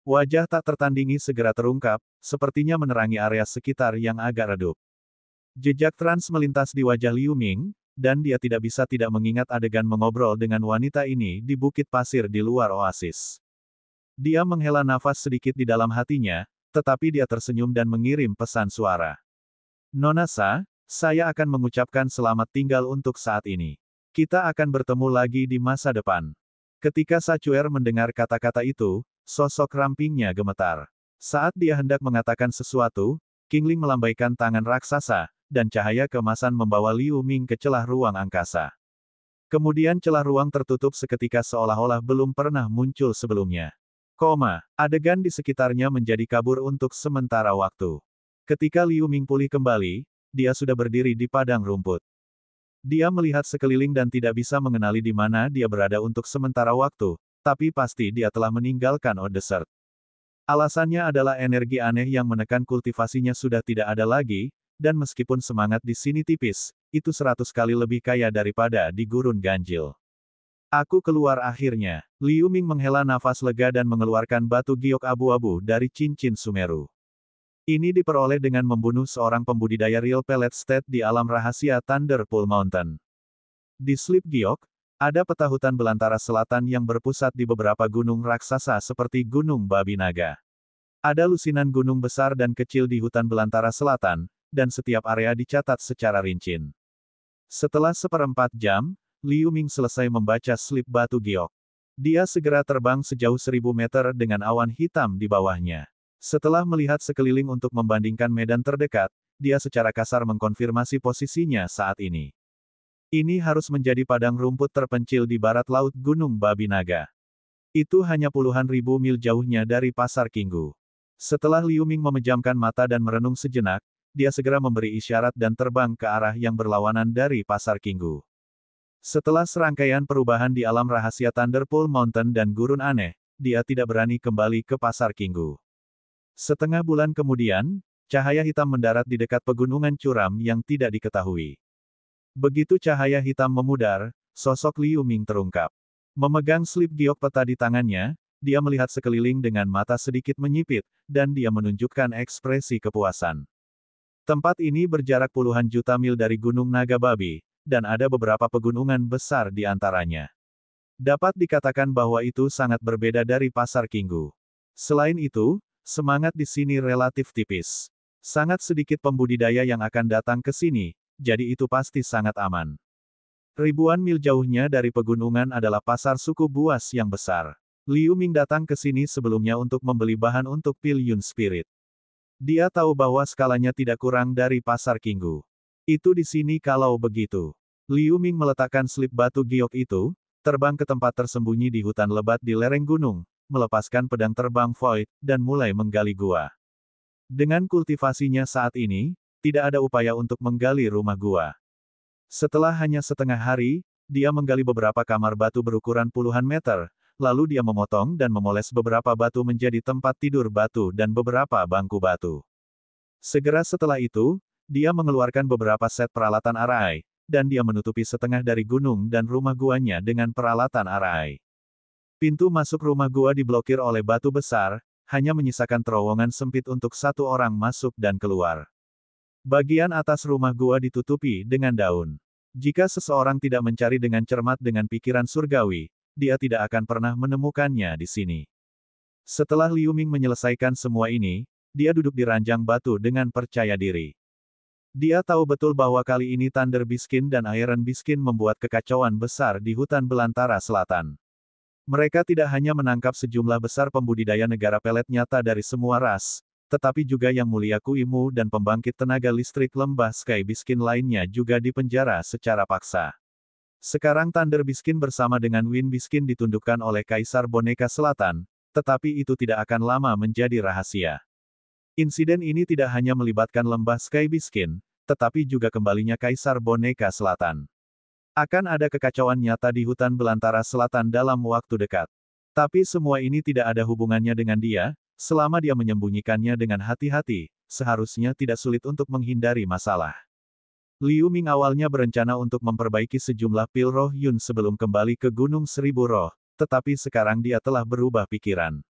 Wajah tak tertandingi segera terungkap, sepertinya menerangi area sekitar yang agak redup. Jejak trans melintas di wajah Liu Ming, dan dia tidak bisa tidak mengingat adegan mengobrol dengan wanita ini di bukit pasir di luar oasis. Dia menghela nafas sedikit di dalam hatinya, tetapi dia tersenyum dan mengirim pesan suara. Nona Sa, saya akan mengucapkan selamat tinggal untuk saat ini. Kita akan bertemu lagi di masa depan. Ketika Sachuer mendengar kata-kata itu, sosok rampingnya gemetar. Saat dia hendak mengatakan sesuatu, Qingling melambaikan tangan raksasa, dan cahaya keemasan membawa Liu Ming ke celah ruang angkasa. Kemudian celah ruang tertutup seketika seolah-olah belum pernah muncul sebelumnya. Adegan di sekitarnya menjadi kabur untuk sementara waktu. Ketika Liu Ming pulih kembali, dia sudah berdiri di padang rumput. Dia melihat sekeliling dan tidak bisa mengenali di mana dia berada untuk sementara waktu, tapi pasti dia telah meninggalkan Eau Desert. Alasannya adalah energi aneh yang menekan kultivasinya sudah tidak ada lagi, dan meskipun semangat di sini tipis, itu 100 kali lebih kaya daripada di gurun ganjil. Aku keluar akhirnya. Liu Ming menghela nafas lega dan mengeluarkan batu giok abu-abu dari cincin Sumeru. Ini diperoleh dengan membunuh seorang pembudidaya real pellet state di alam rahasia Thunderpool Mountain. Di Sleep Giok, ada peta hutan belantara selatan yang berpusat di beberapa gunung raksasa seperti Gunung Babi Naga. Ada lusinan gunung besar dan kecil di hutan belantara selatan, dan setiap area dicatat secara rinci. Setelah 1/4 jam, Liu Ming selesai membaca Sleep Batu Giok. Dia segera terbang sejauh 1000 meter dengan awan hitam di bawahnya. Setelah melihat sekeliling untuk membandingkan medan terdekat, dia secara kasar mengkonfirmasi posisinya saat ini. Ini harus menjadi padang rumput terpencil di barat laut Gunung Babi Naga. Itu hanya puluhan ribu mil jauhnya dari Pasar Kinggu. Setelah Liu Ming memejamkan mata dan merenung sejenak, dia segera memberi isyarat dan terbang ke arah yang berlawanan dari Pasar Kinggu. Setelah serangkaian perubahan di alam rahasia Thunderpool Mountain dan gurun aneh, dia tidak berani kembali ke Pasar Kinggu. Setengah bulan kemudian, cahaya hitam mendarat di dekat pegunungan curam yang tidak diketahui. Begitu cahaya hitam memudar, sosok Liu Ming terungkap. Memegang slip giok peta di tangannya, dia melihat sekeliling dengan mata sedikit menyipit, dan dia menunjukkan ekspresi kepuasan. Tempat ini berjarak puluhan juta mil dari Gunung Naga Babi, dan ada beberapa pegunungan besar di antaranya. Dapat dikatakan bahwa itu sangat berbeda dari Pasar Kinggu. Selain itu, semangat di sini relatif tipis. Sangat sedikit pembudidaya yang akan datang ke sini, jadi itu pasti sangat aman. Ribuan mil jauhnya dari pegunungan adalah pasar suku buas yang besar. Liu Ming datang ke sini sebelumnya untuk membeli bahan untuk pil Yun Spirit. Dia tahu bahwa skalanya tidak kurang dari Pasar Kinggu. Itu di sini kalau begitu. Liu Ming meletakkan slip batu giok itu, terbang ke tempat tersembunyi di hutan lebat di lereng gunung, melepaskan pedang terbang Void, dan mulai menggali gua. Dengan kultivasinya saat ini, tidak ada upaya untuk menggali rumah gua. Setelah hanya setengah hari, dia menggali beberapa kamar batu berukuran puluhan meter, lalu dia memotong dan memoles beberapa batu menjadi tempat tidur batu dan beberapa bangku batu. Segera setelah itu, dia mengeluarkan beberapa set peralatan arai, dan dia menutupi setengah dari gunung dan rumah guanya dengan peralatan arai. Pintu masuk rumah gua diblokir oleh batu besar, hanya menyisakan terowongan sempit untuk satu orang masuk dan keluar. Bagian atas rumah gua ditutupi dengan daun. Jika seseorang tidak mencari dengan cermat dengan pikiran surgawi, dia tidak akan pernah menemukannya di sini. Setelah Liu Ming menyelesaikan semua ini, dia duduk di ranjang batu dengan percaya diri. Dia tahu betul bahwa kali ini Thunder Biskin dan Iron Biskin membuat kekacauan besar di hutan belantara selatan. Mereka tidak hanya menangkap sejumlah besar pembudidaya negara pelet nyata dari semua ras, tetapi juga Yang Mulia Kuimu dan pembangkit tenaga listrik lembah Sky Biskin lainnya juga dipenjara secara paksa. Sekarang Thunder Biskin bersama dengan Wind Biskin ditundukkan oleh Kaisar Boneka Selatan, tetapi itu tidak akan lama menjadi rahasia. Insiden ini tidak hanya melibatkan lembah Sky Biskin, tetapi juga kembalinya Kaisar Boneka Selatan. Akan ada kekacauan nyata di hutan belantara selatan dalam waktu dekat. Tapi semua ini tidak ada hubungannya dengan dia, selama dia menyembunyikannya dengan hati-hati, seharusnya tidak sulit untuk menghindari masalah. Liu Ming awalnya berencana untuk memperbaiki sejumlah pil roh Yun sebelum kembali ke Gunung Seribu Roh, tetapi sekarang dia telah berubah pikiran.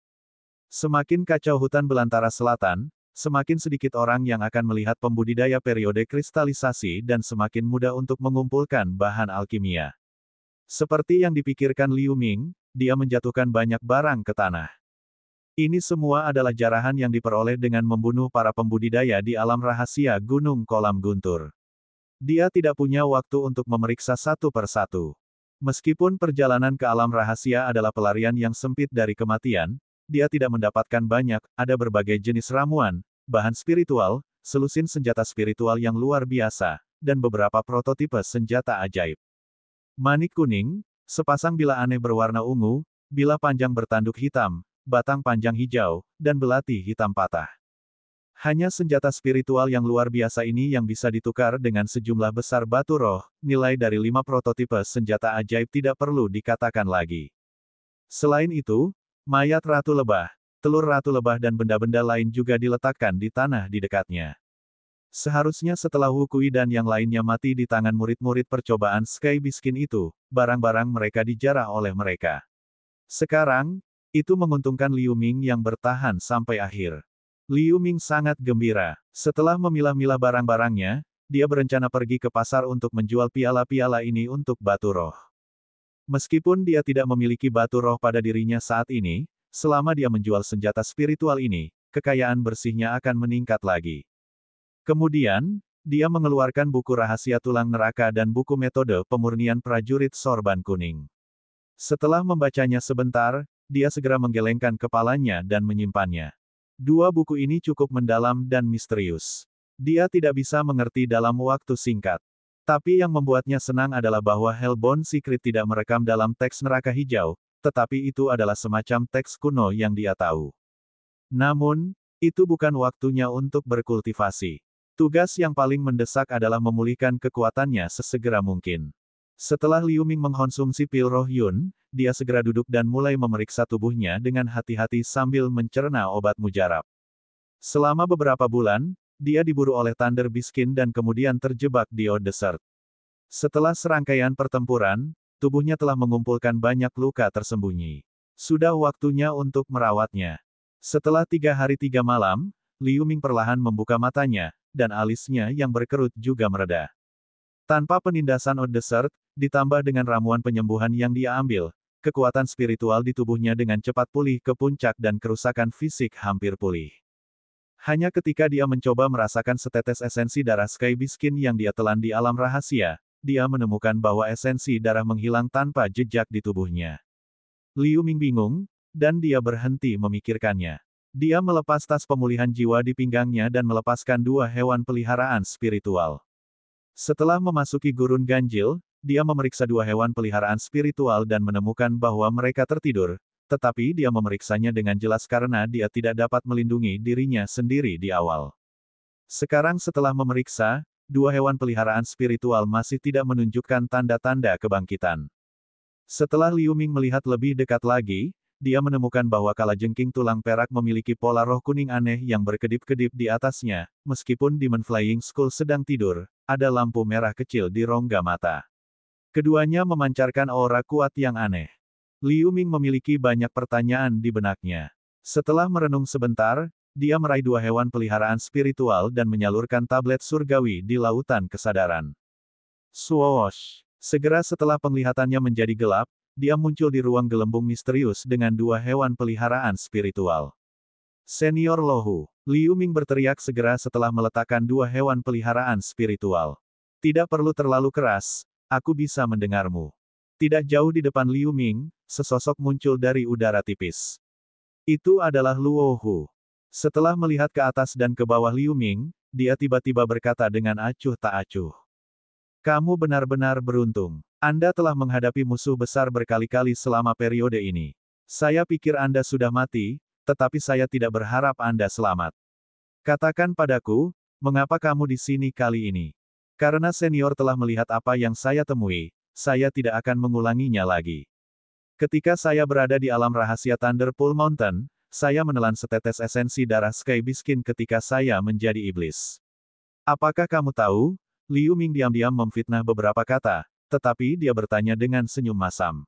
Semakin kacau hutan belantara selatan, semakin sedikit orang yang akan melihat pembudidaya periode kristalisasi dan semakin mudah untuk mengumpulkan bahan alkimia. Seperti yang dipikirkan Liu Ming, dia menjatuhkan banyak barang ke tanah. Ini semua adalah jarahan yang diperoleh dengan membunuh para pembudidaya di alam rahasia Gunung Kolam Guntur. Dia tidak punya waktu untuk memeriksa satu persatu. Meskipun perjalanan ke alam rahasia adalah pelarian yang sempit dari kematian, dia tidak mendapatkan banyak, ada berbagai jenis ramuan, bahan spiritual, selusin senjata spiritual yang luar biasa, dan beberapa prototipe senjata ajaib. Manik kuning, sepasang bila aneh berwarna ungu, bila panjang bertanduk hitam, batang panjang hijau, dan belati hitam patah. Hanya senjata spiritual yang luar biasa ini yang bisa ditukar dengan sejumlah besar batu roh, nilai dari 5 prototipe senjata ajaib tidak perlu dikatakan lagi. Selain itu, mayat Ratu Lebah, telur Ratu Lebah dan benda-benda lain juga diletakkan di tanah di dekatnya. Seharusnya setelah Wu Kui dan yang lainnya mati di tangan murid-murid percobaan Sky Biskin itu, barang-barang mereka dijarah oleh mereka. Sekarang, itu menguntungkan Liu Ming yang bertahan sampai akhir. Liu Ming sangat gembira. Setelah memilah-milah barang-barangnya, dia berencana pergi ke pasar untuk menjual piala-piala ini untuk batu roh. Meskipun dia tidak memiliki batu roh pada dirinya saat ini, selama dia menjual senjata spiritual ini, kekayaan bersihnya akan meningkat lagi. Kemudian, dia mengeluarkan buku rahasia tulang neraka dan buku metode pemurnian prajurit sorban kuning. Setelah membacanya sebentar, dia segera menggelengkan kepalanya dan menyimpannya. Dua buku ini cukup mendalam dan misterius. Dia tidak bisa mengerti dalam waktu singkat. Tapi yang membuatnya senang adalah bahwa Hellbound Secret tidak merekam dalam teks neraka hijau, tetapi itu adalah semacam teks kuno yang dia tahu. Namun, itu bukan waktunya untuk berkultivasi. Tugas yang paling mendesak adalah memulihkan kekuatannya sesegera mungkin. Setelah Liu Ming mengkonsumsi pil roh Yun, dia segera duduk dan mulai memeriksa tubuhnya dengan hati-hati sambil mencerna obat mujarab. Selama beberapa bulan, dia diburu oleh Thunder Biskin dan kemudian terjebak di Old Desert. Setelah serangkaian pertempuran, tubuhnya telah mengumpulkan banyak luka tersembunyi. Sudah waktunya untuk merawatnya. Setelah 3 hari 3 malam, Liu Ming perlahan membuka matanya, dan alisnya yang berkerut juga mereda. Tanpa penindasan Old Desert, ditambah dengan ramuan penyembuhan yang dia ambil, kekuatan spiritual di tubuhnya dengan cepat pulih ke puncak dan kerusakan fisik hampir pulih. Hanya ketika dia mencoba merasakan setetes esensi darah Sky Biskin yang dia telan di alam rahasia, dia menemukan bahwa esensi darah menghilang tanpa jejak di tubuhnya. Liu Ming bingung, dan dia berhenti memikirkannya. Dia melepas tas pemulihan jiwa di pinggangnya dan melepaskan 2 hewan peliharaan spiritual. Setelah memasuki gurun ganjil, dia memeriksa 2 hewan peliharaan spiritual dan menemukan bahwa mereka tertidur, tetapi dia memeriksanya dengan jelas karena dia tidak dapat melindungi dirinya sendiri di awal. Sekarang setelah memeriksa, 2 hewan peliharaan spiritual masih tidak menunjukkan tanda-tanda kebangkitan. Setelah Liu Ming melihat lebih dekat lagi, dia menemukan bahwa kalajengking tulang perak memiliki pola roh kuning aneh yang berkedip-kedip di atasnya. Meskipun Demon Flying Skull sedang tidur, ada lampu merah kecil di rongga mata. Keduanya memancarkan aura kuat yang aneh. Liu Ming memiliki banyak pertanyaan di benaknya. Setelah merenung sebentar, dia meraih dua hewan peliharaan spiritual dan menyalurkan tablet surgawi di lautan kesadaran. Swoosh! Segera setelah penglihatannya menjadi gelap, dia muncul di ruang gelembung misterius dengan dua hewan peliharaan spiritual. Senior Lohu, Liu Ming berteriak segera setelah meletakkan dua hewan peliharaan spiritual. Tidak perlu terlalu keras, aku bisa mendengarmu. Tidak jauh di depan Liu Ming, sesosok muncul dari udara tipis. Itu adalah Luo Hu. Setelah melihat ke atas dan ke bawah Liu Ming, dia tiba-tiba berkata dengan acuh tak acuh. Kamu benar-benar beruntung. Anda telah menghadapi musuh besar berkali-kali selama periode ini. Saya pikir Anda sudah mati, tetapi saya tidak berharap Anda selamat. Katakan padaku, mengapa kamu di sini kali ini? Karena senior telah melihat apa yang saya temui, saya tidak akan mengulanginya lagi. Ketika saya berada di alam rahasia Thunderpool Mountain, saya menelan setetes esensi darah Sky Biskin ketika saya menjadi iblis. Apakah kamu tahu? Liu Ming diam-diam memfitnah beberapa kata, tetapi dia bertanya dengan senyum masam.